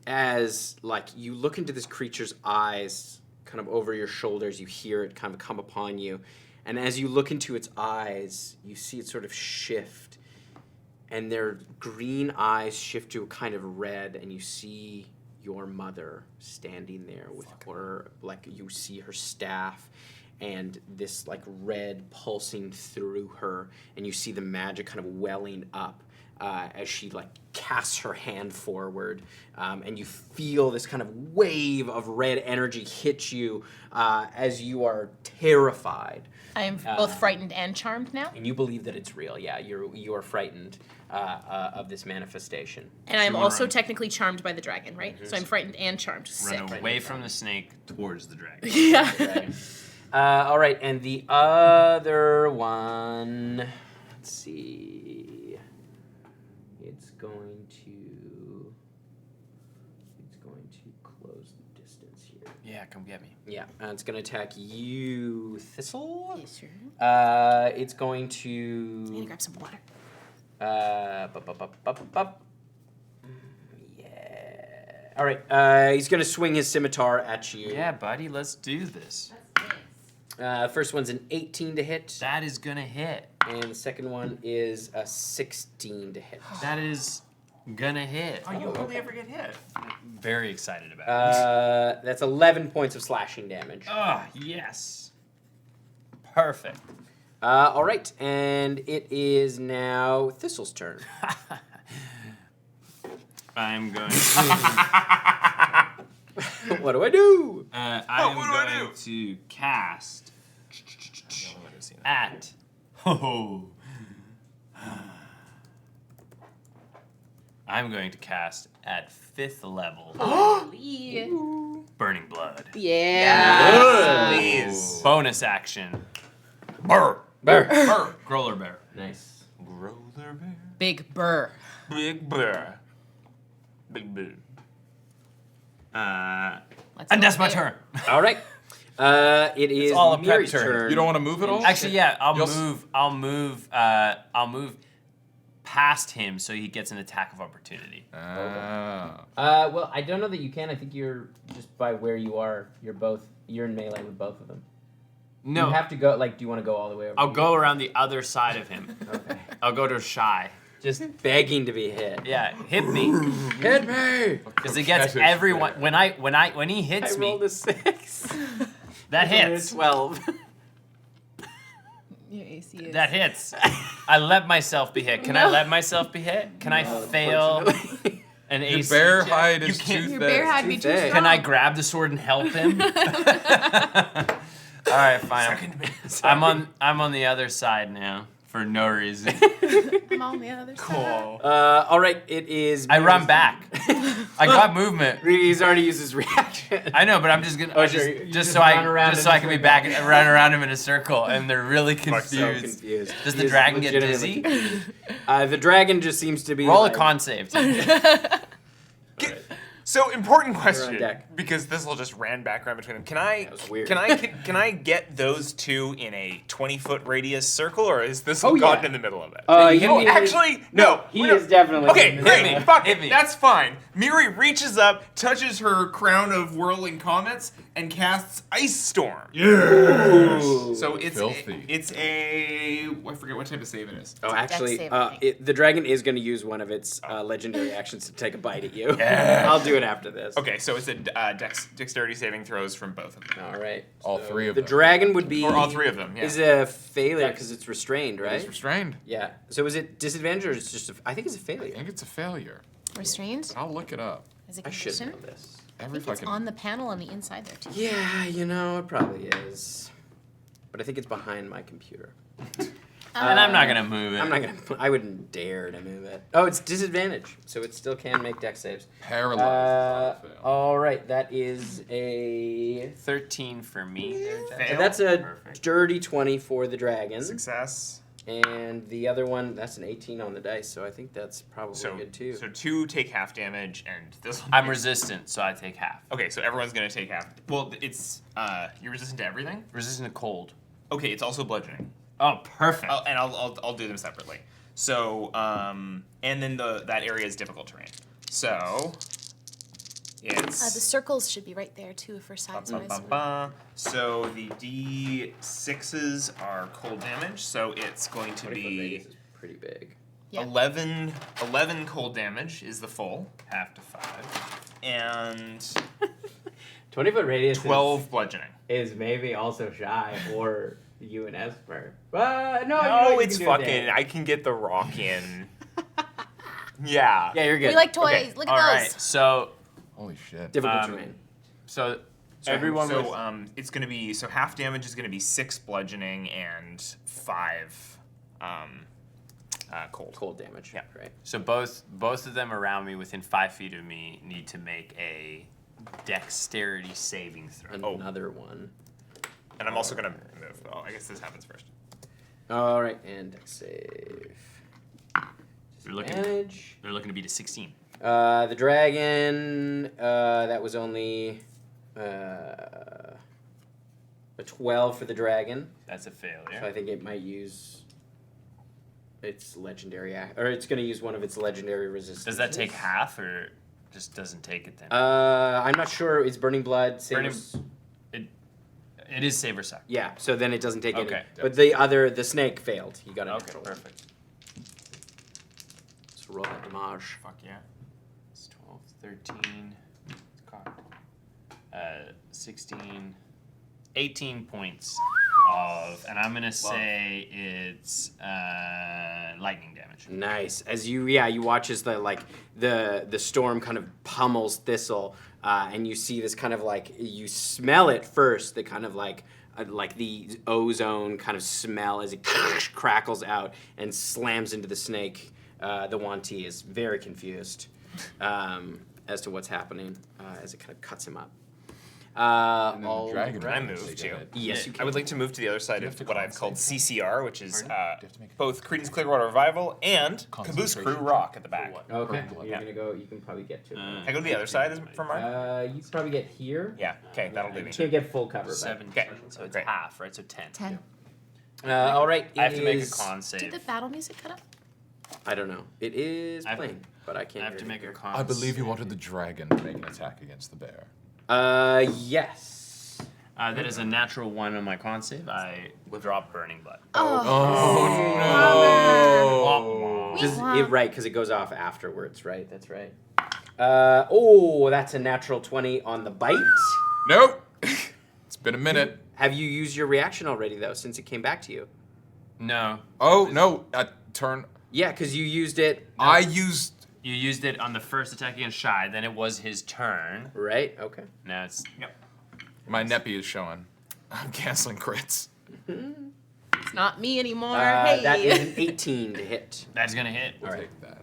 as you look into this creature's eyes kind of over your shoulders. You hear it kind of come upon you. And as you look into its eyes, you see it sort of shift. And their green eyes shift to a kind of red, and you see your mother standing there with her, like you see her staff and this like red pulsing through her, and you see the magic kind of welling up as she like casts her hand forward, and you feel this kind of wave of red energy hit you as you are terrified.
I am both frightened and charmed now.
And you believe that it's real. Yeah, you are frightened of this manifestation.
And I'm also technically charmed by the dragon, right? So I'm frightened and charmed.
Run away from the snake towards the dragon.
Yeah.
All right, and the other one, let's see. It's going to close the distance here.
Yeah, come get me.
Yeah, it's going to attack you, Thistle.
Yeah, sure.
It's going to.
I need to grab some water.
Yeah. All right. He's going to swing his scimitar at you.
Yeah, buddy, let's do this.
First one's an 18 to hit.
That is gonna hit.
And the second one is a 16 to hit.
That is gonna hit.
Oh, you only ever get hit.
Very excited about it.
That's 11 points of slashing damage.
Oh, yes. Perfect.
All right, and it is now Thistle's turn.
I'm going
What do I do?
I'm going to cast at. I'm going to cast at 5th level. Burning Blood.
Yeah.
Please.
Bonus action.
Burr.
Growler Bear.
Nice.
Growler bear.
Big burr.
Big bear. Big bear.
And that's my turn.
All right. It is
all a prep
Miri's
turn.
You don't want to move at all?
Actually, yeah, I'll move past him so he gets an attack of opportunity.
Well, I don't know that you can. I think you're just by where you are. You're in melee with both of them.
No,
You have to go. Like, do you want to go all the way over?
I'll
here?
go around the other side of him.
Okay.
I'll go to Shy.
Just begging to be hit.
Yeah, hit me.
Hit me.
Because it gets
Fetish
everyone.
bear.
When he hits
I
me,
rolled a 6.
that hits.
12.
Your AC is.
That hits. I let myself be hit. Can I let myself be hit? Can I fail an
Your
AC?
bear
check?
hide is too
Your
thick.
bear had me too
thick.
strong.
Can I grab the sword and help him? All right, fine. I'm on the other side now for no reason.
I'm on the other side.
Cool.
All right, it is.
I run back. I got movement.
He's already used his reaction.
I know, but I'm just gonna
Oh, sure. You
just
just
so
run around
just
in
so I
a
can be
circle.
back and run around him in a circle, and they're really
So
confused.
confused.
Does
He
the
is
dragon get
legitimately
dizzy?
confused. The dragon just seems to be.
Roll a
like,
con save.
So important question,
deck.
because this will just ran back around between them. Can I?
That was weird.
Can I get those two in a 20-foot radius circle, or is this
Oh,
caught
yeah.
in the middle of it?
He
we
is
don't-
definitely.
Okay,
in the
great.
middle.
Fuck
Hit
it.
me.
That's fine. Miri reaches up, touches her crown of whirling comets, and casts Ice Storm.
Ooh.
So it's
Filthy.
I forget what type of save it is.
Oh, actually,
save, I think.
the dragon is going to use one of its legendary actions to take a bite at you. I'll do it after this.
Okay, so it's a dexterity saving throws from both of them.
All right.
All
So
three of
the
them.
dragon would be.
Or all three of them, yeah.
Is a failure because it's restrained,
It
right?
is restrained.
Yeah. So is it disadvantage or is it just? I think it's a
I
failure.
think it's a failure.
Restrained?
I'll look it up.
Is it
I should
condition?
know this.
I
Every
think it's
fucking.
on the panel on the inside there too.
Yeah, it probably is. But I think it's behind my computer.
And I'm not gonna move it.
I'm not gonna. I wouldn't dare to move it. Oh, it's disadvantage, so it still can make dex saves.
Paralyzed. is not a fail.
All right, that is a.
13 for me. There, Jeff.
Fail.
That's a
Perfect.
dirty 20 for the dragon,
Success.
and the other one that's an 18 on the dice. So I think that's probably
So
good too.
So 2 take half damage, and this one.
I'm resistant, so I take half.
Okay, so everyone's gonna take half. Well, it's you're resistant to everything.
Resistant to cold.
Okay, it's also bludgeoning.
Oh, perfect.
And I'll do them separately. So and then that area is difficult terrain. So It's
The circles should be right there too for size wise.
So the D6s are cold damage, so it's going to
20-foot
be
radius is pretty big.
Yep.
11 cold damage is the full, half to 5, and
20-foot radius
12 bludgeoning.
is maybe also shy or you and Esper. No, you know
No,
you
it's
can do it there.
fucking. I can get the rock in. Yeah.
Yeah, you're good.
We like toys.
Okay.
Look
All
at
right.
those.
So
Holy shit.
Difficult terrain.
so everyone was
it's going to be half damage is going to be 6 bludgeoning and 5 cold.
Cold damage.
Yeah.
Right.
so both of them around me within 5 feet of me need to make a dexterity saving throw.
Another one.
And I'm also going to move. Oh, I guess this happens first.
All right, and dex save.
They're looking
Damage.
to beat a 16.
The dragon, that was only a 12 for the dragon.
That's a failure.
So I think it might use its legendary or it's going to use one of its legendary resistances.
Does that take half or just doesn't take it then?
I'm not sure. It's Burning Blood. Saves...
It is save or suck.
Yeah, so then it doesn't take any.
Okay.
But the snake failed. He got a
Okay,
natural.
perfect.
Let's roll that damage.
Fuck yeah. It's 12, 13, it's cocked. 16, 18 points of, and I'm gonna say it's lightning damage.
Nice. As you watch as the storm kind of pummels Thistle, and you see this kind of you smell it first, the kind of like the ozone kind of smell as it crackles out and slams into the snake. The Wanti is very confused as to what's happening as it kind of cuts him up.
And then the dragon.
Can I move too?
Yes, you can.
I would like to move to the other side
have
of
to
what I've called
compensate?
CCR, which is
have to make a-
both Creedence Clearwater Revival and Caboose Crew
Concentration.
Rock at the back.
Okay,
Blood.
you're gonna go. You can probably get to it.
Can I go to the other side from mine?
You can probably get here.
Yeah, okay, that'll do
You
me.
can't get full cover.
7,
Okay,
so it's
great.
half, right? So 10.
10.
All right.
I have to make a
is-
con
Did
save.
the battle music cut up?
I don't know. It is
I have-
playing, but I can't.
I have to
hear it
make a
here.
con
I believe you
save.
wanted the dragon to make an attack against the bear.
Yes.
That is a natural 1 on my con save. I withdraw Burning Blood.
Oh,
Just,
Wow.
right, because it goes off afterwards, right? That's right. That's a natural 20 on the bite.
Nope. It's been a minute.
Have you used your reaction already, though, since it came back to you?
No.
Oh no! Turn.
Yeah, because you used it.
I used.
You used it on the first attack against Shy, then it was his turn.
Right, okay.
Now it's
My neppy is showing. I'm canceling crits.
It's not me anymore.
That
hey.
is an 18 to hit.
that's gonna hit.
We'll take that.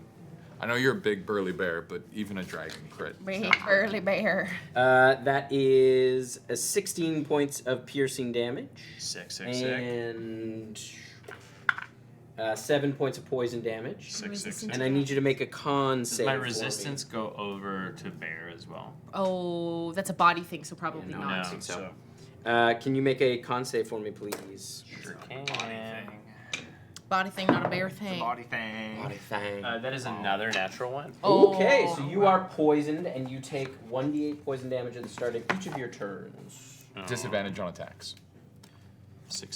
I know you're a big burly bear, but even a dragon crit.
Big burly bear.
That is 16 points of piercing damage.
Sick.
And 7 points of poison damage.
Sick.
And I need you to make a con
Does
save.
my
for me.
resistance go over to Bear as well?
Oh, that's a body thing, so probably
Yeah,
No,
not.
think so. Can you make a con save for me, please?
Sure can.
Body thing, not a bear thing.
Body thing.
Body thang.
That is another natural one.
Okay,
Oh.
so you are poisoned, and you take 1d8 poison damage at the start of each of your turns.
Disadvantage on attacks.
Sick.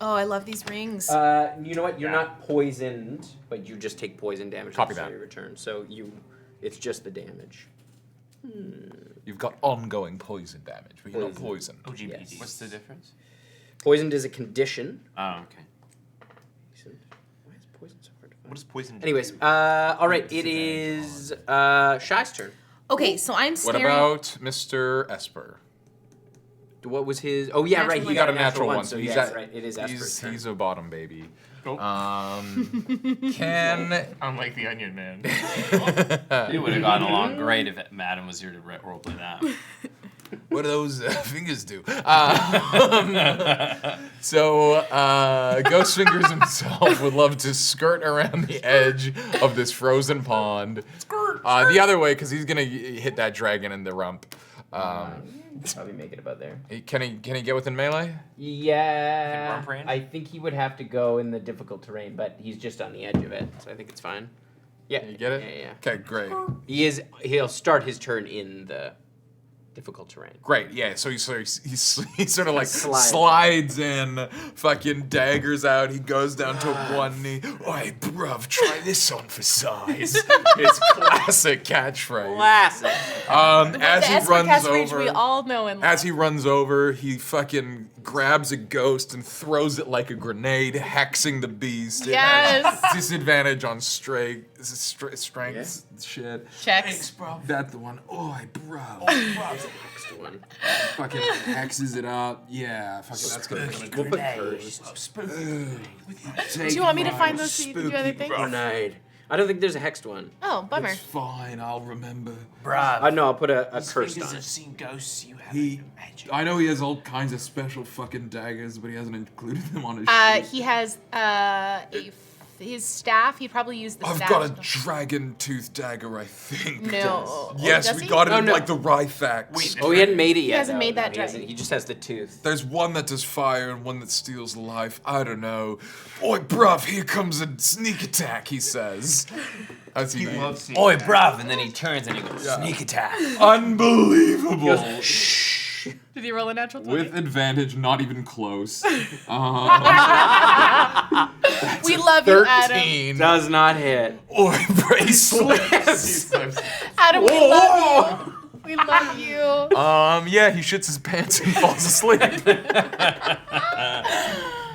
Oh, I love these rings.
You know what? You're not poisoned, but you just take poison damage
Copy
at the start
that.
of your turn. So it's just the damage.
You've got ongoing poison damage, but you're not
Poison.
poisoned.
Yes.
What's the difference?
Poisoned is a condition.
Oh, okay.
Why is poison so hard to find?
What does poison do?
Anyways, all right, it is Shy's turn.
Okay, so I'm
What
staring.
about Mr. Esper?
What was his? Oh yeah, right.
Natural
He got a
a natural one,
So
he's
yes,
at-
right. It is Esper's turn.
He's a bottom baby.
Cool.
Can
Unlike the Onion Man.
It would have gotten along great if Madam was here to roleplay that.
what do those fingers do? Ghost Fingers himself would love to skirt around the edge of this frozen pond. The other way, because he's gonna hit that dragon in the rump.
Probably make it about there.
Can he get within melee?
Yeah.
Rump range?
I think he would have to go in the difficult terrain, but he's just on the edge of it, so I think it's fine. Yeah.
You get it?
Yeah.
Okay, great.
He'll start his turn in the difficult terrain.
Great, yeah. So he sort of like
Slides.
slides in, fucking daggers out. He goes down to one knee. Oi, bruv, try this on for size. His classic catchphrase.
Classic.
As he
Esper
runs
catchphrase
over,
we all know and love.
as he runs over, he fucking grabs a ghost and throws it like a grenade, hexing the beast. It has
Yes.
disadvantage on strength shit.
Checks.
Thanks, bro.
That's the one. Oi, bro.
Next one.
Fucking hexes it up. Yeah, fucking that's gonna be
We'll put curse.
Do you want me to find those so you can do other things?
Grenade. I don't think there's a hexed one.
Oh, bummer.
It's fine, I'll remember.
Bruh.
No, I'll put a cursed
Fingers
on
have
it.
seen ghosts you haven't
He,
imagined.
I know he has all kinds of special fucking daggers, but he hasn't included them on his sheet.
He has his staff. He'd probably use the
I've
staff.
got a dragon tooth dagger, I think.
No.
Yes,
Does
we
he?
got it
Oh,
in
no.
like the Rythax.
Wait,
Oh, he hadn't made it yet.
hasn't
though.
made that
he hasn't.
dragon.
He just has the tooth.
There's one that does fire and one that steals life. I don't know. Oi, bruv, here comes a sneak attack, he says. As he
Love seeing
Oi,
that.
bruv, and then he turns and he goes, sneak attack.
Unbelievable.
Did he roll a natural 20?
With advantage, not even close.
We love you, Adam.
13.
Does not hit.
Oi, bracelets.
Adam, we love you. We love you.
Yeah, he shits his pants and falls asleep.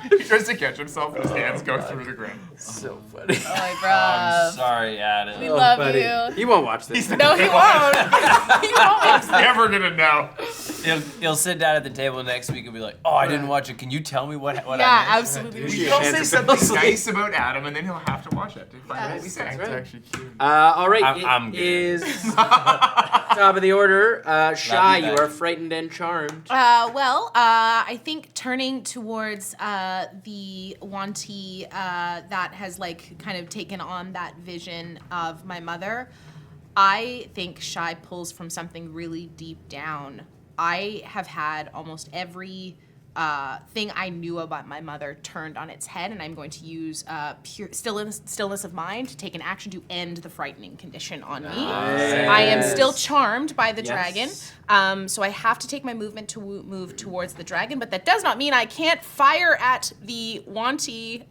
He tries to catch himself and his hands go through the ground.
So funny.
Oh, bro.
I'm sorry, Adam.
We love
buddy.
you.
He won't watch this.
No, he won't. He won't.
Never gonna know.
He'll sit down at the table next week and be like, oh, I didn't watch it. Can you tell me what I
Yeah,
missed?
absolutely.
Dude.
He'll say
Hands
something
are
nice about Adam, and then he'll have to watch it to find out what we
Yes.
say.
That's actually cute.
All right.
I'm
it
good.
is top of the order. Shy,
you
you
guys.
are frightened and charmed.
I think turning towards the Wanty that has like kind of taken on that vision of my mother, I think Shy pulls from something really deep down. I have had almost every thing I knew about my mother turned on its head, and I'm going to use pure stillness of mind to take an action to end the frightening condition on me. I am still charmed by the dragon, so I have to take my movement to move towards the dragon, but that does not mean I can't fire at the Wanty.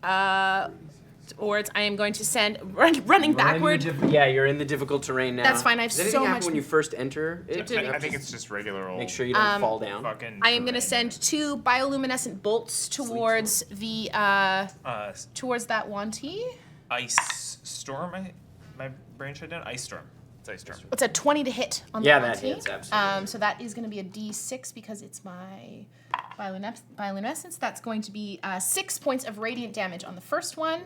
Towards, I am going to send running backward.
Yeah, you're in the difficult terrain now.
That's fine, I have
Does anything
so
happen
much-
when you first enter it?
I think it's just regular old.
Make sure you don't fall down.
Fucking.
I am going to send 2 bioluminescent bolts towards the towards that Wanty.
Ice storm. My brain shut down. Ice storm. It's ice storm.
It's a 20 to hit on the
Yeah,
Wanty.
that hits, absolutely.
So that is going to be a D6 because it's my bioluminescence. That's going to be 6 points of radiant damage on the first one.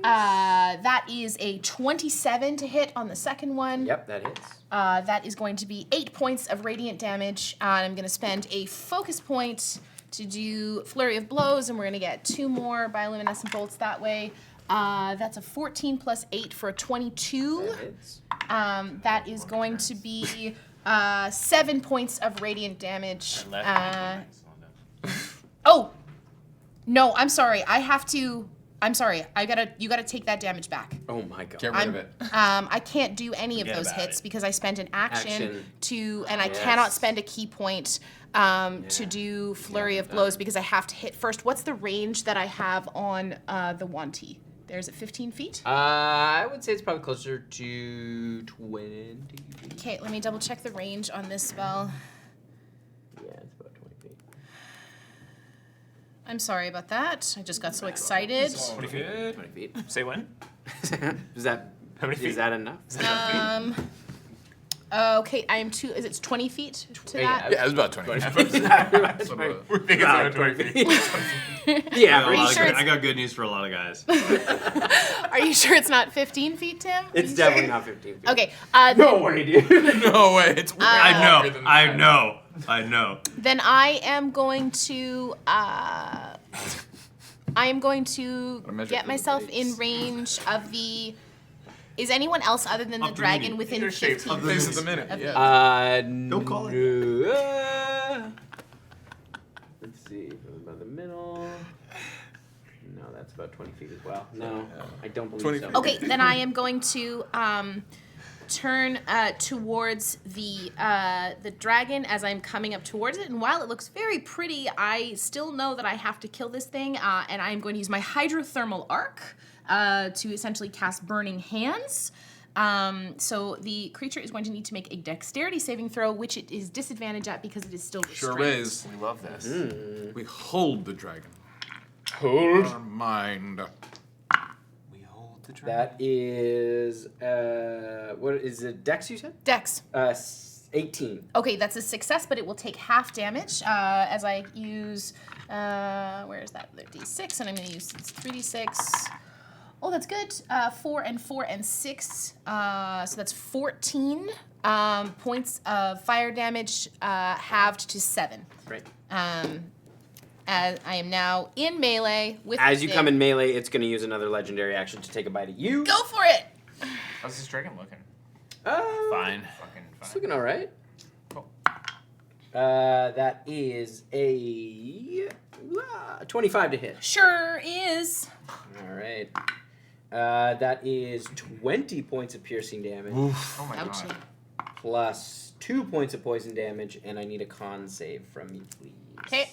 That is a 27 to hit on the second one.
Yep, that hits.
That is going to be 8 points of radiant damage. I'm going to spend a focus point to do Flurry of Blows, and we're going to get 2 more bioluminescent bolts that way. That's a 14 plus 8 for a 22.
That hits.
That is going to be 7 points of radiant damage. Oh, no, I'm sorry. You gotta take that damage back.
Oh my god.
Get rid of it.
I can't do any of
Forget
those
about
hits
it.
because I spent an action
Action.
to, and I
Yes.
cannot spend a key point to do Flurry of Blows because I have to hit first. What's the range that I have on the Wanty? There's it 15 feet?
I would say it's probably closer to 20 feet.
Okay, let me double check the range on this spell.
Yeah, it's about 20 feet.
I'm sorry about that. I just got so excited.
20 feet.
20 feet.
Say when?
Is that
How many feet?
Is that enough?
Okay, I am is it 20 feet to that?
Yeah, it's about 20 feet.
We're thinking about 20 feet.
Yeah,
Are you sure
I
it's,
got good news for a lot of guys.
are you sure it's not 15 feet, Tim? Are
It's
you
definitely
sure?
not 15 feet.
Okay.
No way, dude.
No way, it's way
I
longer than that.
know.
Then I am going to
measure
get
for the
myself
base.
in range of the. Is anyone else other than the
Of the
dragon
mini.
within
Either shape
15
of
feet?
This is the minute,
Of
yeah.
Don't
call it.
Let's see, about the middle. No, that's about 20 feet as well. No, I don't believe
20
so.
feet.
Okay, then I am going to turn towards the dragon as I'm coming up towards it. And while it looks very pretty, I still know that I have to kill this thing. And I am going to use my hydrothermal arc to essentially cast Burning Hands. So the creature is going to need to make a dexterity saving throw, which it is disadvantaged at because it is still restrained.
Sure is.
We love this.
We hold the dragon.
Hold.
Our mind.
We hold the dragon.
That is what is it? Dex, you said?
Dex.
18.
Okay, that's a success, but it will take half damage as I use, where is that? D6, and I'm going to use 3d6. Oh, that's good. 4 and 4 and 6. So that's 14 points of fire damage, halved to 7.
Right.
As I am now in melee with.
As
the
you
thing.
come in melee, it's going to use another legendary action to take a bite at you.
Go for it.
How's this dragon looking?
Fine.
Fucking
It's
fine.
looking all right.
Cool.
That is a 25 to hit.
Sure is.
All right. That is 20 points of piercing damage,
Oh my
Ouchie.
god.
plus 2 points of poison damage, and I need a con save from you, please.
Okay.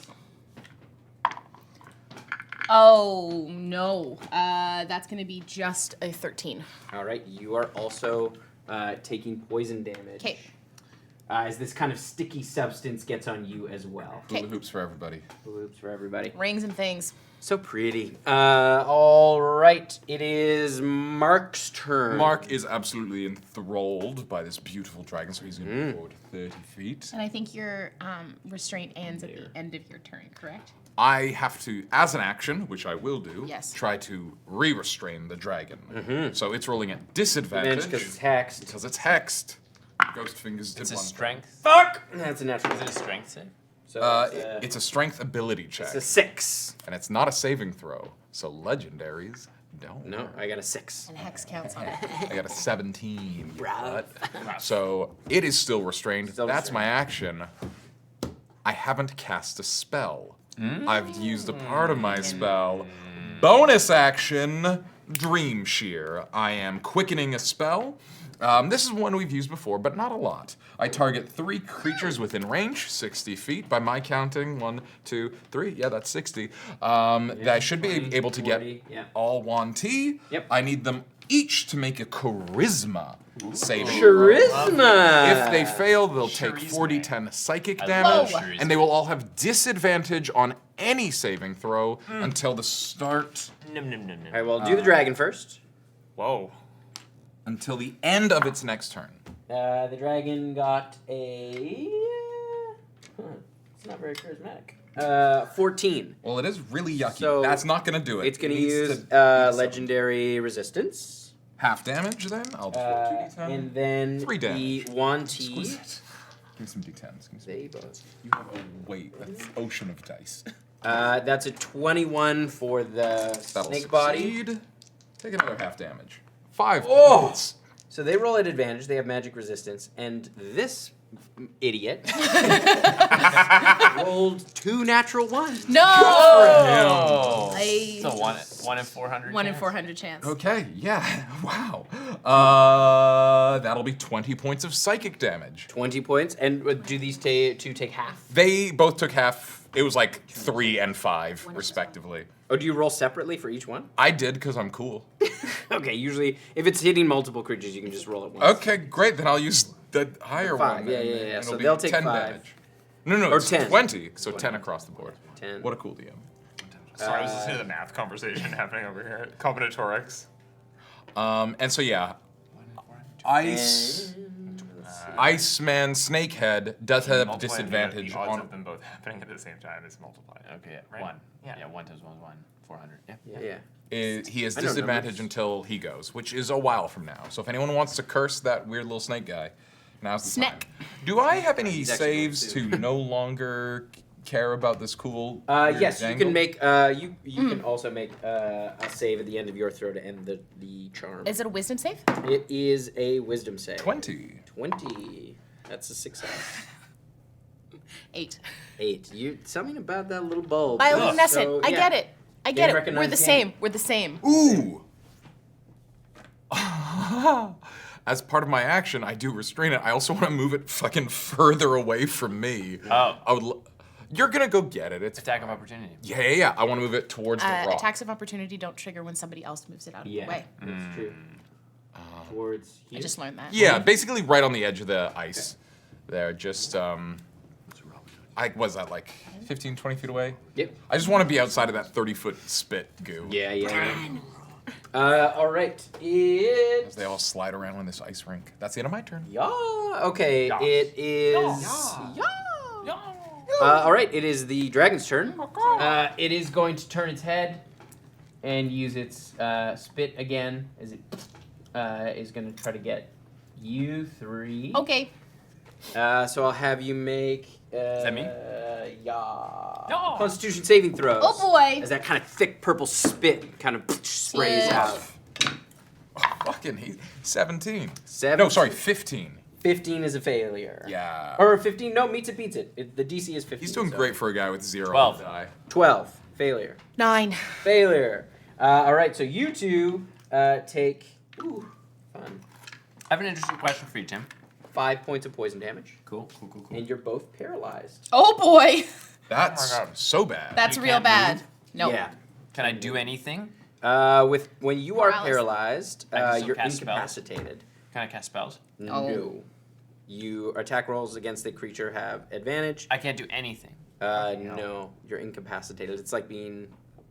Oh no. That's gonna be just a 13.
All right. You are also taking poison damage.
Okay.
As this kind of sticky substance gets on you as well.
Hula hoops for everybody.
Loops for everybody.
Rings and things.
So pretty. All right. It is Mark's turn.
Mark is absolutely enthralled by this beautiful dragon, so he's going to move forward 30 feet.
And I think your restraint ends at the end of your turn, correct?
I have to, as an action, which I will do,
Yes.
try to re-restrain the dragon. So it's rolling at disadvantage.
Because it's hexed.
Because it's hexed. Ghost fingers did
It's a
one.
strength.
Fuck! That's a natural.
Is it a strength save?
So
It's a strength ability check.
it's a 6.
And it's not a saving throw. So legendaries don't.
No, I got a 6.
And hex counts on it.
I got a 17.
Bruh.
So it is still restrained.
Still
That's my
restrained.
action. I haven't cast a spell. I've used a part of my spell. Bonus action, Dream Shear. I am quickening a spell. This is one we've used before, but not a lot. I target 3 creatures within range, 60 feet by my counting. 1, 2, 3. Yeah, that's 60. That I should be
20,
able to
40,
get
yeah.
all 1T.
Yep.
I need them each to make a charisma saving throw.
Charisma!
If they fail, they'll take 40-10 psychic damage,
charisma.
and they will all have disadvantage on any saving throw until the start,
Nim nim nim nim.
All right, well, do the dragon first.
Whoa.
until the end of its next turn.
The dragon got a... it's not very charismatic. 14.
Well, it is really yucky.
So
That's not going to do it.
It's going to
It needs
use
beat something.
legendary resistance.
Half damage then? I'll just roll 2d10.
And then
3 damage.
the 1T.
Exquisite. Give me some d10s. Give me some
They
d10s.
both.
You have a weight. That's ocean of dice.
That's a 21 for the
That'll
snake body.
succeed. Take another half damage. 5
Oh!
points.
So they roll at advantage. They have magic resistance. And this idiot rolled 2 natural ones.
No!
Oh!
I-
So 1 in 400.
1 in
chance?
400 chance.
Okay, yeah. Wow. That'll be 20 points of psychic damage.
20 points. And do these two take half?
They both took half. It was like 3 and 5, respectively.
Oh, do you roll separately for each one?
I did because I'm cool.
Okay, usually if it's hitting multiple creatures, you can just roll it once.
Okay, great. Then I'll use the higher
5,
one.
yeah,
then,
yeah,
and
yeah.
it'll
So
be
they'll take
10
5.
damage. No,
Or
it's
10.
20. So 10 across the board.
10.
What a cool DM.
Sorry, I was listening to the math conversation happening over here. Combinatorics.
And so yeah, Iceman Snakehead does have
Multiply
disadvantage
the odds
on.
of them both happening at the same time is multiplied.
Okay, yeah.
Right?
1.
Yeah.
Yeah, 1 times 1 is 1. 400. Yeah.
Yeah.
He has
I know
disadvantage
numbers.
until he goes, which is a while from now. So if anyone wants to curse that weird little snake guy, now's the
Snack.
time. Do I have any
He's actually
saves to
going
no longer care about this cool? weird
Yes, you
dangle?
can make. You can also make a save at the end of your throw to end the charm.
Is it a wisdom save?
It is a wisdom save.
20.
20. That's a success.
8.
8. You something about that little bulb.
Bioluminescent.
So,
I
yeah.
get it. I get
Game
it. We're the
recognized
same.
game.
We're the same.
Ooh! As part of my action, I do restrain it. I also want to move it fucking further away from me.
Oh.
I would. You're gonna go get it. It's
Attack of opportunity.
yeah. I want to move it towards the rock.
Attacks of opportunity don't trigger when somebody else moves it out of the way.
That's true. Towards here.
I just learned that.
Yeah, basically right on the edge of the ice. There, just was that like 15, 20 feet away?
Yep.
I just want to be outside of that 30-foot spit goo.
Yeah. All right. It's
As they all slide around in this ice rink. That's the end of my turn.
yeah. Okay. It is. All right. It is the dragon's turn. It is going to turn its head and use its spit again as it is going to try to get you 3.
Okay.
So I'll have you make. Is
that me?
Yeah. Constitution saving throws.
Oh boy.
As that kind of thick purple spit kind of sprays
Yeah.
out.
Fucking 17.
7.
No, sorry, 15.
15 is a failure.
Yeah.
Or 15, no, meets it, beats it. The DC is 15.
He's doing
so.
great for a guy with 0
12.
on the die.
12, failure.
9.
Failure. All right, so you two take, fun,
I have an interesting question for you, Tim.
5 points of poison damage.
Cool.
And you're both paralyzed.
Oh boy.
That's so bad.
That's
You
real
can't
bad.
move?
No.
Yeah.
Can I do anything?
When you are
Paralysis.
paralyzed,
I can still
you're
cast spells?
incapacitated.
Can I cast spells?
Oh.
No. Your attack rolls against the creature have advantage.
I can't do anything.
No, you're incapacitated. It's like being.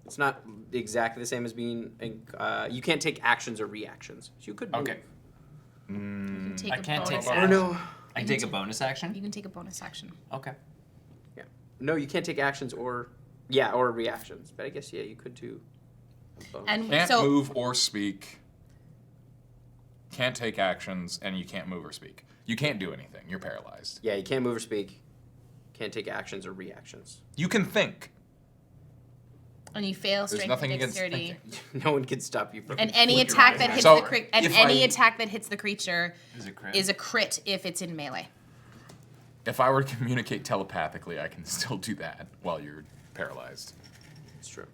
It's not exactly the same as being. You can't take actions or reactions. So you could. Move.
Okay.
You can take
I
a
can't
bonus
take
Oh
action.
no.
I can take a bonus
You
action?
can take a bonus action.
Okay.
Yeah. No, you can't take actions or. Yeah, or reactions. But I guess you could do. a bonus.
And
Can't
so
move or speak. Can't take actions, and you can't move or speak. You can't do anything. You're paralyzed.
Yeah, you can't move or speak. Can't take actions or reactions.
You can think.
and you fail
There's
strength
nothing
and
against
dexterity.
No one can stop you from.
And any
what you're
attack
doing.
that hits
So,
the
if
attack that hits the creature
Is it crit?
is a crit if it's in melee.
If I were to communicate telepathically, I can still do that while you're paralyzed.
It's true.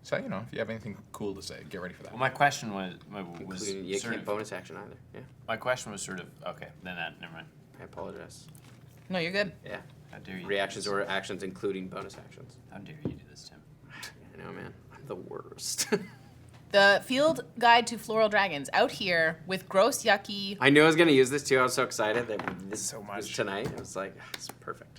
So, if you have anything cool to say, get ready for that.
Well, my question was
Including, you
sort
can't
of,
bonus action either. Yeah,
my question was sort of okay. Then never mind.
I apologize.
No, you're good.
Yeah.
How dare you?
Reactions or actions, including bonus actions.
How dare you do this, Tim?
I know, man. I'm the worst.
The Field Guide to Floral Dragons out here with gross, yucky.
I knew I was gonna use this too. I was so excited that this
So
was
much.
tonight. I was like, it's perfect.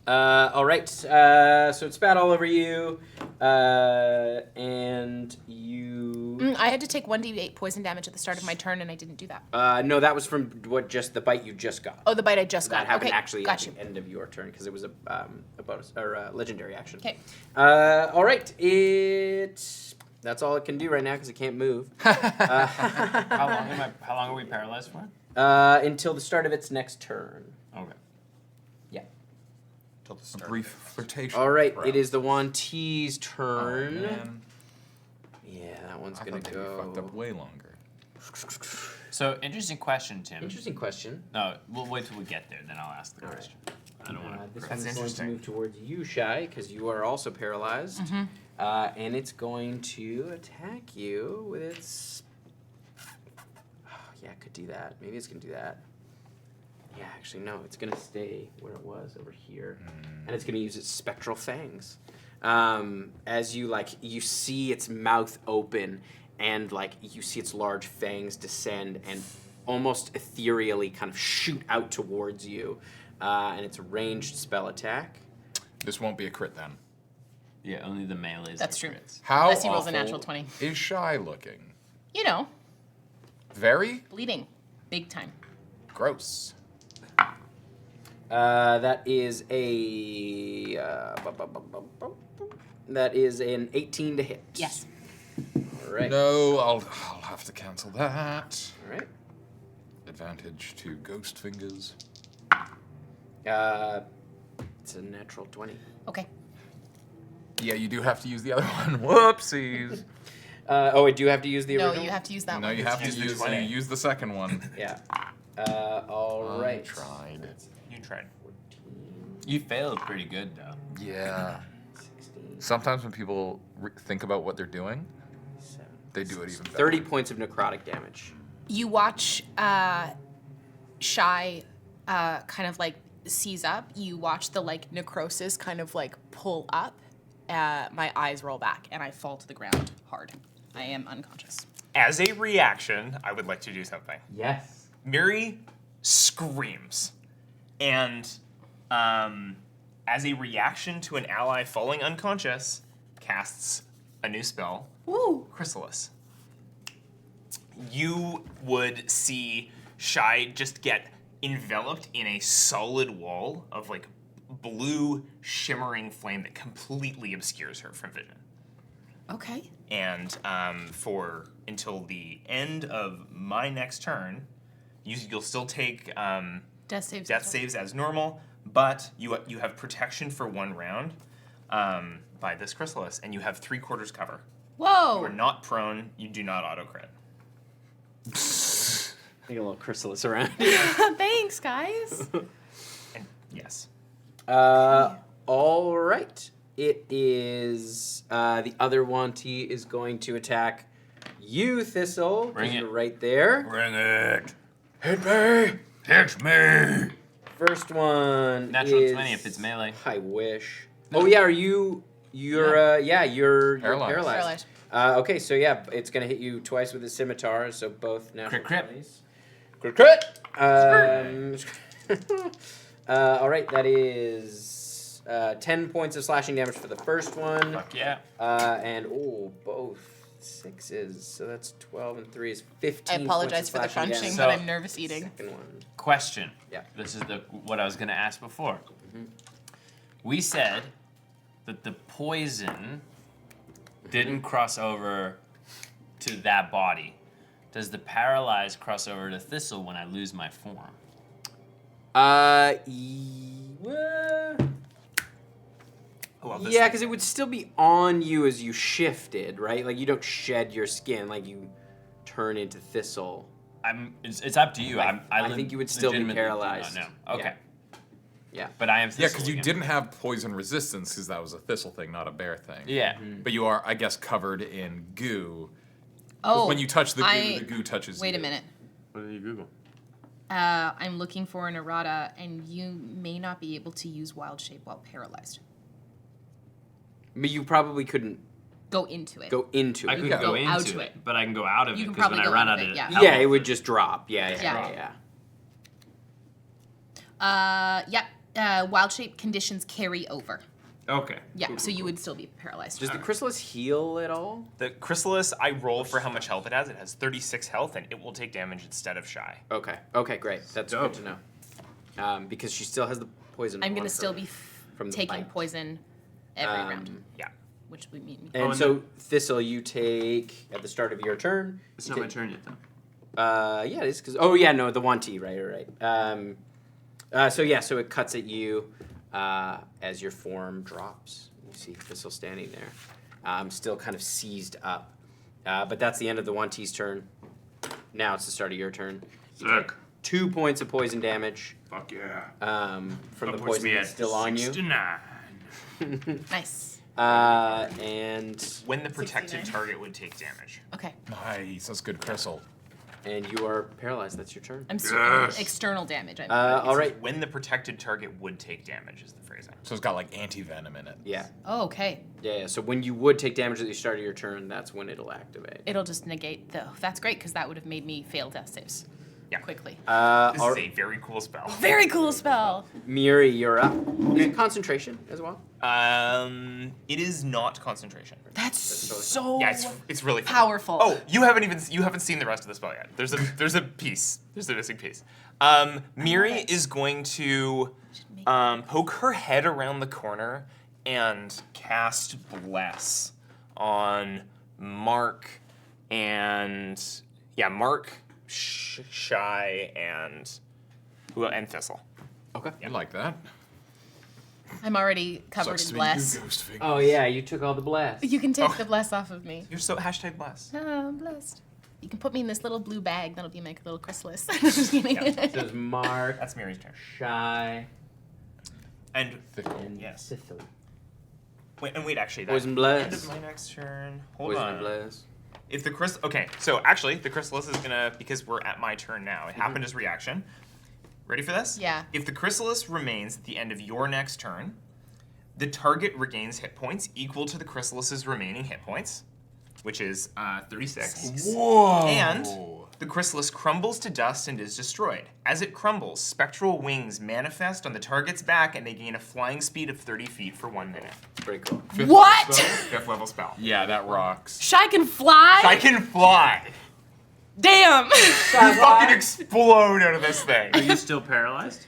All right. So it's spat all over you, and you.
I had to take 1d8 poison damage at the start of my turn, and I didn't do that.
No, that was from the bite you just got.
Oh, the bite I just
That
got.
happened
Okay,
actually
got
at
you.
the end of your turn because it was a bonus or a legendary action.
Okay.
All right. That's all it can do right now because it can't move
How long are we paralyzed for?
until the start of its next turn.
Okay.
Yeah.
A brief flirtation.
All right.
round.
It is the one T's
Oh,
turn.
man.
Yeah, that one's
I
gonna
thought they'd be fucked up
go.
way longer.
So interesting question, Tim.
Interesting question.
No, we'll wait till we get there, then I'll ask the question. I don't want
This
to.
one's going to
interesting.
move towards you, Shy, because you are also paralyzed.
Mm-hmm.
And it's going to attack you with its. Oh, yeah, it could do that. Maybe it's going to do that. Yeah, actually, no. It's going to stay where it was over here. And it's going to use its spectral fangs. As you see its mouth open, and you see its large fangs descend and almost ethereally kind of shoot out towards you. And it's a ranged spell attack.
This won't be a crit then.
Yeah, only the melees.
That's
are
true.
crits.
How
Unless he rolls a
awful
natural 20.
is Shy looking?
You know,
Very
bleeding. Big time.
gross.
That is an 18 to hit.
Yes.
All right.
No, I'll have to cancel that.
All right.
Advantage to ghost fingers.
It's a natural 20.
Okay.
Yeah, you do have to use the other one. Whoopsies.
I do have to use the
No,
original?
you have to use that
No,
one.
you have to
Use the
use
20.
use the second one.
Yeah. All right.
I tried.
You tried.
14.
You failed pretty good though.
Yeah.
16.
Sometimes when people think about what they're doing,
7,
they do it even better.
30 points of necrotic damage.
You watch Shy kind of like seize up. You watch the like necrosis kind of like pull up. My eyes roll back and I fall to the ground hard. I am unconscious.
As a reaction, I would like to do something.
Yes.
Miri screams, and as a reaction to an ally falling unconscious, casts a new spell, Chrysalis. You would see Shy just get enveloped in a solid wall of like blue shimmering flame that completely obscures her from vision.
Okay.
And for until the end of my next turn, you'll still take
Death saves.
death saves as normal, but you have protection for 1 round by this Chrysalis, and you have 3/4 cover.
Whoa!
You are not prone. You do not auto crit.
Make a little chrysalis around.
Thanks, guys.
And yes.
All right. It is the other Wanty is going to attack you, Thistle.
Bring it.
You're right there.
Bring it. Hit me. Hit me.
First one.
Natural
is,
20 if it's melee.
I wish. Oh yeah, are you? You're you're
Paralyzed.
paralyzed. Okay, so yeah, it's gonna hit you twice with a scimitar, so both natural
Crit.
20s. Crit. All right, that is 10 points of slashing damage for the first one.
Fuck yeah.
And both 6s, so that's 12 and 3 is 15.
I apologize
points
for
of
the
slashing
crunching,
damage.
but I'm nervous eating.
Second one.
Question.
Yeah.
This is what I was going to ask before. We said that the poison didn't cross over to that body. Does the paralyzed cross over to Thistle when I lose my form?
Well,
Yeah, because it would still be on you as you shifted, right? Like you don't shed your skin, like you turn into Thistle.
It's up to you.
I think you would still be
legitimately do not
paralyzed.
know. Okay.
Yeah.
But I am Thistle.
Yeah, because you
again.
didn't have poison resistance because that was a thistle thing, not a bear thing.
Yeah.
But you are, I guess, covered in goo.
Oh.
When you touch the goo, the goo touches
Wait
you.
a minute.
What did you Google?
I'm looking for an errata, and you may not be able to use wild shape while paralyzed.
But you probably couldn't
Go into it.
go into
I
it.
could
can
go
go out
into
to
it,
it.
but I can go out of
You
it
can
because when
probably
I
go
run
out
out
of
of
it, yeah.
health,
Yeah, it would just drop. Yeah.
Wild shape conditions carry over.
Okay.
Yeah, so you would still be paralyzed.
Does the chrysalis heal at all?
the Chrysalis, I roll for how much health it has. It has 36 health, and it will take damage instead of Shy.
Okay, great. That's good to know. Because she still has the poison.
I'm
on
going to
her
still be
from the
taking
bite.
poison every round,
Yeah.
which would mean
And so Thistle, you take at the start of your turn.
It's
you
not my
take-
turn yet, though.
Yeah, it is because the 1T, right. So it cuts at you as your form drops. You see Thistle standing there, still kind of seized up. But that's the end of the 1T's turn. Now it's the start of your turn. You
Sick.
take 2 points of poison damage
Fuck yeah.
from the
That puts
poison
me
that's
at
still on you.
69.
nice.
And
When the protected
69.
target would take damage.
Okay,
Nice, that's good crystal.
you are paralyzed. That's your turn.
I'm
Yes.
external damage.
All right.
When the protected target would take damage is the phrasing.
So it's got like anti-venom in it.
Yeah.
Oh, okay.
Yeah. So when you would take damage at the start of your turn, that's when it'll activate.
It'll just negate the. That's great because that would have made me fail death saves.
Yeah.
Quickly.
This
All
is a very cool spell.
Very cool spell.
Miri, you're up. Is it concentration as well?
It is not concentration.
That's so
Yeah, it's really fun.
powerful.
Oh, you haven't seen the rest of the spell yet. There's a piece. There's a missing piece. Miri is going to poke her head around the corner and cast Bless on Mark and Mark, Shy, and Thistle.
Okay.
I like that.
I'm already covered
Sucks
in
to be
bless.
you, ghost figure.
Oh yeah, you took all the blast.
You can take the bless off of me.
You're so #bless.
Oh, I'm blessed. You can put me in this little blue bag. That'll be my little chrysalis. Just kidding.
So there's Mark,
That's Miri's turn.
Shy,
And
Thickle.
and
Yes.
Thistle.
Wait, actually, that's
Poison
end
Blast.
of my next turn. Hold
Poison
on.
Blast.
If the crystal, okay, so actually the chrysalis is gonna, because we're at my turn now, it happened as reaction. Ready for this?
Yeah.
If the chrysalis remains at the end of your next turn, the target regains hit points equal to the chrysalis's remaining hit points, which is 36.
Whoa.
And the chrysalis crumbles to dust and is destroyed. As it crumbles, spectral wings manifest on the target's back and they gain a flying speed of 30 feet for 1 minute.
Pretty cool.
What?
5th level spell.
Yeah, that rocks.
Shy can fly?
I can fly.
Damn.
You fucking explode out of this thing.
Are you still paralyzed?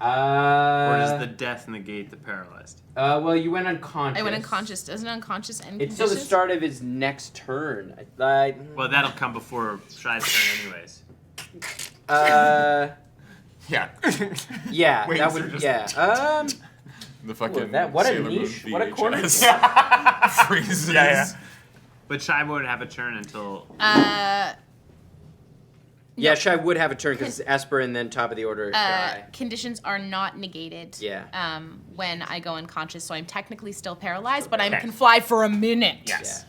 Or does the death negate the paralyzed?
Well, you went unconscious.
I went unconscious. Doesn't unconscious end
It's till the
conditions?
start of his next turn.
Well, that'll come before Shy's turn anyways.
Yeah.
Yeah,
Wings
that
are
would.
just-
Yeah.
The fucking
What a
Sailor Moon
niche. What a corner.
VHS. Freezes.
Yeah.
But Shy won't have a turn until.
Yeah, Shy would have a turn because it's Esper and then top of the order is Shy.
Conditions are not negated.
Yeah.
When I go unconscious, so I'm technically still paralyzed, but I can fly for a minute.
Yes.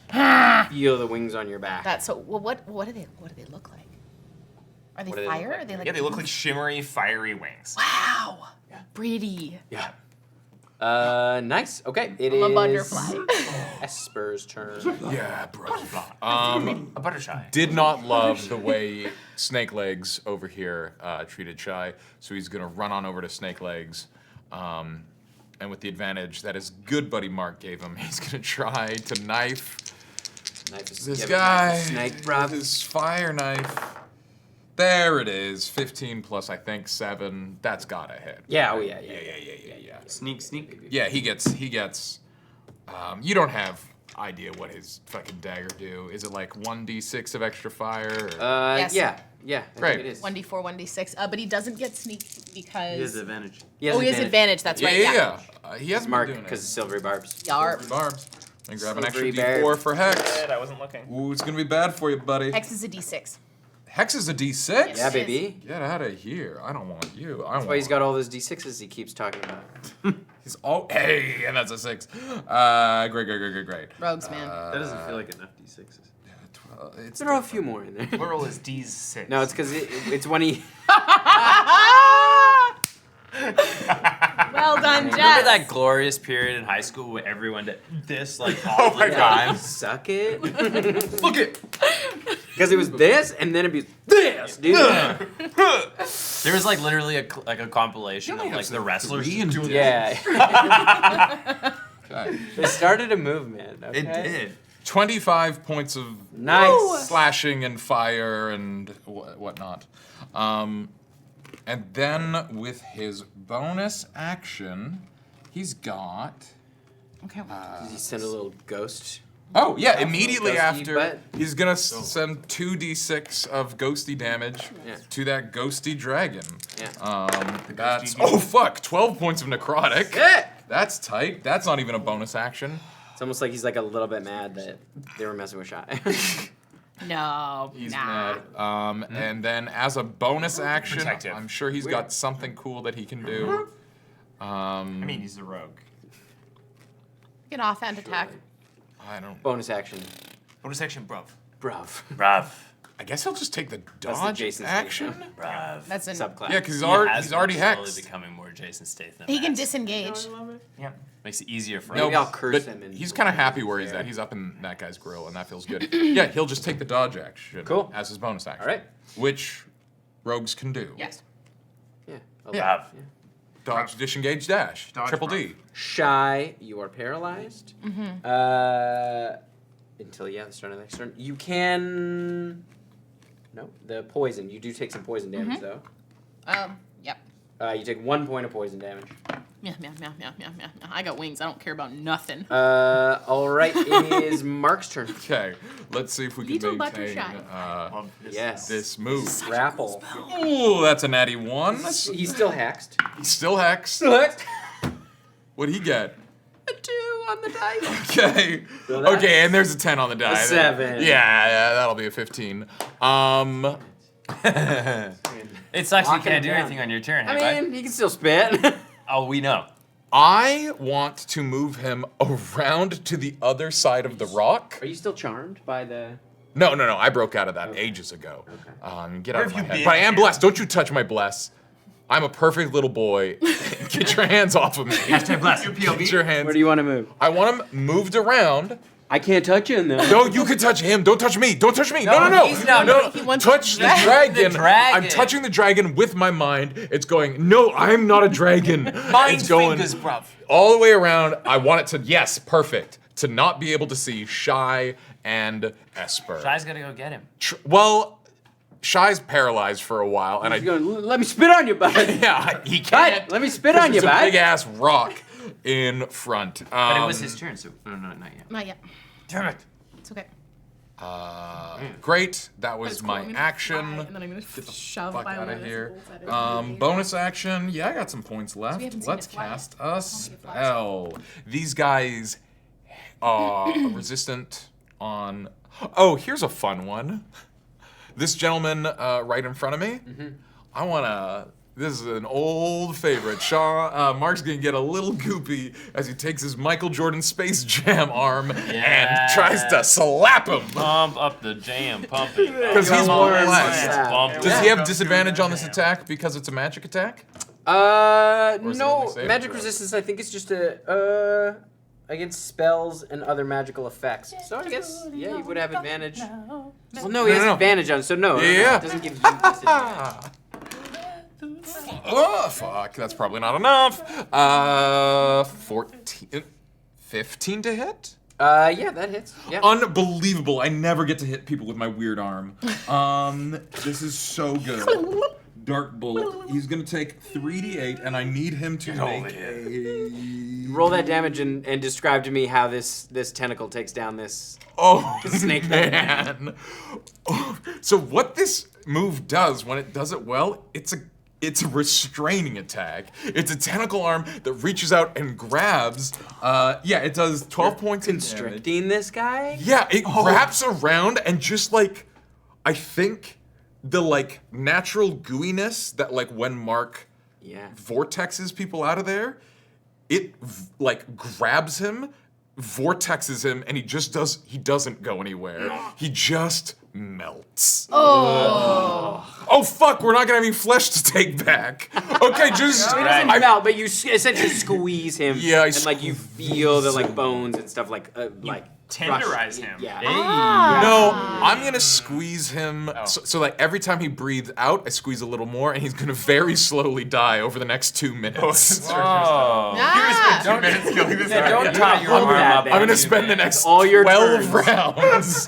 Feel the wings on your back.
That's so. Well, what do they look like? Are they
What do they
fire?
look like?
Are they like?
Yeah, they look like shimmery, fiery wings.
Wow. Pretty.
Yeah. Nice. Okay, it
I'm
is
a butterfly.
Esper's turn.
Yeah, bro.
A buttershy.
Did not love the way Snake Legs over here treated Shy, so he's gonna run on over to Snake Legs, and with the advantage that his good buddy Mark gave him, he's gonna try to knife this guy
Snake,
with
bruv.
his fire knife. There it is, 15 plus I think 7. That's gotta hit.
Yeah. Oh yeah.
Yeah.
Sneak.
Yeah, he gets. You don't have idea what his fucking dagger do. Is it like 1d6 of extra fire? Or?
Yes.
Yeah. I
Great.
think it is.
1d4, 1d6. But he doesn't get sneak because.
He has advantage.
He has
he has advantage. That's right. Yeah.
He hasn't
Mark
been doing
because
it.
of silvery barbs.
Yarp.
Barbs. And grab an extra
Silvery
d4
barb.
for Hex.
I wasn't looking.
Ooh, it's gonna be bad for you, buddy.
X is a d6.
Hex is a d6?
Yeah,
It is.
baby.
Get out of here. I don't want you.
That's why he's got all those d6s he keeps talking about.
He's all. Hey, and that's a 6. Great.
Rogues, man.
That doesn't feel like enough d6s.
It's
There are a few more in there.
Plural is D6.
No, it's because it's when he.
Well done, Jess.
Remember that glorious period in high school where everyone did this like all the time?
Suck it.
Look it.
Because it was this, and then it'd be this, dude.
There was like literally a compilation of like the wrestlers just doing
Yeah.
Okay.
They started a movement. Okay?
It did.
25 points of
Nice.
slashing and fire and whatnot. And then with his bonus action, he's got.
Okay.
Does he send a little ghost?
Oh yeah! Immediately
Ghosty
after,
butt.
he's gonna send 2d6 of ghosty damage
Yeah.
to that ghosty dragon.
Yeah.
That's 12 points of necrotic.
Yeah.
That's tight. That's not even a bonus action.
It's almost like he's like a little bit mad that they were messing with Shy.
No.
He's
nah.
mad. And then as a bonus action,
Protective.
I'm sure he's got something cool that he can do.
I mean, he's a rogue.
Get offhand attack.
I don't.
Bonus action.
Bonus action, bruv.
Bruv.
I guess he'll just take the
That's the
dodge
Jason
action.
Statham.
That's an.
Subclass.
Yeah, because
He has
he's
been
already
slowly
hexed.
becoming more Jason Statham.
He can disengage.
Yeah.
Makes it easier for
No,
Maybe
him.
I'll curse
but
him and
he's kind of happy where he's at. He's up in that guy's grill, and that feels good. Yeah, he'll just take the dodge action
Cool.
as his bonus action.
All right.
Which rogues can do.
Yes.
Yeah.
Bruv.
Dodge, disengage, dash.
Dodge,
Triple
bruv.
D.
Shy, you are paralyzed. Mm-hmm. Until the start of the next turn. You can. No, the poison. You do take some poison damage though.
Yep.
You take 1 point of poison damage.
Meow, meow, meow, meow, meow, meow. I got wings. I don't care about nothing.
All right. It is Mark's turn.
Okay, let's see if we can
Little
maintain
Buttershy.
Yes.
this move.
Grapple.
Ooh, that's a natty 1.
He's still hexed.
He's still hexed.
Hexed.
What'd he get?
A 2 on the dice.
Okay.
So that's
Okay, and there's a 10 on the die.
7.
Yeah, that'll be a 15.
It sucks you
Locking
can't
it
do
down.
anything on your turn,
I
hey,
mean, he can still spit.
bud? Oh, we know.
I want to move him around to the other side of the rock.
Are you still charmed by the?
No. I broke out of that ages ago.
Okay.
Get out of my head. But I am blessed. Don't you touch my bless. I'm a perfect little boy. Get your hands off of me.
Hashtag bless. Your POV.
Get your hands.
Where do you want to move?
I want him moved around.
I can't touch him though.
No, you can touch him. Don't touch me. Don't touch me. No.
he's not.
No,
He wants
touch
to
the
drag
dragon.
the dragon.
I'm touching the dragon with my mind. It's going, no, I'm not a dragon.
Mind
It's going
fingers, bruv.
all the way around. I want it to, yes, perfect. To not be able to see Shy and Esper.
Shy's gonna go get him.
Well, Shy's paralyzed for a while, and
He's going, let me spit on you, bud.
yeah, he can't.
Cut. Let me spit on you,
There's a
bud.
big ass rock in front.
But it was his turn, so no, not yet.
Not yet.
Damn it.
It's okay.
Great. That
But
was
it's cool.
my
I'm gonna
action.
fly, and then I'm gonna shove
Fuck
my
out of
lettuce
here.
bolts at it.
Bonus action. Yeah, I got some points left.
haven't seen
Let's
it fly.
cast a
I wanna get flash.
spell. These guys are resistant on. Oh, here's a fun one. This gentleman right in front of me. I wanna. This is an old favorite. Mark's gonna get a little goopy as he takes his Michael Jordan Space Jam arm and tries to slap him.
Pump up the jam, pump it.
Because he's blessed.
Bump
Does he have disadvantage on this attack because it's a magic attack? is it
No.
only saving
Magic
throws?
resistance, I think, is just a against spells and other magical effects. So I guess, yeah, you would have advantage. Well, no, he has
no.
advantage on. So no,
Yeah.
it doesn't give you disadvantage.
Oh, fuck. That's probably not enough. 15 to hit?
Yeah, that hits. Yeah.
Unbelievable. I never get to hit people with my weird arm. This is so good. Dark Bolt. He's going to take 3d8, and I need him to make a...
Roll that damage and describe to me how this tentacle takes down this.
Oh,
Snake
man. Oh, so what this move does, when it does it well, it's a restraining attack. It's a tentacle arm that reaches out and grabs. It does 12 points of damage.
Constricting this guy?
Yeah, it wraps around and just like, I think the like natural gooiness that like when Mark vortexes people out of there, it like grabs him, vortexes him, and he doesn't go anywhere. He just melts. Oh fuck, we're not gonna have any flesh to take back. Okay, just
He doesn't melt, but you essentially squeeze him.
Yeah,
and like you feel the like bones and stuff like
Tenderize him.
Yeah.
No, I'm gonna squeeze him. So like every time he breathes out, I squeeze a little more, and he's gonna very slowly die over the next 2 minutes.
Don't 2 minutes killing this guy.
Don't tie your arm up.
I'm gonna spend the next
all your
12
turns.
rounds.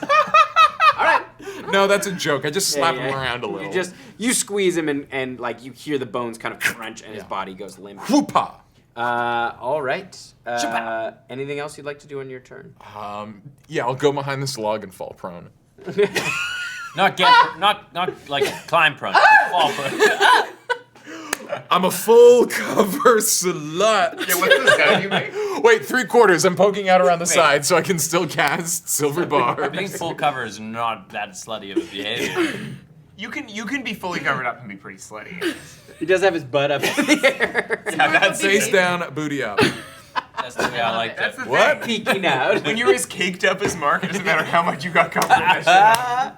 All right.
No, that's a joke. I just slap him around a little.
You squeeze him and like you hear the bones kind of crunch and his body goes limp.
Whoopah.
All right. Anything else you'd like to do on your turn?
Yeah, I'll go behind this log and fall prone.
Not like climb prone. Fall prone.
I'm a full cover slut.
Yeah, what's this guy you make?
Wait, 3/4. I'm poking out around the side so I can still cast silver bar.
Being full cover is not that slutty of a behavior.
You can be fully covered up and be pretty slutty.
He does have his butt up in the air.
Yeah, that's
Face down, booty up.
That's the way I like
That's
that.
the
What?
thing.
Peeking out.
When you're as caked up as Mark, it doesn't matter how much you got covered.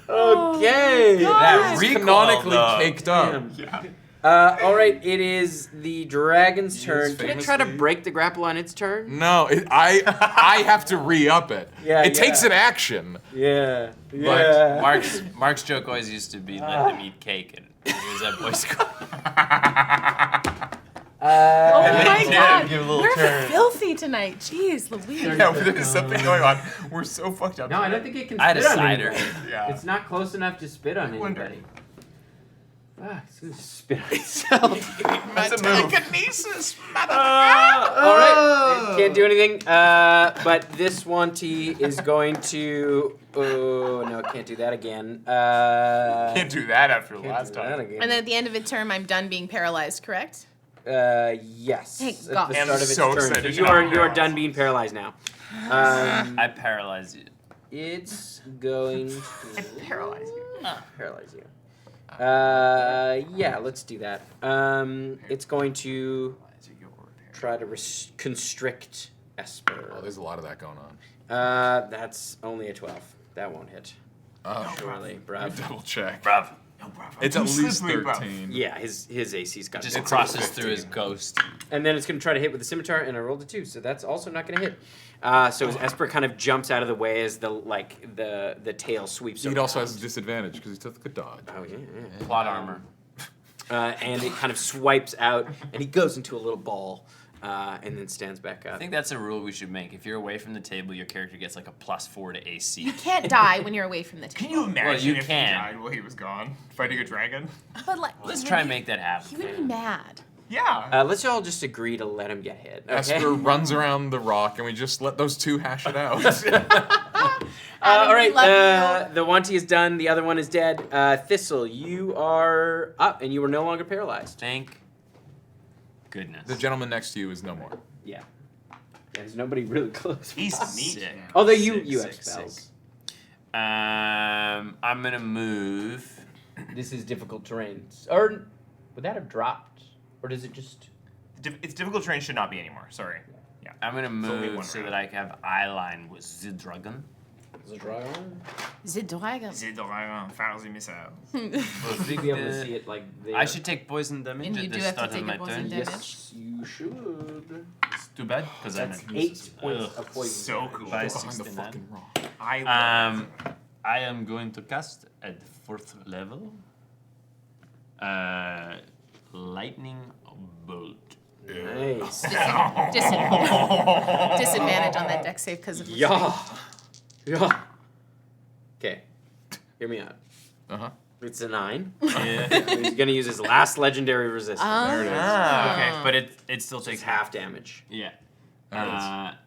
Okay.
That recoil,
Canonically
though.
caked up.
Yeah.
All right. It is the dragon's turn. Can it try to
famously-
break the grapple on its turn?
No, I have to re-up it.
Yeah,
it takes
yeah.
an action.
Yeah.
But Mark's joke always used to be let them eat cake, and he was at Boy Scout.
Oh my god,
give a little
we're
turn.
filthy tonight. Jeez, Louise.
Yeah, there's something going on. We're so fucked up.
No, I don't think it can
I had a
spit on
cider.
anybody.
Yeah.
It's not close enough to spit on
wonder.
anybody. Fuck, it's gonna spit on itself.
That's a move.
Telekinesis,
All right, it can't do anything. But this Wanty is going to. Oh no, it can't do that again.
Can't do that after
Can't
last
do that
time.
again.
And then at the end of its term, I'm done being paralyzed, correct?
Yes.
Thank
At
God.
the
I'm
start of its
so
turn.
excited
So
to
you are
not
you are
paralyzed.
done being paralyzed now.
I paralyze you.
It's going to
Paralyze you.
paralyze you. Yeah, let's do that. It's going to try to constrict Esper.
Oh, there's a lot of that going on.
That's only a 12. That won't hit. Surely, bruv.
Double check.
Bruv. No, bruv.
It's at least
Slippery, bruv.
13.
Yeah, his AC's got
Just
it.
crosses through his ghost.
And then it's going to try to hit with the scimitar, and I rolled a 2, so that's also not going to hit. So as Esper kind of jumps out of the way as the tail sweeps
He
around.
also has a disadvantage because he took a dodge.
Oh, yeah.
Plot armor.
And it kind of swipes out, and he goes into a little ball, and then stands back up.
I think that's a rule we should make. If you're away from the table, your character gets like a +4 to AC.
You can't die when you're away from the table.
Can you imagine
you
if
can.
he died while he was gone, fighting a dragon?
But like,
Let's try and make that happen.
He would be mad.
Yeah.
Let's all just agree to let him get hit. Okay?
Esper runs around the rock, and we just let those two hash it out.
All right,
love
the Wanty is done. The other one is dead. Thistle, you are up, and you are no longer paralyzed.
Thank goodness.
The gentleman next to you is no more.
Yeah. There's nobody really close.
He's neat.
Sick.
Although you have
Sick.
spells.
I'm gonna move.
This is difficult terrain. Or would that have dropped? Or does it just...
It's difficult terrain should not be anymore. Sorry. Yeah.
I'm gonna
only
move
one
so
round.
that I can have eye line with the dragon.
The dragon?
The dragon.
C'est de dragon, faire des missiles.
You'd be able to see it like there.
I should take poison damage
And you
at
do
the
have to
start of
take
my
a poison
turn.
damage.
Yes, you should.
It's too bad because I'm
That's 8 points of poison.
So cool.
By
Behind the
69.
fucking rock.
I love
I am going to cast at 4th level. Lightning bolt.
Nice.
Disadvantage on that deck save because of
Yeah. Yeah. Okay. Hear me out.
Uh-huh.
It's a 9.
Yeah.
He's going to use his last legendary resistance.
There it is.
Okay, but it still
It's
takes
half damage.
Yeah.
There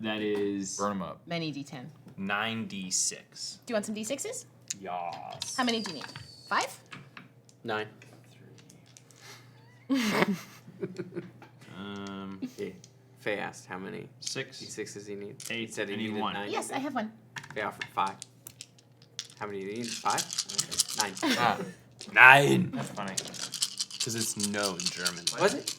That is
Burn him up.
many D10.
9d6.
Do you want some D6s?
Yes.
How many do you need? 5?
9. Yeah. Faye asked how many
6.
D6 does he need? He
8.
said he
I need
needed
1.
9.
Yes, I have one.
Faye offered 5. How many do you need? 5? Okay. 9.
Ah,
9.
That's funny.
Because it's no in German.
Was it?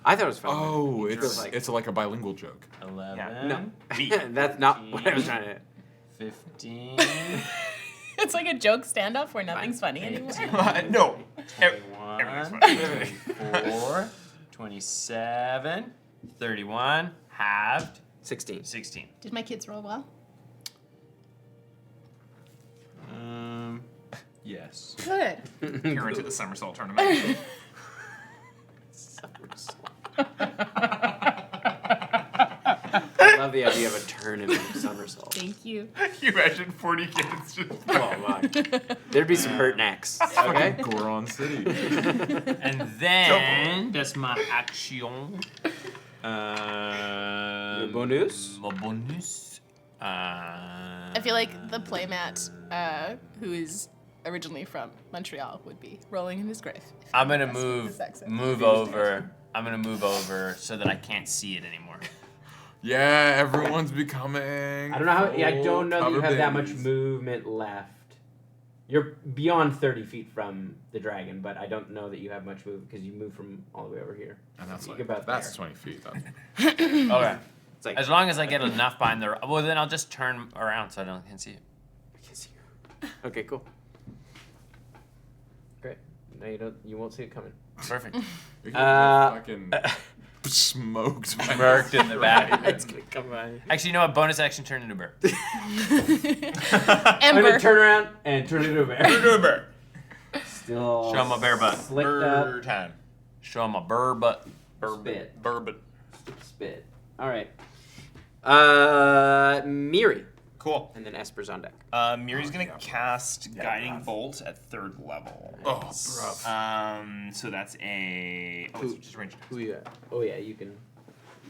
I thought it was 5.
oh,
feels like-
it's like a bilingual joke.
11.
Yeah.
No.
Wheat.
That's not what I was trying to...
15.
It's like a joke stand-up where nothing's funny anymore.
No.
21.
Everything's funny.
24. 27. 31. Halved.
16.
16.
Did my kids roll well?
Yes.
Good.
You're into the somersault tournament.
I love the idea of a tournament of somersault.
Thank you.
You imagine 40 kids just.
Oh my. There'd be some hurt necks. Okay?
Goron City.
And then that's my action.
Your bonus?
My bonus.
I feel like the playmat, who is originally from Montreal, would be rolling in his grave.
I'm gonna
That's what
move
this accent
move
is.
over. I'm gonna move over so that I can't see it anymore.
Yeah, everyone's becoming.
I don't know how. Yeah, I don't know that you
cover
have that much
babies.
movement left. You're beyond 30 feet from the dragon, but I don't know that you have much movement because you moved from all the way over here.
And that's
Think
like,
about
that's
there.
20 feet. That's,
Okay.
It's like
As long as I get enough behind the. Well, then I'll just turn around so I can't see it.
I can see you. Okay, cool. Great. No, you don't. You won't see it coming.
Perfect.
you're gonna get fucking smoked. by
Smirked in the back.
It's gonna come by.
Actually, you know what? Bonus action turn into bird.
I'm
Ember.
gonna turn around and turn into a bear.
Remember.
Still.
Show 'em a bear butt.
Slicked up.
Bird time.
Show him a bird butt.
Spit.
Bourbon.
Spit. All right. Miri.
Cool.
And then Esper's on deck.
Miri's gonna cast Guiding Bolt at 3rd level.
Oh, bruv.
So that's a. Oh, it's just range.
Who you at? Oh yeah, you can.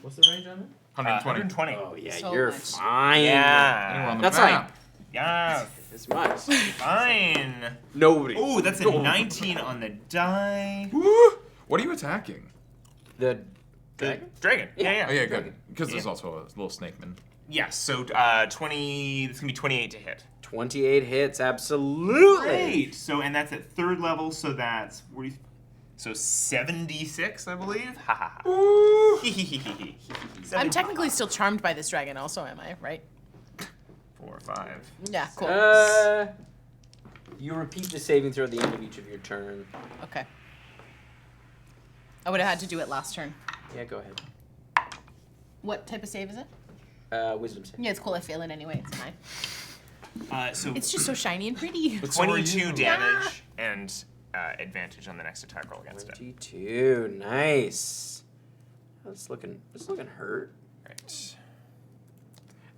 What's the range on it?
120.
120.
Oh yeah,
So
you're
much.
fine.
Anywhere on
Yeah.
the
That's
map.
Yeah.
As much.
Fine.
Nobody.
Ooh, that's a 19 on the die.
Woo! What are you attacking?
The
Dragon. Yeah.
Oh, yeah, good. Because there's also a little snakeman.
Yes, so 20. It's gonna be 28 to hit.
28 hits, absolutely.
Great. So, and that's at 3rd level, so that's 40, so 76, I believe. Ha ha ha.
I'm technically still charmed by this dragon, also, am I? Right?
4 or 5.
Yeah, cool.
You repeat the saving throw at the end of each of your turn.
Okay. I would have had to do it last turn.
Yeah, go ahead.
What type of save is it?
Wisdom save.
Yeah, it's cool. I fail it anyway. It's fine.
So
It's just so shiny and pretty.
22 damage and advantage on the next attack roll against it.
22, nice. It's looking hurt.
Right.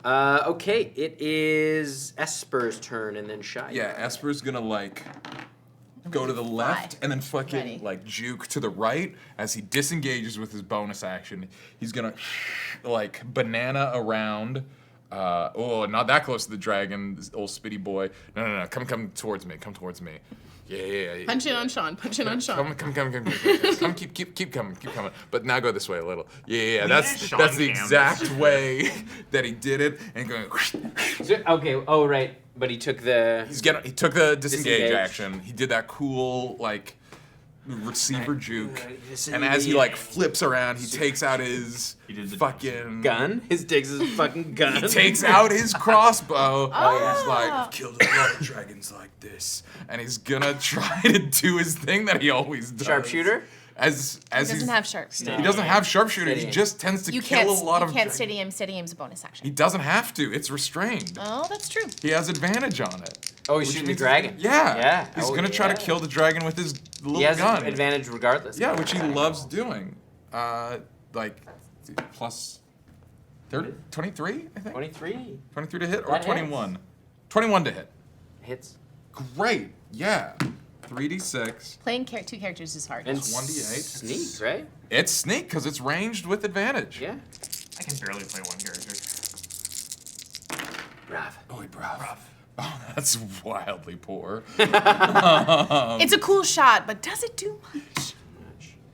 Okay, it is Esper's turn and then Shy.
Yeah, Esper's gonna like go to the left and then fucking
Ready.
like juke to the right as he disengages with his bonus action. He's gonna like banana around. Not that close to the dragon, this old spitty boy. No, come towards me. Come towards me. Yeah.
Punch in on Sean. Punch in on Sean.
Come, keep coming. But now go this way a little. Yeah.
We
That's
did Sean
the
Cam.
exact way that he did it. And going.
Okay. Oh, right. But he took the.
He took the disengage
Disengage.
action. He did that cool like receiver juke,
Disengage.
and as he like flips around, he takes out his
did the
fucking
gun. His digs his fucking gun.
He takes out his crossbow.
Oh.
He's like, I've killed a lot of dragons like this, and he's gonna try to do his thing that he always does.
Sharpshooter.
As
He doesn't have sharp.
he doesn't have sharpshooter. He
Steady.
just tends to
You
kill
can't.
a lot
You
of.
can't
dragons.
steady aim. Steady aim's a bonus action.
He doesn't have to. It's restrained.
Oh, that's true.
He has advantage on it.
Oh, he's
Which
shooting the
means-
dragon.
Yeah. He's
Oh,
gonna try to
yeah.
kill the dragon with his little
He has
gun.
advantage regardless.
Yeah, which he loves doing. Like plus 23, I think.
23
23 to hit or
That
21? 21 to hit.
hits.
Great. Yeah. 3d6.
Playing two characters is hard.
And
1d8.
Sneak, right?
It's sneak because it's ranged with advantage.
Yeah.
I can barely play one character.
Brav.
Oh, brav. Oh, that's wildly poor.
It's a cool shot, but does it do much?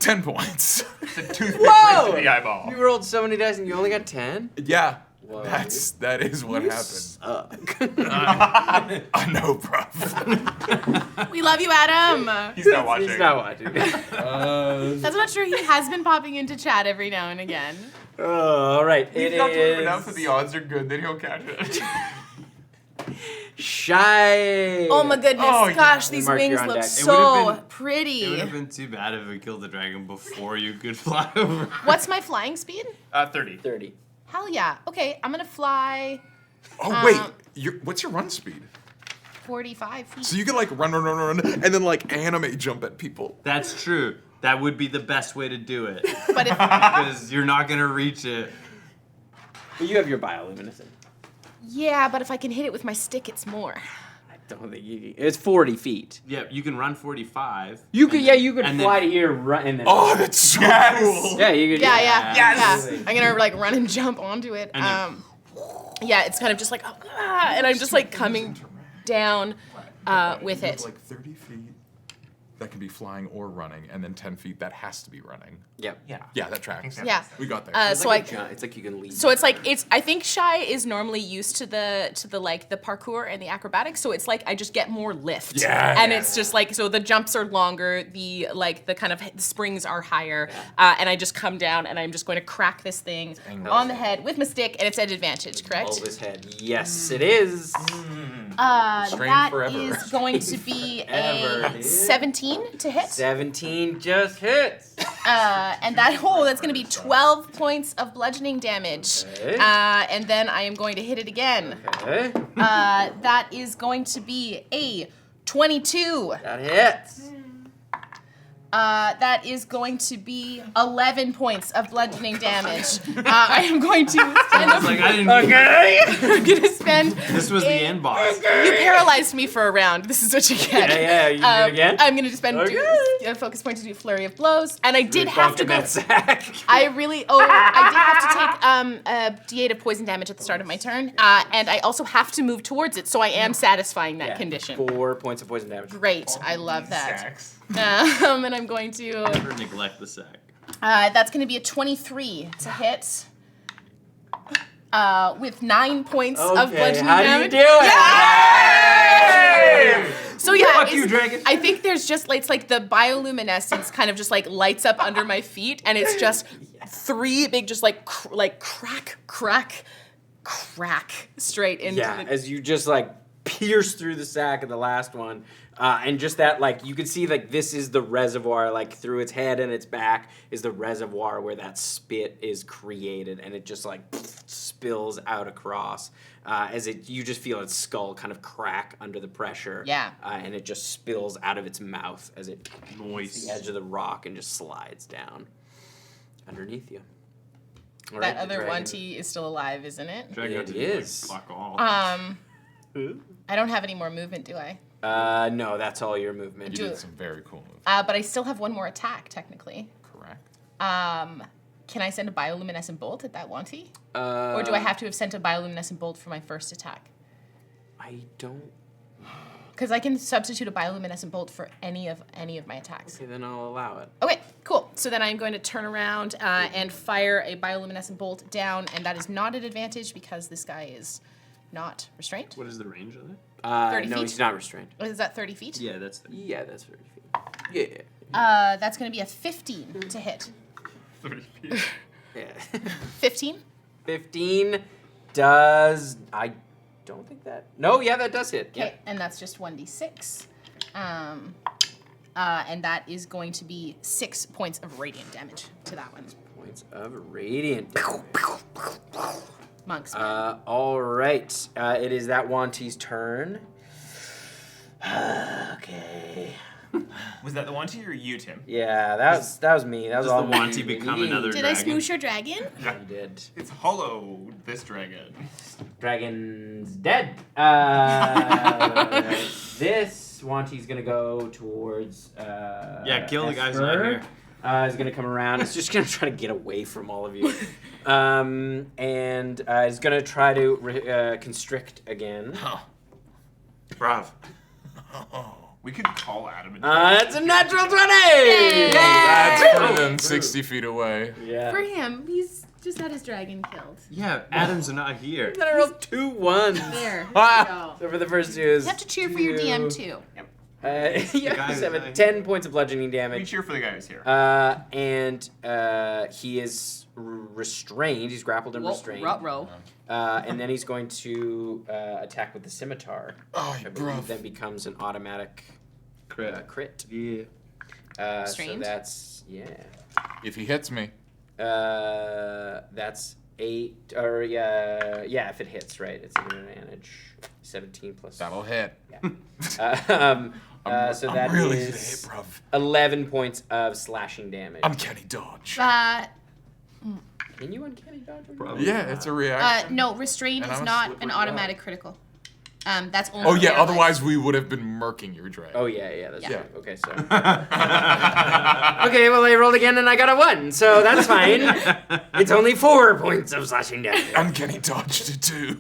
10 points.
The toothpick
Whoa!
right to the eyeball.
You rolled so many dice and you only got 10?
Yeah.
Whoa.
That is what happened.
Suck.
I know, bruv.
We love you, Adam.
He's not watching.
He's not watching.
That's not true. He has been popping into chat every now and again.
All right.
He's
It
not doing
is
enough that the odds are good that he'll catch it.
Shy.
Oh my goodness!
Oh, yeah.
Gosh, these
Mark, you're
wings
on
look
deck.
so
It would
pretty.
have been too bad if it killed the dragon before you could fly over.
What's my flying speed?
30.
30.
Hell yeah. Okay, I'm gonna fly
Oh, wait. What's your run speed?
45 feet.
So you can like run, and then like anime jump at people.
That's true. That would be the best way to do it.
But if
Because you're not going to reach it.
But you have your bioluminescent.
yeah, but if I can hit it with my stick, it's more.
I don't think you can. It's 40 feet.
Yeah, you can run 45.
You could, you could
and
fly
then-
to here, run, and then.
Oh, that's so cool.
Yeah, you could.
Yeah.
Yes!
Yeah. I'm gonna like run and jump onto it.
And then-
Yeah, it's kind of just like, and I'm just like coming down with
You have,
it.
like 30 feet that can be flying or running, and then 10 feet that has to be running.
Yep.
Yeah, that tracks.
Yeah.
We got there.
It's
So
like
I.
it's like you can lead.
So it's like I think Shy is normally used to the like the parkour and the acrobatics, so it's like I just get more lift.
Yeah.
And it's just like so the jumps are longer, the kind of the springs are higher, and I just come down and I'm just going to crack this thing on the head with my stick, and it's at advantage, correct?
Hold his head. Yes, it is.
Strain
That
forever.
is going to be
Forever,
a
dude.
17 to hit.
17 just hits.
And that's going to be 12 points of bludgeoning damage.
Okay.
And then I am going to hit it again.
Okay.
That is going to be a 22.
That hits.
That is going to be 11 points of bludgeoning damage. I am going to spend.
It's like, I didn't
I'm going to spend.
This was the end boss.
You paralyzed me for a round. This is what you get.
Yeah, you do it again?
I'm going to spend
Okay.
a focus point to do flurry of blows, and I did
Really
have to
bonking
go.
that sack.
I did have to take a D8 of poison damage at the start of my turn, and I also have to move towards it, so I am satisfying that condition.
4 points of poison damage.
Great, I love that.
Stacks.
And I'm going to.
Never neglect the sack.
That's going to be a 23 to hit. with 9 points of bludgeoning
how
damage.
do you do it?
Yay! So yeah,
Fuck you, dragon.
I think there's just it's like the bioluminescence kind of just like lights up under my feet, and it's just 3 big just crack straight into the.
As you just like pierce through the sack of the last one. And just that, like, you can see, like, this is the reservoir, like, through its head and its back is the reservoir where that spit is created, and it just, like, spills out across. You just feel its skull kind of crack under the pressure.
Yeah.
And it just spills out of its mouth as it hits the edge of the rock and just slides down underneath you. All
That
right, the
other
dragon.
1T is still alive, isn't it?
Dragon
It is.
Fuck all.
I don't have any more movement, do I?
No, that's all your movement.
You did some very cool moves.
But I still have 1 more attack, technically.
Correct.
Can I send a bioluminescent bolt at that 1T? Or do I have to have sent a bioluminescent bolt for my first attack?
I don't.
Because I can substitute a bioluminescent bolt for any of my attacks.
Okay, then I'll allow it.
Okay, cool. So then I'm going to turn around and fire a bioluminescent bolt down, and that is not an advantage because this guy is not restrained.
What is the range of it?
30
no,
feet?
he's not restrained.
Is that 30 feet?
Yeah, that's the.
Yeah, that's 30 feet. Yeah.
That's going to be a 15 to hit.
30 feet.
Yeah.
15?
15 does. I don't think that. No, yeah, that does hit.
Okay, and that's just 1d6. And that is going to be 6 points of radiant damage to that one.
Points of radiant damage.
Monks.
All right. It is that Wanty's turn. Okay.
Was that the one to you or you, Tim?
Yeah, that was me. That was
Does
all
the
me.
Wanty become another
Did I
dragon?
smoosh your dragon?
Yeah, you did.
It's hollow, this dragon.
Dragon's dead. This Wanty's gonna go towards.
Yeah, kill the guys
Esper.
out here.
Is gonna come around. It's just gonna try to get away from all of you, and is gonna try to constrict again.
Brav. We could call Adam and
That's a natural 20.
That's further 60 feet away.
Yeah.
For him, he's just had his dragon killed.
Yeah, Adam's not here.
Then I rolled 2 1s.
There.
So for the first 2 is.
You have to cheer for your DM too.
Yeah, 10 points of bludgeoning
we
damage.
cheer for the guy who's here.
And he is restrained. He's grappled and restrained.
Ruh-roh.
And then he's going to attack with the scimitar.
Oh,
I believe that becomes an automatic crit.
Yeah.
So
Restrained?
that's, yeah.
If he hits me.
That's 8, or yeah, if it hits, right. It's an advantage. 17 plus.
That'll hit.
Yeah. So that
I'm really
is
today, bruv.
11 points of slashing damage.
Uncanny dodge.
Can you uncanny dodge?
Yeah, it's a reaction.
No, restrained
And
is
I'm a
not
slippery
an
dog.
automatic critical. That's only.
Oh yeah,
allies.
otherwise we would have been murking your dragon.
Oh yeah, that's
Yeah.
right. Okay, so. Okay, well I rolled again and I got a 1, so that's fine. It's only 4 points of slashing damage.
Uncanny dodge to 2.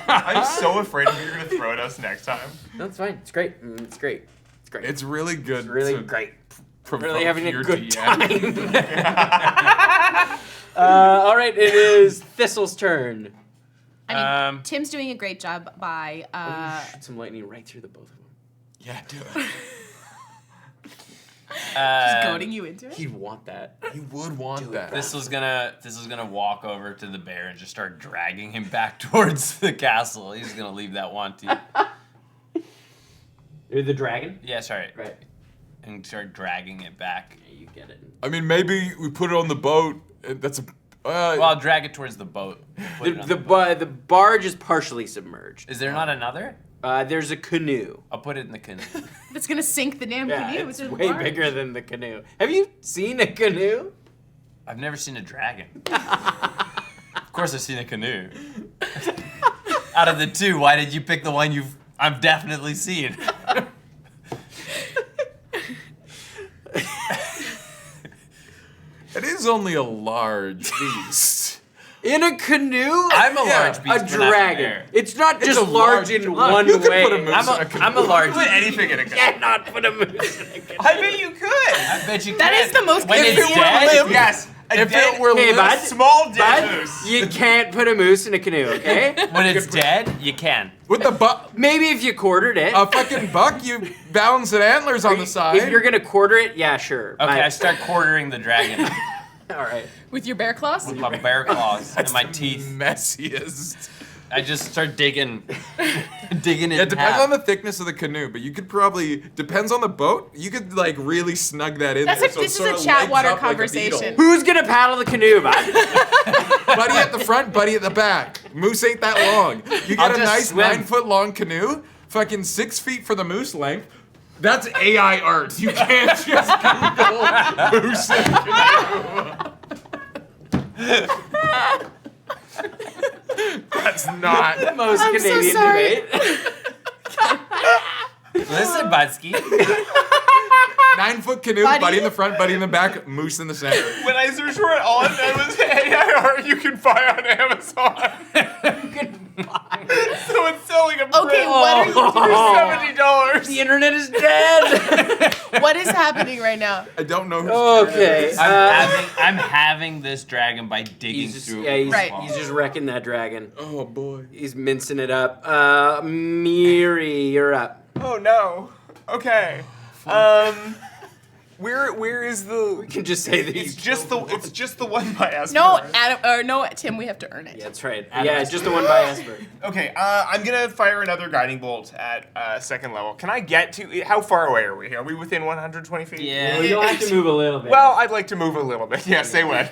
I'm so afraid of what you're going to throw at us next time.
No, it's fine. It's great. It's great. It's great.
It's really good.
It's really
to
great.
provoke
Really having a
your
good
DM.
time. All right, it is Thistle's turn.
I mean, Tim's doing a great job by.
Shoot some lightning right through the both of them.
Yeah, do it.
Just goading you into it.
He'd want that.
You would want that.
This was gonna walk over to the bear and just start dragging him back towards the castle. He's gonna leave that Wanty.
The dragon?
Yeah, sorry.
Right.
And start dragging it back.
Yeah, you get it.
I mean, maybe we put it on the boat. That's a.
Well, I'll drag it towards the boat. Put it on the boat.
The barge is partially submerged.
Is there not another?
There's a canoe.
I'll put it in the canoe.
It's gonna sink the damn canoe.
It's
a
way
barge.
bigger than the canoe. Have you seen a canoe?
I've never seen a dragon. Of course I've seen a canoe. Out of the 2, why did you pick the one I've definitely seen?
It is only a large beast.
In a canoe?
I'm a large beast.
A
but not
dragon.
fair.
It's not just
a
large
large
in
dragon.
one
You could
way.
put a moose
I'm a large.
Put anything in a canoe.
Cannot put a moose in a canoe.
I bet you could.
I bet you
That
can.
is the most
When it's
confusing-
dead?
Yes.
If it were
Hey, bud.
small dead
Bud,
moose.
you can't put a moose in a canoe, okay?
When it's dead, you can.
with the buck,
Maybe if you quartered it.
a fucking buck, you balance it antlers on the side.
If you're gonna quarter it, yeah, sure.
Okay, I start quartering the dragon
All right.
With your bear claws?
with my bear claws and my
the
teeth.
Messiest.
I just start digging it
It depends
half.
on the thickness of the canoe, but you could probably depends on the boat. You could like really snug that in.
That's
there,
like-
so it
this is
sorta
a chat
legs
water
up like a
conversation.
beetle.
Who's gonna paddle the canoe, bud?
Buddy at the front, buddy at the back. Moose ain't that long. You
I'll
get a
just
nice
swim.
9-foot long canoe, fucking 6 feet for the moose length. That's AI art. You can't just Google moose and canoe. That's not.
Most
I'm so
Canadian
sorry.
debate.
Listen, Budsky.
9-foot canoe,
Buddy.
buddy in the front, buddy in the back, moose in the center.
When I searched for it, all I found was AI art you can buy on Amazon. So it's selling a print
Okay, what are you
for
doing?
$70.
The internet is dead.
What is happening right now?
I don't know who's
Okay.
I'm having this dragon by digging
He's just,
through.
yeah, he's,
Right.
he's just wrecking that dragon.
Oh boy.
He's mincing it up. Miri, you're up.
Oh no. Okay. Where is the?
You can just say that
It's
you
just the one by Esper.
No, Adam, or no, Tim, we have to earn it.
Yeah, that's right.
Adam
Yeah,
has
just
to-
the one by Esper.
Okay, I'm gonna fire another guiding bolt at second level. Can I get to? How far away are we? Are we within 120 feet?
Yeah.
Well, you'll have to move a little bit.
Well, I'd like to move a little bit. Yeah, say when.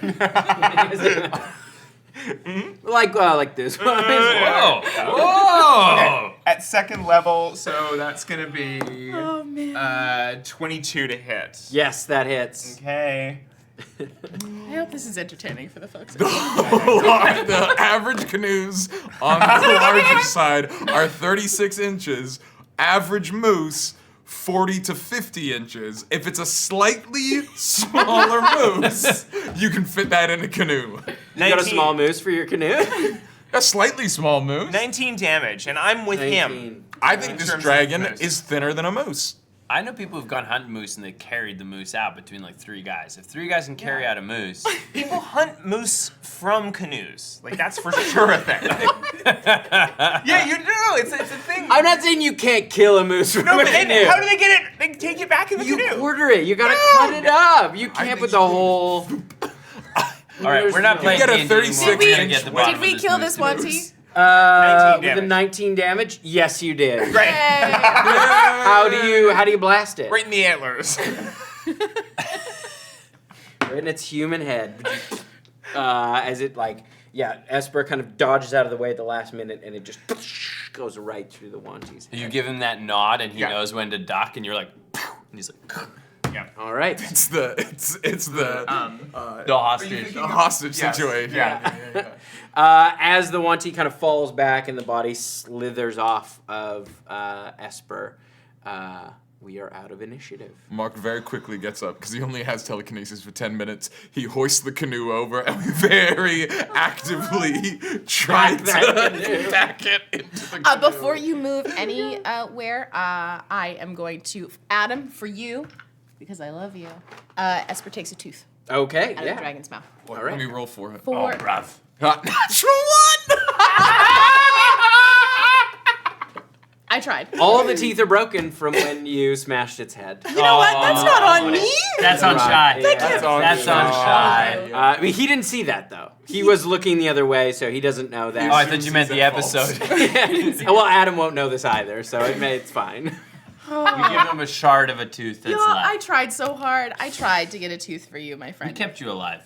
like this.
Whoa! Whoa!
At second level, so that's gonna be
Oh, man.
22 to hit.
Yes, that hits.
Okay.
I hope this is entertaining for the folks.
The average canoes on the larger side are 36 inches. Average moose, 40 to 50 inches. If it's a slightly smaller moose, you can fit that in a canoe.
You got a small moose for your canoe?
A slightly small moose.
19 damage, and I'm with him.
19.
I think
In
this
terms of
dragon
moose.
is thinner than a moose.
I know people who've gone hunting moose and they carried the moose out between like 3 guys. If 3 guys can carry out a moose,
People hunt moose from canoes. Like, that's for sure a thing. Yeah, you do. It's a thing.
I'm not saying you can't kill a moose from
No,
a
but then
canoe.
how do they get it? They take it back in the
You
canoe.
quarter it. You gotta cut it up. You can't
think
put the
you
whole.
all right, we're not
You
playing
get a
D&D
36
anymore. We're gonna
inch
get the bottom
Did we
of
kill
moose
this one,
moose.
T?
19
With a
damage.
19 damage? Yes, you did.
Right.
How do you blast it?
Right in the antlers.
Right in its human head. As it Esper kind of dodges out of the way at the last minute, and it just goes right through the wanties.
You give him that nod and he
Yeah.
knows when to duck, and you're like, and he's like,
All right.
It's the
the hostage.
a hostage
Yes.
situation.
Yeah.
As the wanty kind of falls back and the body slithers off of Esper, we are out of initiative.
Mark very quickly gets up because he only has telekinesis for 10 minutes. He hoists the canoe over and we very actively try to back it into the canoe.
Before you move anywhere, I am going to, Adam, for you, because I love you, Esper takes a tooth
Okay,
out of the dragon's mouth.
All
Let me
right.
roll for it.
For
Rough.
Natural one!
I tried.
All the teeth are broken from when you smashed its head.
You know what? That's not on me.
That's on Shy.
Yeah.
That's on
That's
you.
on Shy.
I mean, he didn't see that though. He was looking the other way, so he doesn't know that.
Oh, I thought you meant the episode.
Well, Adam won't know this either, so it's fine.
You give him a shard of a tooth that's
You know, I
left.
tried so hard. I tried to get a tooth for you, my
We
friend.
kept you alive.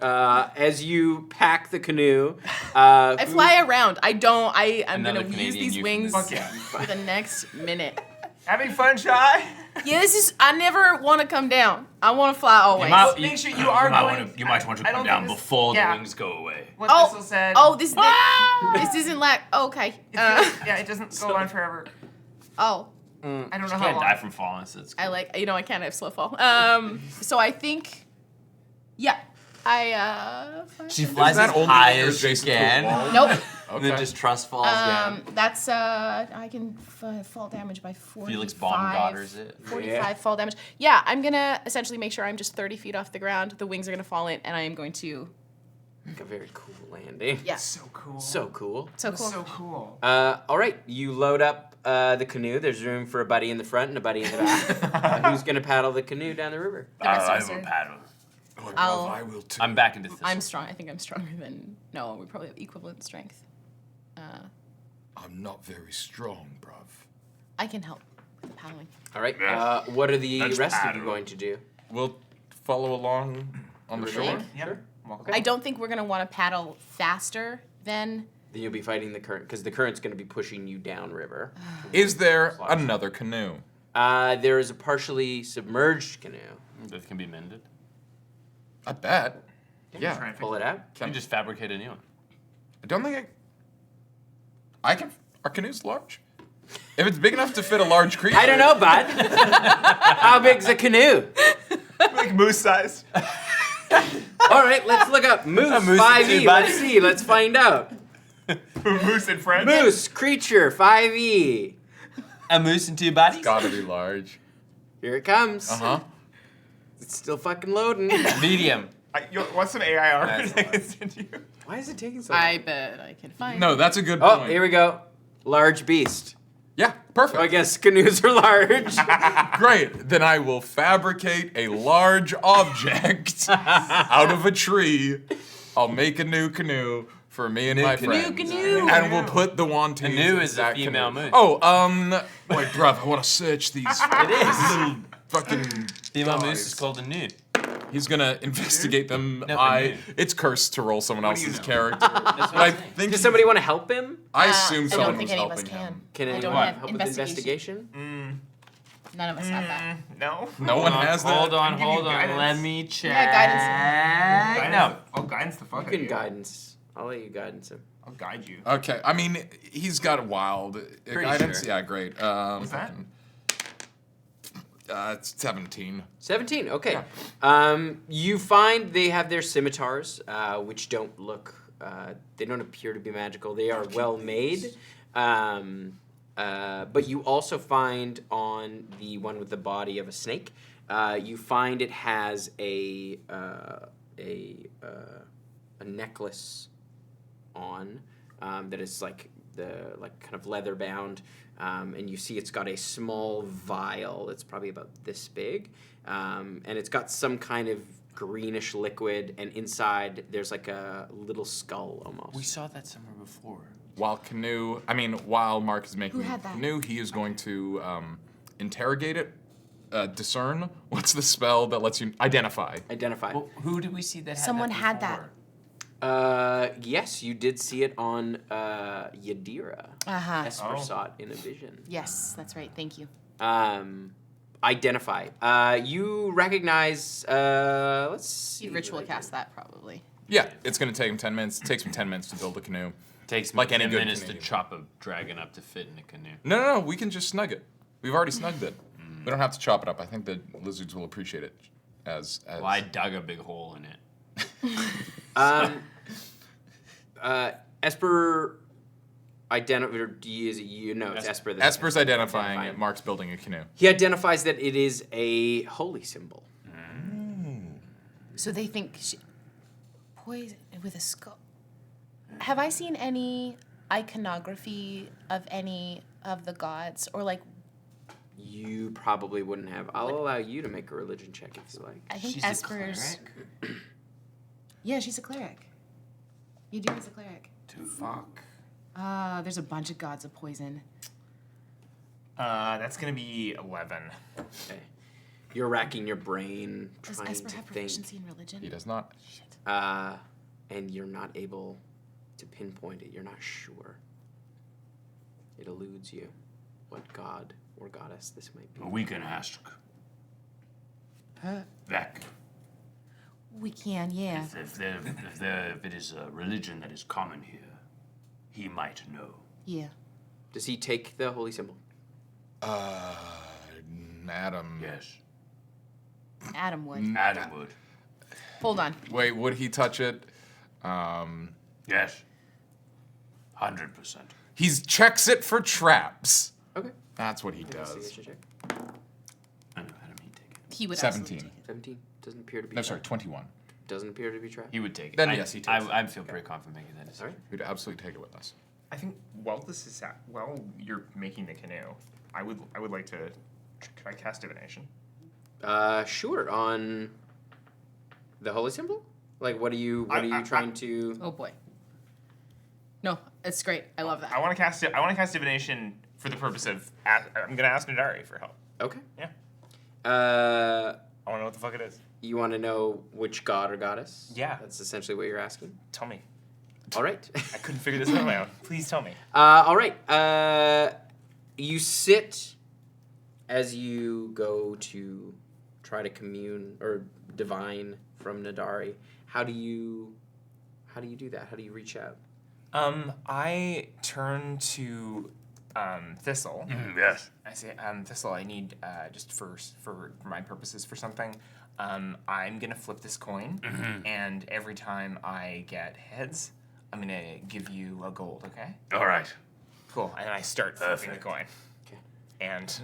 As you pack the canoe,
I fly around. I'm
Another
gonna use
Canadian
these wings
Fuck yeah.
for the next minute.
Having fun, Shy?
Yeah, I never want to come down. I want to fly always.
might-
Make sure you are going.
You might want to
I don't
come down
think this-
before
yeah.
the wings go away.
What
Oh,
Thistle said.
oh, this isn't like okay.
Yeah, it doesn't go on forever.
Oh,
I don't know
You
how
can't
long.
die from falling, so it's cool.
I like I can't have slow fall. So I think, yeah, I.
She flies
that
as
only
high
when you're
as she
adjacent to a
can.
wall?
Nope.
And then just trust falls down.
That's I can fall damage by 45.
Felix Baumgartner's it.
45 fall damage. Yeah, I'm gonna essentially make sure I'm just 30 feet off the ground. The wings are gonna fall in, and I am going to.
Like a very cool landing.
Yeah.
So cool.
So cool.
So cool.
So cool.
All right, you load up the canoe. There's room for a buddy in the front and a buddy in the back. Who's gonna paddle the canoe down the river?
I will paddle.
I will too.
I'm back into Thistle.
I'm strong. I think I'm stronger than. No, we probably have equivalent strength.
I'm not very strong, bruv.
I can help with paddling.
All right. What are the
Let's
rest of
paddle.
you going to do?
We'll follow along on the shore.
Yep.
I don't think we're gonna want to paddle faster than.
Then you'll be fighting the current because the current's going to be pushing you downriver.
Is there another canoe?
There is a partially submerged canoe.
That can be mended.
I bet.
Try
Yeah.
and
Pull it out.
You can just fabricate a new one.
I don't think I can. Our canoe's large. If it's big enough to fit a large creature.
I don't know, bud. How big's a canoe?
like moose sized.
All right, let's look up moose,
moose
5e.
too,
Let's
bud.
see. Let's find out.
Moose and friends.
Moose creature 5e.
A moose and two bodies?
Gotta be large.
Here it comes.
Uh-huh.
It's still fucking loading.
Medium.
You want some AI art?
That's
I can send you.
Why is it taking so long?
I bet I can find.
No, that's a good
Oh,
point.
here we go. Large beast.
Yeah, perfect.
So I guess canoes are large.
Great. Then I will fabricate a large object out of a tree. I'll make a new canoe for me and my friends.
Canoe.
And we'll put the wanties
Canoe
in
is a
that
female
canoe.
moose.
Oh, wait, bruv, I want to search these.
It is.
Little fucking.
Female
guys.
moose is called a nude.
He's gonna investigate them.
No, canoe.
It's cursed to roll someone
What do you
else's
know?
character.
That's
But
what
I
I'm saying.
think
Does somebody want to help him?
I assume
I
someone
don't think
was
any of us
helping
can.
him.
Can
I
anyone
don't have
help with investigation?
None of us have that.
No.
No one has that.
Hold on,
give you
hold on.
guidance.
Let me check.
Yeah,
Guidance.
No.
I'll guidance the fuck
You
out
can
of you.
guidance. I'll let you guidance him.
I'll guide you.
Okay, I mean, he's got wild guidance.
sure.
Yeah, great.
What's that?
It's 17.
17, okay. You find they have their scimitars, which don't look, they don't appear to be magical. They are well made. But you also find on the one with the body of a snake, you find it has a necklace on that is like kind of leather bound. And you see it's got a small vial that's probably about this big, and it's got some kind of greenish liquid, and inside there's like a little skull almost.
We saw that somewhere before.
While Mark is making
Who had
the
that?
canoe, he is going to interrogate it, discern. What's the spell that lets you identify?
Identify.
Well, who did we see that had
Someone
that
had that.
before?
Yes, you did see it on Yadira.
Uh-huh.
Esper saw it in a vision.
Yes, that's right. Thank you.
Identify. You recognize. Let's see.
You'd ritual
what I
cast that probably.
Yeah, it's going to take him 10 minutes. It takes him 10 minutes to build a canoe.
Takes me
Like any
10
good
minutes
Canadian.
to chop a dragon up to fit in a canoe.
No, we can just snug it. We've already snugged it. We don't have to chop it up. I think the lizards will appreciate it as
Well, I dug a big hole in it.
Esper. It's Esper. that's
Esper's identifying
identifying.
it. Mark's building a canoe.
He identifies that it is a holy symbol.
So they think poison with a skull. Have I seen any iconography of any of the gods, or like?
You probably wouldn't have. I'll allow you to make a religion check if you like.
I think
She's
Esper's.
a cleric.
Yeah, she's a cleric. Yadira's a cleric.
Fuck.
There's a bunch of gods of poison.
That's gonna be 11.
Okay. You're racking your brain
Does
trying
Esper
to
have
think,
proficiency in religion?
He does not.
Shit.
and you're not able to pinpoint it. You're not sure. It eludes you. What god or goddess this might be.
We can ask Vec
We can, yeah.
if it is a religion that is common here. He might know.
Yeah.
Does he take the holy symbol?
Adam.
Yes.
Adam would.
Adam would.
Hold on.
Wait, would he touch it?
Yes. 100%.
He checks it for traps.
Okay.
That's what he
Investigation
does.
check.
I know Adam, he'd take it.
He would
17.
17 doesn't appear to be.
No, sorry, 21.
Doesn't appear to be trapped.
He would take it.
Then
I,
yes, he takes
I feel pretty confident making that decision.
All right.
We'd absolutely take it with us.
I think while this is while you're making the canoe, I would like to. Could I cast divination?
Sure. On the holy symbol. Like, what are you trying to?
Oh boy. No, it's great. I love that.
I want to cast it. I want to cast divination for the purpose of. I'm gonna ask Nadari for help.
Okay.
Yeah.
Uh,
I want to know what the fuck it is.
you want to know which god or goddess?
Yeah.
That's essentially what you're asking.
Tell me.
All right.
I couldn't figure this out on my own. Please tell me.
All right. You sit as you go to try to commune or divine from Nadari. How do you do that? How do you reach out?
I turn to Thistle.
Yes.
I say, Thistle, I need just for my purposes for something. I'm gonna flip this coin, and every time I get heads, I'm gonna give you a gold. Okay?
All right.
Cool. And I start flipping the coin.
Okay.
And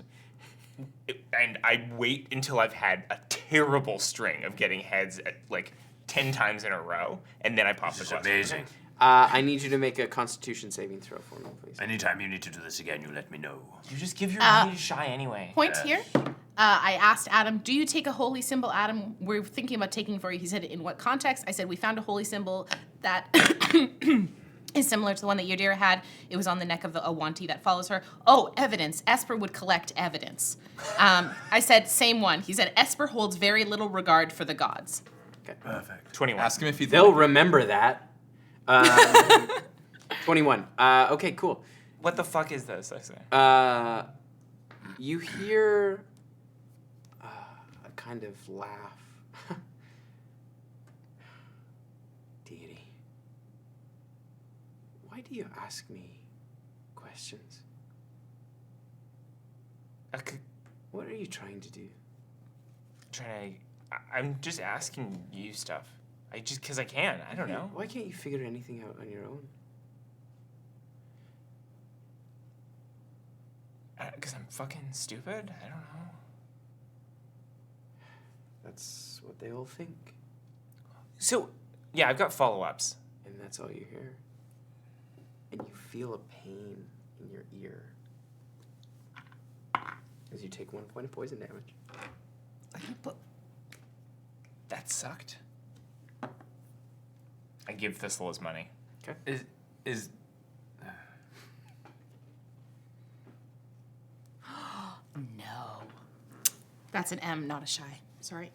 I wait until I've had a terrible string of getting heads at like 10 times in a row, and then I pop the
This is
question.
amazing.
I need you to make a Constitution saving throw for me, please.
Anytime you need to do this again, you let me know.
You just give your money to Shy anyway.
Point here. I asked Adam, do you take a holy symbol? Adam, we're thinking about taking for you. He said, in what context? I said, we found a holy symbol that is similar to the one that Yadira had. It was on the neck of the Awanti that follows her. Oh, evidence. Esper would collect evidence. I said, same one. He said, Esper holds very little regard for the gods.
Okay.
Perfect.
21.
Ask him if he.
They'll remember that. 21. Okay, cool.
What the fuck is this? I say.
You hear a kind of laugh. Deity, why do you ask me questions? What are you trying to do?
I'm just asking you stuff. Because I can. I don't know.
Why can't you figure anything out on your own?
Because I'm fucking stupid? I don't know.
That's what they all think.
So, yeah, I've got follow-ups.
And that's all you hear. And you feel a pain in your ear as you take 1 point of poison damage.
That sucked. I give Thistle his money.
Okay.
Is
No. That's an M, not a Shy. Sorry.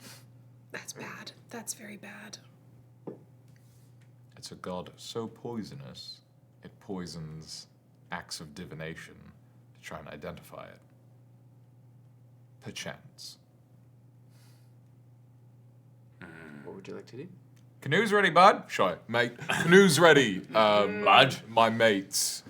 That's bad. That's very bad.
It's a god so poisonous, it poisons acts of divination to try and identify it. Perchance.
What would you like to do?
Canoe's ready, bud? Shy, mate. Canoe's ready. Bud? My mates.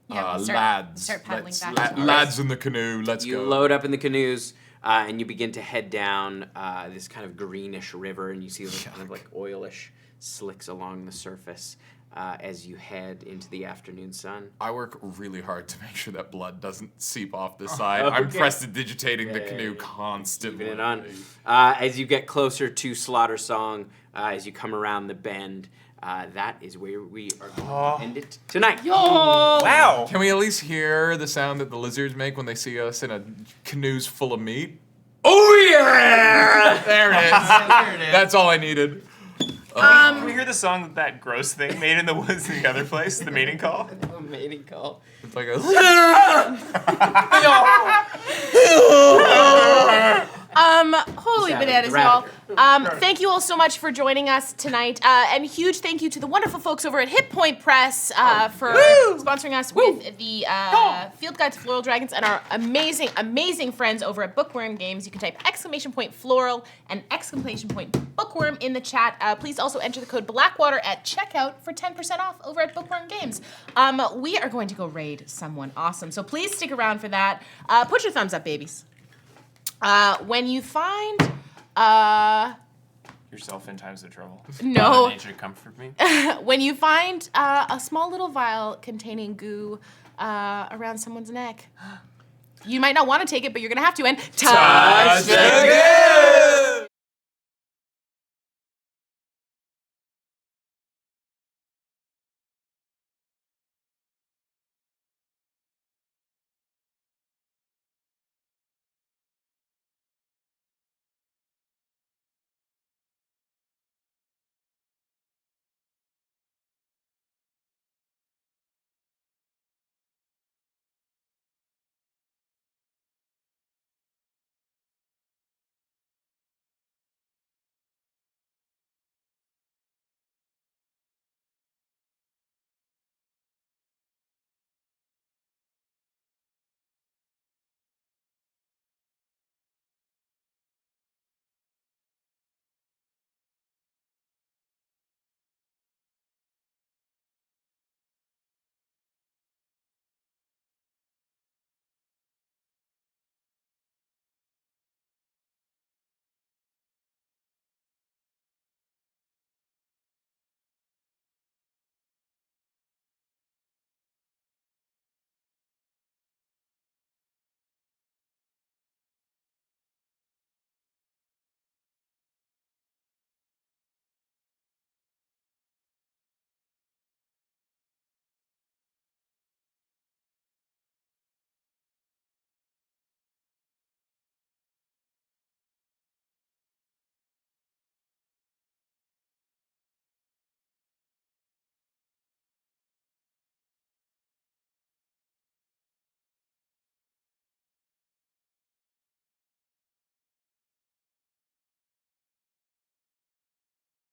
Yeah,
lads.
start paddling
Let's-
back.
lads in the canoe, let's
You
go.
load up in the canoes, and you begin to head down this kind of greenish river, and you see this kind of like oilish slicks along the surface as you head into the afternoon sun.
I work really hard to make sure that blood doesn't seep off the side. I'm prestidigitating the canoe constantly.
Keeping it on. As you get closer to Slaughter Song, as you come around the bend, that is where we are going to end it tonight.
Wow!
Can we at least hear the sound that the lizards make when they see us in a canoes full of meat? Oh yeah! There it is. That's all I needed.
Can we hear the song that gross thing made in the woods in the other place? The mating call?
The mating call.
It's like a.
Holy
Sad.
bananas, y'all. Thank you all so much for joining us tonight. And huge thank you to the wonderful folks over at Hit Point Press for sponsoring us with the Field Guide to Floral Dragons and our amazing, amazing friends over at Bookwyrm Games. You can type !floral and !bookwyrm in the chat. Please also enter the code Blackwater at checkout for 10% off over at Bookwyrm Games. We are going to go raid someone awesome, so please stick around for that. Put your thumbs up, babies. When you find
yourself in times of trouble.
No.
Nature comfort me.
When you find a small little vial containing goo around someone's neck. You might not want to take it, but you're going to have to. And touch the goo!